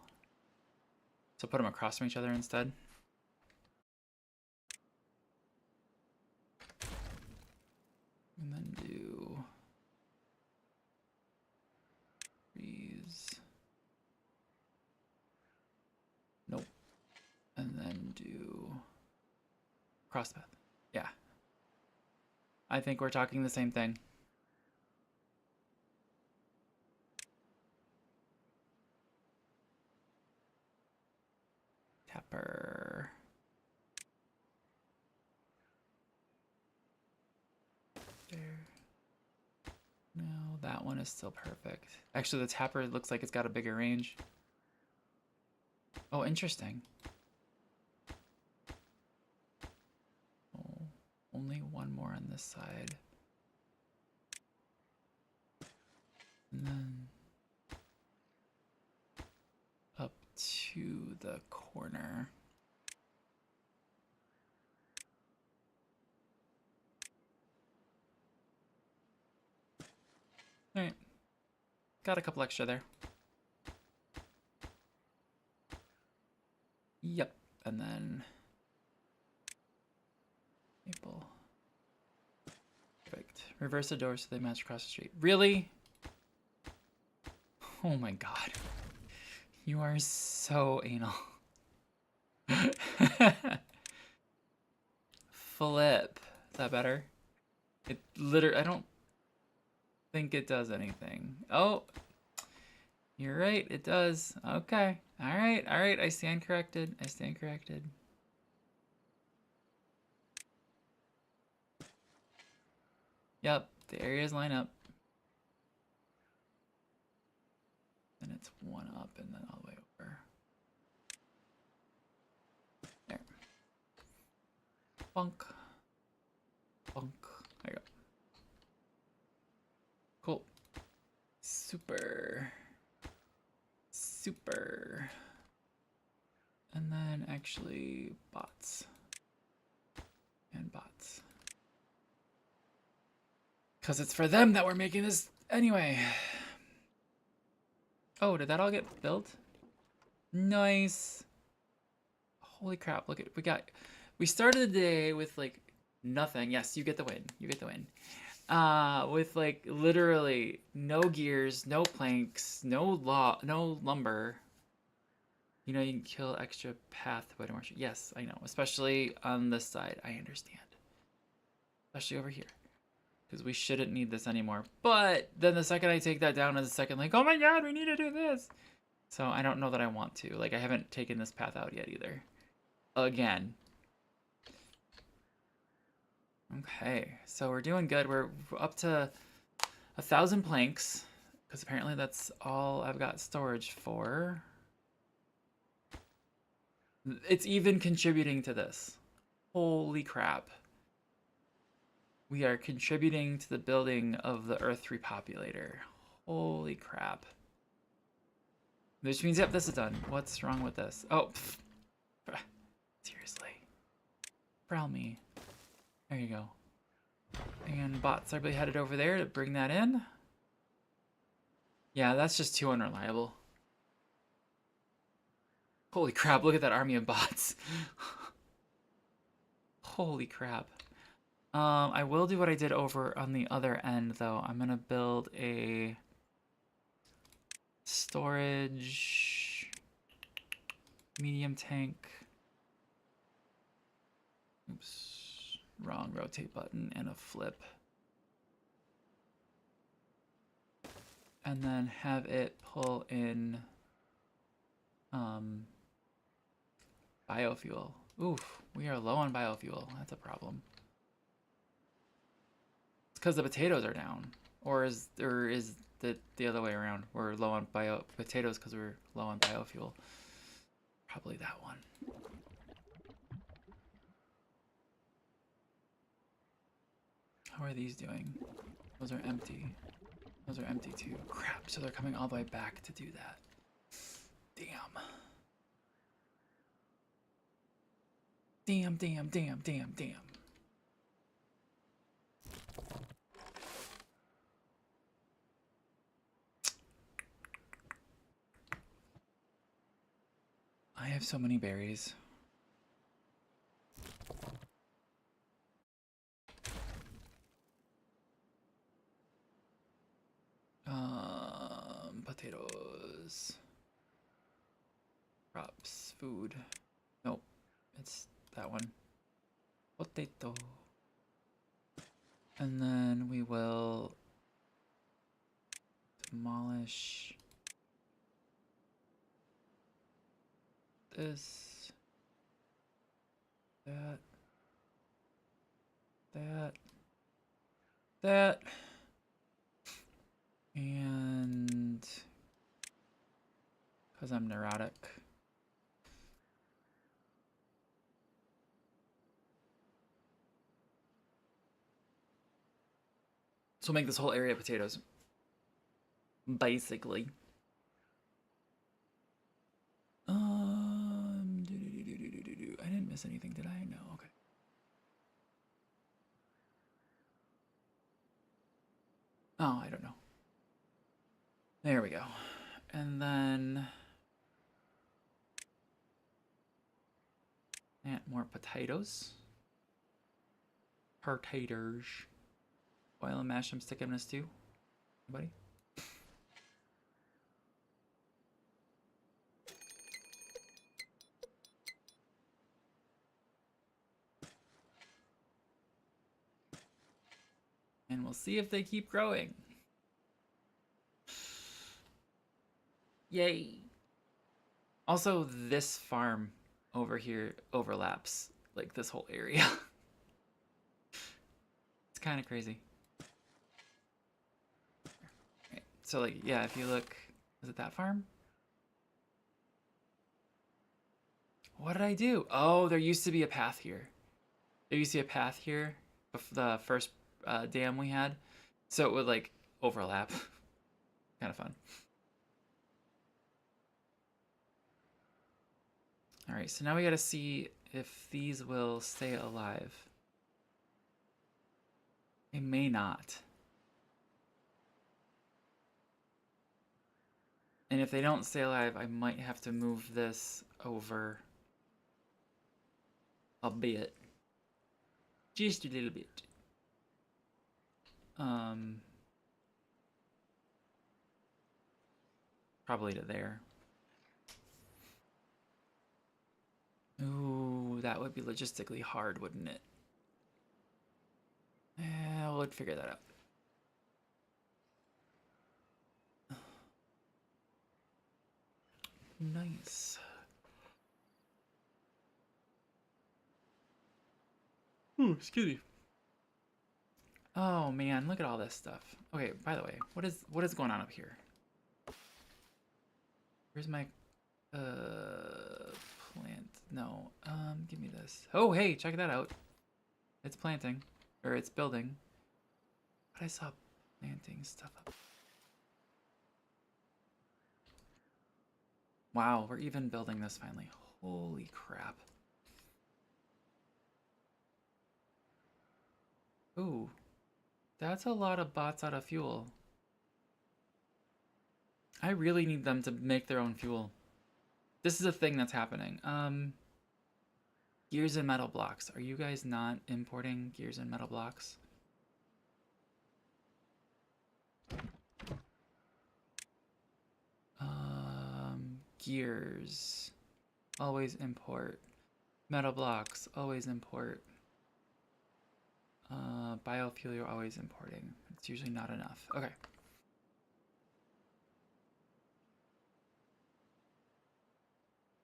So put them across from each other instead. And then do... Trees. Nope. And then do... Cross path. Yeah. I think we're talking the same thing. Tapper. There. No, that one is still perfect. Actually, the tapper looks like it's got a bigger range. Oh, interesting. Oh, only one more on this side. And then up to the corner. All right, got a couple extra there. Yep, and then maple. Perfect. Reverse the doors so they match across the street. Really? Oh my god. You are so anal. Flip. Is that better? It literally, I don't think it does anything. Oh, you're right. It does. Okay. All right. All right. I stand corrected. I stand corrected. Yep. The areas line up. And it's one up and then all the way over. There. Bunk. Bunk. There you go. Cool. Super. Super. And then actually bots. And bots. Because it's for them that we're making this anyway. Oh, did that all get built? Nice. Holy crap, look at we started the day with like nothing. Yes, you get the win. You get the win. With like literally no gears, no planks, no lumber. You know, you can kill extra path by more. Yes, I know. Especially on this side, I understand. Especially over here. Because we shouldn't need this anymore. But then the second I take that down is the second like, oh my god, we need to do this. So I don't know that I want to. Like, I haven't taken this path out yet either. Again. Okay, so we're doing good. We're up to 1,000 planks. Because apparently that's all I've got storage for. It's even contributing to this. Holy crap. We are contributing to the building of the Earth Repopulator. Holy crap. Which means, yep, this is done. What's wrong with this? Oh, pfft. Seriously. Prowl me. There you go. And bots are headed over there to bring that in. Yeah, that's just too unreliable. Holy crap, look at that army of bots. Holy crap. I will do what I did over on the other end, though. I'm gonna build a storage medium tank. Oops, wrong rotate button and a flip. And then have it pull in biofuel. Oof, we are low on biofuel. That's a problem. It's because the potatoes are down. Or is the other way around? We're low on potatoes because we're low on biofuel. Probably that one. How are these doing? Those are empty. Those are empty too. Crap, so they're coming all the way back to do that. Damn. Damn, damn, damn, damn, damn. I have so many berries. Potatoes. Crops, food. Nope, it's that one. Potato. And then we will demolish this, that, and because I'm neurotic. So we'll make this whole area potatoes. Basically. I didn't miss anything, did I? No, okay. Oh, I don't know. There we go. And then add more potatoes. Potatoes. Boil and mash them, stick them in a stew. Anybody? And we'll see if they keep growing. Yay. Also, this farm over here overlaps like this whole area. It's kind of crazy. Right. So like, yeah, if you look, is it that farm? What did I do? Oh, there used to be a path here. There used to be a path here, the first dam we had. So it would like overlap. Kind of fun. All right, so now we got to see if these will stay alive. They may not. And if they don't stay alive, I might have to move this over a bit. Just a little bit. Probably to there. Ooh, that would be logistically hard, wouldn't it? Yeah, we'll figure that out. Nice. Ooh, excuse me. Oh man, look at all this stuff. Okay, by the way, what is going on up here? Where's my plant? No. Give me this. Oh, hey, check that out. It's planting, or it's building. But I saw planting stuff up. Wow, we're even building this finally. Holy crap. Ooh, that's a lot of bots out of fuel. I really need them to make their own fuel. This is a thing that's happening. Gears and metal blocks. Are you guys not importing gears and metal blocks? Gears. Always import. Metal blocks. Always import. Biofuel, you're always importing. It's usually not enough. Okay.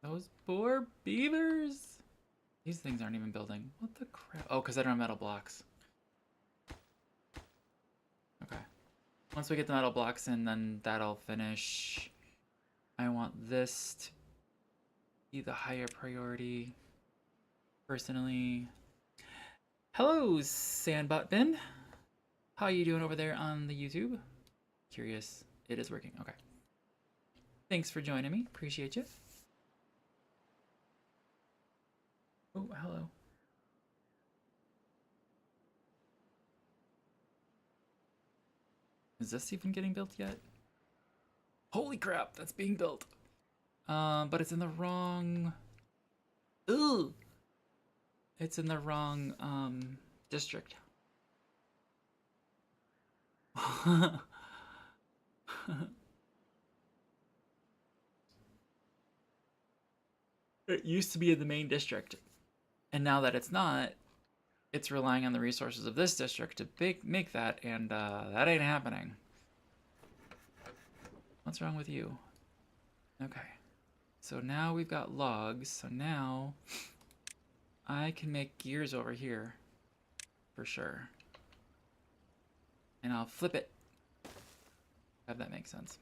Those poor beavers. These things aren't even building. What the crap? Oh, because I don't have metal blocks. Okay. Once we get the metal blocks in, then that'll finish. I want this to be the higher priority. Personally. Hello, Sandbotbin. How you doing over there on the YouTube? Curious. It is working. Okay. Thanks for joining me. Appreciate you. Oh, hello. Is this even getting built yet? Holy crap, that's being built. But it's in the wrong... Ooh! It's in the wrong, district. It used to be in the main district. And now that it's not, it's relying on the resources of this district to make that, and that ain't happening. What's wrong with you? Okay. So now we've got logs, so now I can make gears over here for sure. And I'll flip it. If that makes sense.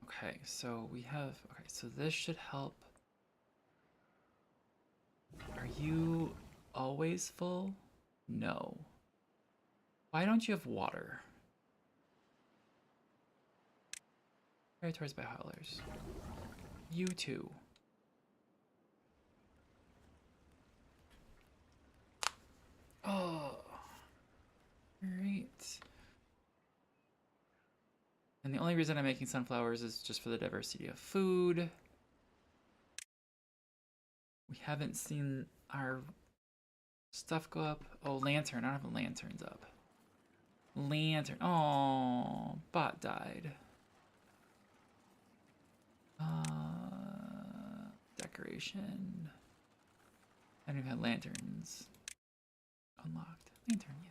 Okay, so we have, okay, so this should help. Are you always full? No. Why don't you have water? Territories by haulers. You too. Oh. Great. And the only reason I'm making sunflowers is just for the diversity of food. We haven't seen our stuff go up. Oh, lantern. I don't have lanterns up. Lantern. Oh, bot died. Decoration. I don't even have lanterns. Unlocked. Lantern, yeah.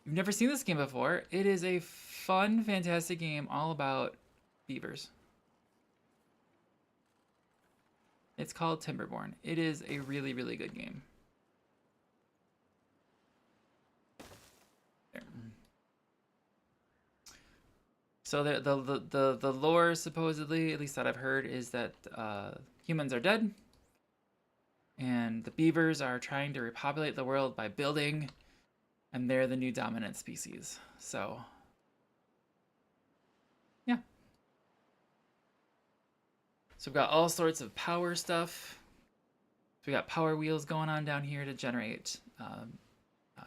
You've never seen this game before. It is a fun, fantastic game all about beavers. It's called Timberborn. It is a really, really good game. There. So the lore supposedly, at least that I've heard, is that humans are dead, And the beavers are trying to repopulate the world by building, and they're the new dominant species. So, yeah. So we've got all sorts of power stuff. So we got power wheels going on down here to generate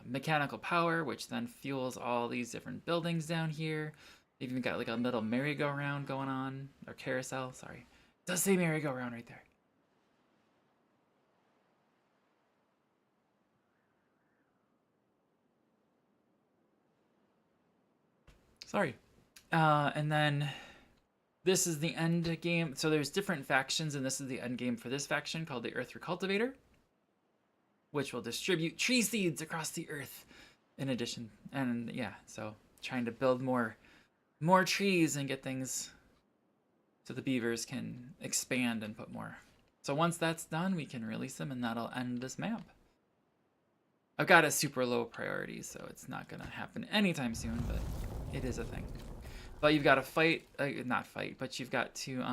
mechanical power, which then fuels all these different buildings down here. They've even got like a little merry-go-round going on, or carousel, sorry. It does say merry-go-round right there. Sorry. And then this is the end game. So there's different factions, and this is the end game for this faction called the Earth Recultivator, which will distribute tree seeds across the earth in addition. And yeah, so trying to build more trees and get things so the beavers can expand and put more. So once that's done, we can release them, and that'll end this map. I've got a super low priority, so it's not gonna happen anytime soon, but it is a thing. But you've got to fight, not fight, but you've got to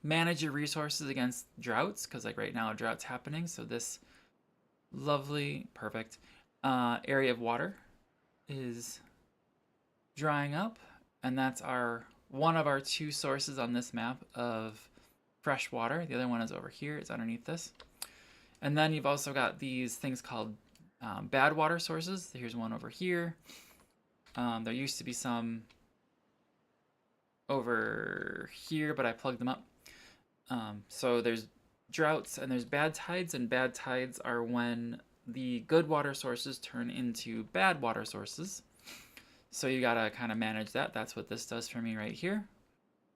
manage your resources against droughts, because like right now a drought's happening. So this lovely, perfect area of water is drying up, and that's one of our two sources on this map of fresh water. The other one is over here. It's underneath this. And then you've also got these things called bad water sources. Here's one over here. There used to be some over here, but I plugged them up. So there's droughts and there's bad tides, and bad tides are when the good water sources turn into bad water sources. So you gotta kind of manage that. That's what this does for me right here.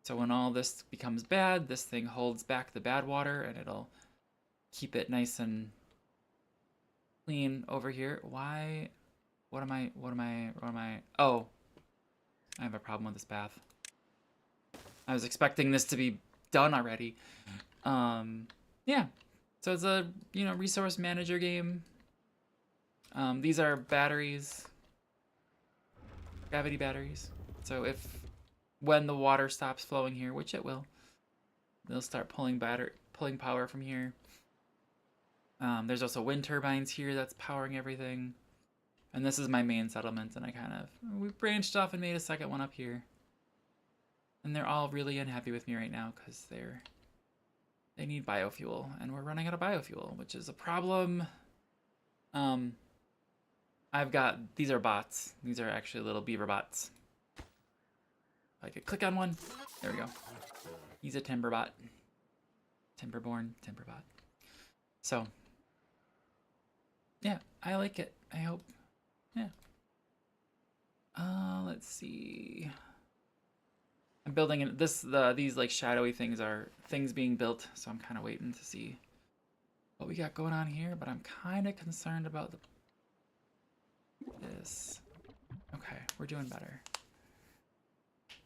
So when all this becomes bad, this thing holds back the bad water, and it'll keep it nice and clean over here. Why? What am I? Oh, I have a problem with this path. I was expecting this to be done already. Yeah. So it's a, resource manager game. These are batteries. Gravity batteries. So when the water stops flowing here, which it will, they'll start pulling power from here. There's also wind turbines here that's powering everything. And this is my main settlement, and we branched off and made a second one up here. And they're all really unhappy with me right now because they need biofuel, and we're running out of biofuel, which is a problem. These are bots. These are actually little beaver bots. If I could click on one. There we go. He's a Timberbot. Timberborn, Timberbot. So, yeah, I like it. I hope. Yeah. Let's see. I'm building these like shadowy things are things being built, so I'm kind of waiting to see what we got going on here, but I'm kind of concerned about this. Okay, we're doing better.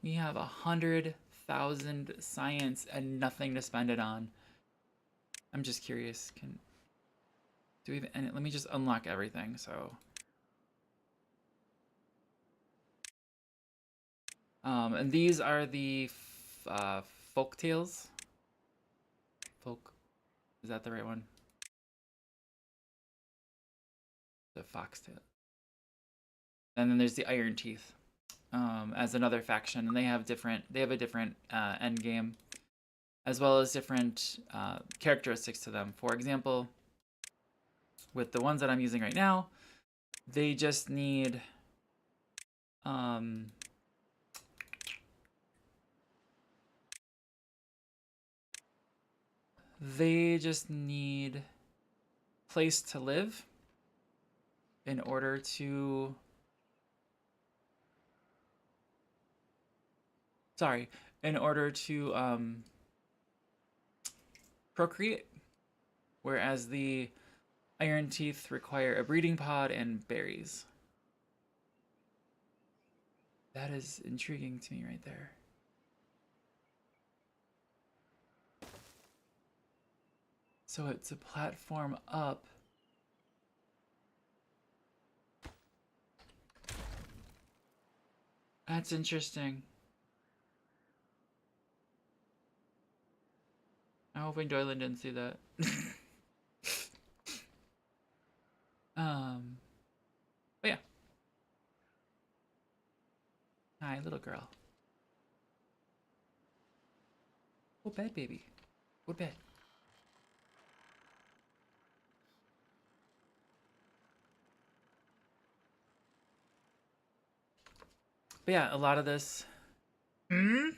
We have 100,000 science and nothing to spend it on. I'm just curious. Let me just unlock everything. So, and these are the folk tales. Is that the right one? The foxtail. And then there's the Iron Teeth as another faction, and they have a different end game, as well as different characteristics to them. For example, with the ones that I'm using right now, they just need place to live in order to procreate, whereas the Iron Teeth require a breeding pod and berries. That is intriguing to me right there. So it's a platform up. That's interesting. I'm hoping Doylan didn't see that. But yeah. Hi, little girl. Go bed, baby. Go to bed. But yeah, a lot of this. Hmm?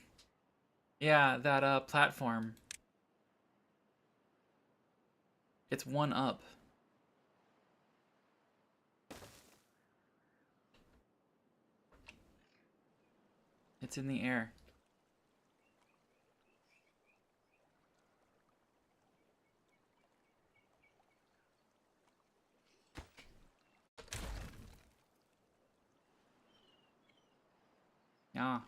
Yeah, that platform. It's one up. It's in the air. Yeah.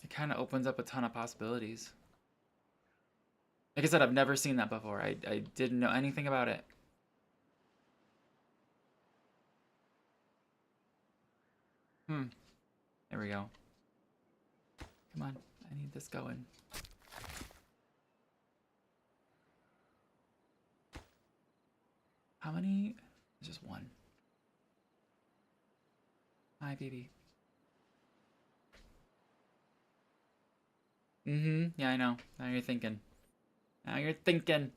It kind of opens up a ton of possibilities. Like I said, I've never seen that before. I didn't know anything about it. There we go. Come on. I need this going. How many? Just one. Hi, baby. Mm-hmm. Yeah, I know. Now you're thinking. Now you're thinking.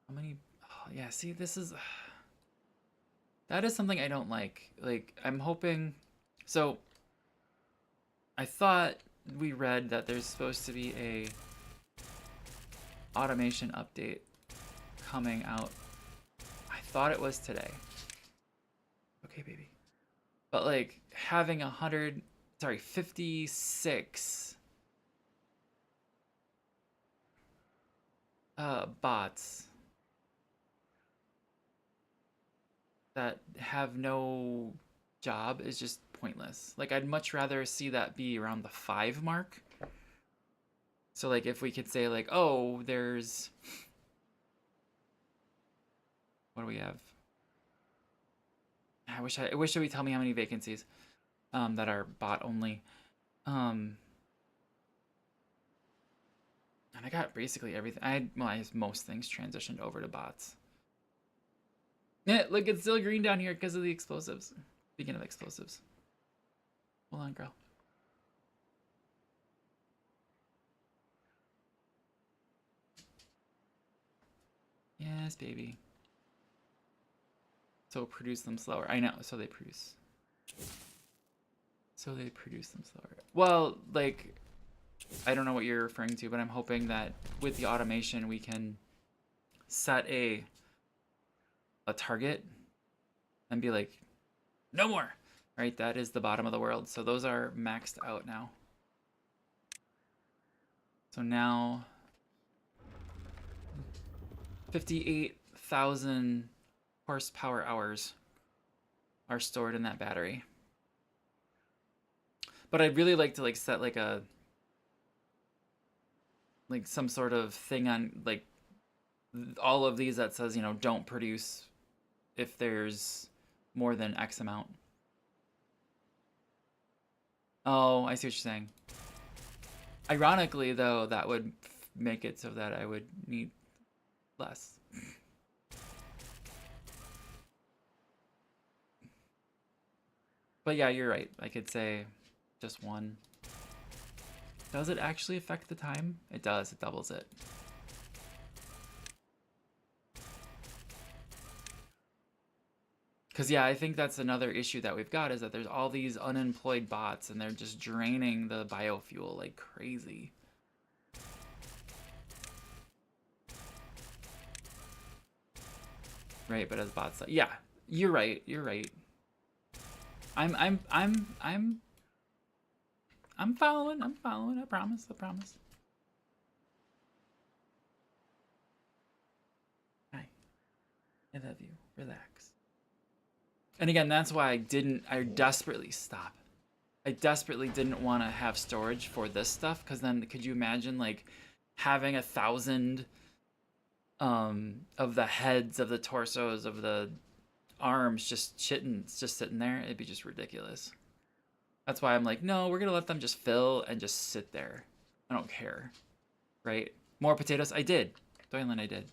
How many? Oh, yeah, see, this is... That is something I don't like. Like, I'm hoping... So, I thought we read that there's supposed to be a automation update coming out. I thought it was today. Okay, baby. But, like, having 56 bots that have no job is just pointless. Like, I'd much rather see that be around the 5 mark. So, like, if we could say, like, oh, there's... What do we have? I wish it would tell me how many vacancies that are bot only. And I got basically everything. I had most things transitioned over to bots. Yeah, look, it's still green down here because of the explosives. Speaking of explosives. Hold on, girl. Yes, baby. So produce them slower. I know, so they produce. So they produce them slower. Well, like, I don't know what you're referring to, but I'm hoping that with the automation we can set a target and be like, no more, right? That is the bottom of the world. So those are maxed out now. So now 58,000 horsepower hours are stored in that battery. But I'd really like to like set like a some sort of thing on like all of these that says, you know, don't produce if there's more than X amount. Oh, I see what you're saying. Ironically, though, that would make it so that I would need less. But yeah, you're right. I could say just one. Does it actually affect the time? It does. It doubles it. Because, yeah, I think that's another issue that we've got is that there's all these unemployed bots and they're just draining the biofuel like crazy. Right, but as bots, yeah, you're right. You're right. I'm following. I'm following. I promise. I promise. Hi. I love you. Relax. And again, that's why I desperately stop. I desperately didn't want to have storage for this stuff, because then could you imagine like having 1,000 of the heads of the torsos of the arms just sitting there? It'd be just ridiculous. That's why I'm like, no, we're gonna let them just fill and just sit there. I don't care, right? More potatoes. I did, Doylan. I did.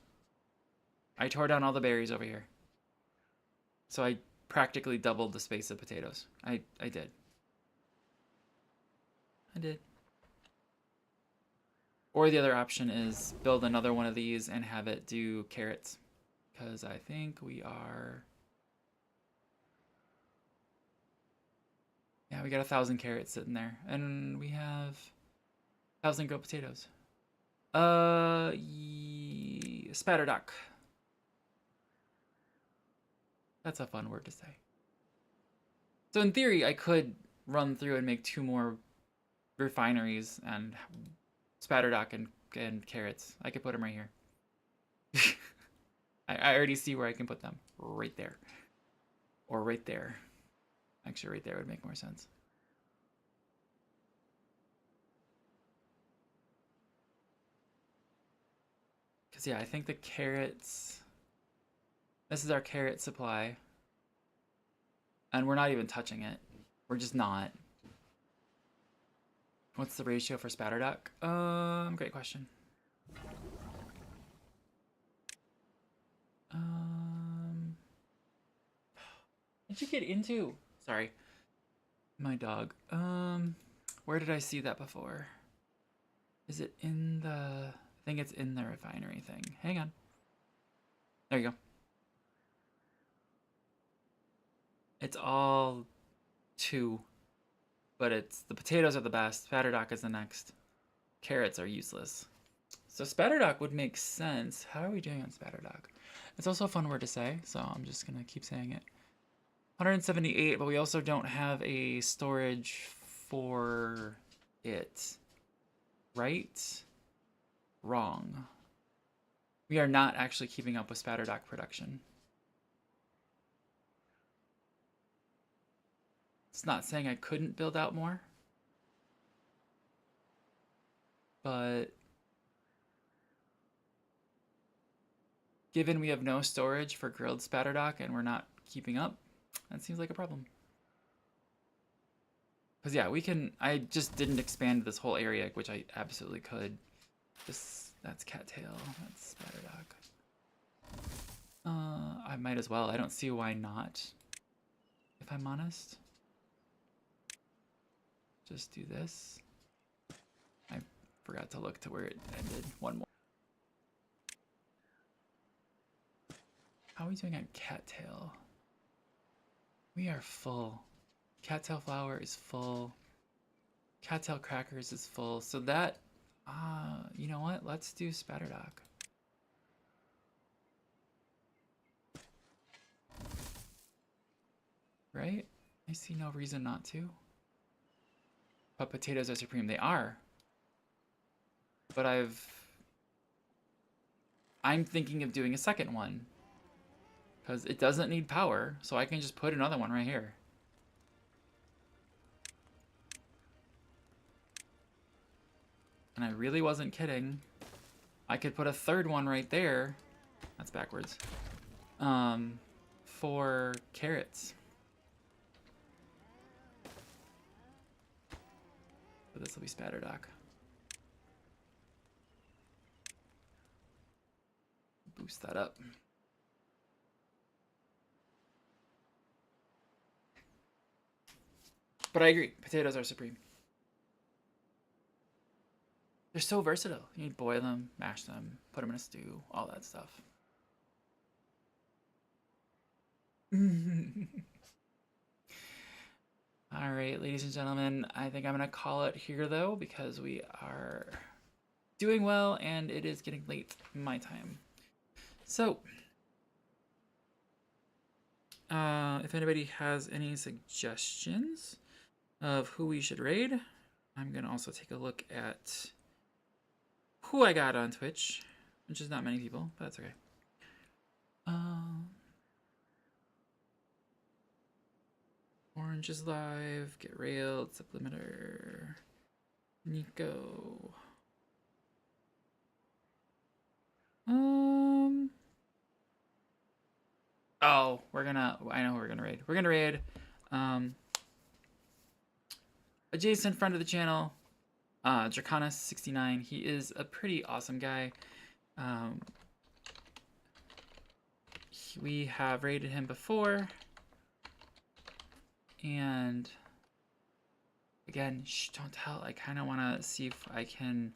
I tore down all the berries over here, so I practically doubled the space of potatoes. I did. I did. Or the other option is build another one of these and have it do carrots, because I think we are. Yeah, we got 1,000 carrots sitting there, and we have 1,000 grilled potatoes. Spatterdock. That's a fun word to say. So in theory, I could run through and make 2 more refineries and spatterdock and carrots. I could put them right here. I already see where I can put them. Right there. Or right there. Actually, right there would make more sense. Because, yeah, I think the carrots... This is our carrot supply. And we're not even touching it. We're just not. What's the ratio for spatterdock? Great question. What'd you get into? Sorry. My dog. Where did I see that before? Is it in the... I think it's in the refinery thing. Hang on. There you go. It's all 2. But it's... The potatoes are the best. Spatterdock is the next. Carrots are useless. So spatterdock would make sense. How are we doing on spatterdock? It's also a fun word to say, so I'm just gonna keep saying it. 178, but we also don't have a storage for it. Right? Wrong. We are not actually keeping up with spatterdock production. It's not saying I couldn't build out more, but given we have no storage for grilled spatterdock and we're not keeping up, that seems like a problem. Because yeah, we can... I just didn't expand this whole area, which I absolutely could. That's cattail. That's spatterdock. I might as well. I don't see why not, if I'm honest. Just do this. I forgot to look to where it ended. One more. How are we doing on cattail? We are full. Cattail flour is full. Cattail crackers is full. So that, you know what? Let's do spatterdock. Right? I see no reason not to. But potatoes are supreme. They are. But I'm thinking of doing a second one. Because it doesn't need power, so I can just put another one right here. And I really wasn't kidding. I could put a third one right there. That's backwards. For carrots. So this will be spatterdock. Boost that up. But I agree, potatoes are supreme. They're so versatile. You need to boil them, mash them, put them in a stew, all that stuff. All right, ladies and gentlemen, I think I'm going to call it here, though, because we are doing well, and it is getting late my time. So, if anybody has any suggestions of who we should raid, I'm going to also take a look at who I got on Twitch, which is not many people, but that's okay. Orange Orange is live. Get railed. Sublimiter. Nico. Oh, I know who we're gonna raid. We're gonna raid adjacent friend of the channel, Draconis69. He is a pretty awesome guy. We have raided him before. And again, shh, don't tell. I kind of want to see if I can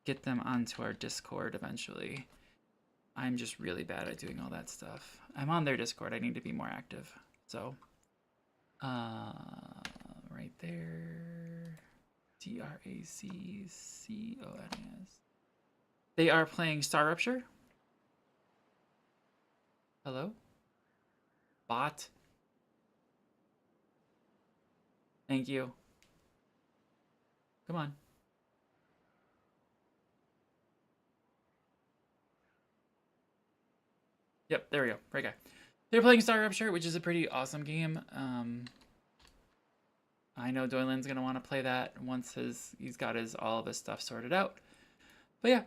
get them onto our Discord eventually. I'm just really bad at doing all that stuff. I'm on their Discord. I need to be more active. So, right there. DRACCONS. They are playing Star Rupture. Hello? Bot. Thank you. Come on. Yep, there we go. Right guy. They're playing Star Rupture, which is a pretty awesome game. I know Doylan's gonna want to play that once he's got all of his stuff sorted out. But yeah,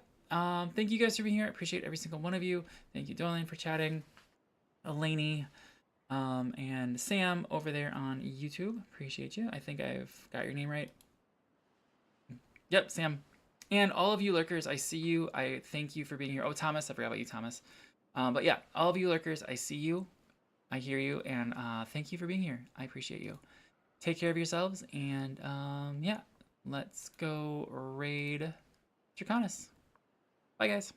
thank you guys for being here. I appreciate every single one of you. Thank you, Doylan, for chatting. Elaney, and Sam over there on YouTube. Appreciate you. I think I've got your name right. Yep, Sam. And all of you lurkers, I see you. I thank you for being here. Oh, Thomas, I forgot about you, Thomas. But yeah, all of you lurkers, I see you. I hear you, and thank you for being here. I appreciate you. Take care of yourselves, and yeah, let's go raid Draconis. Bye, guys.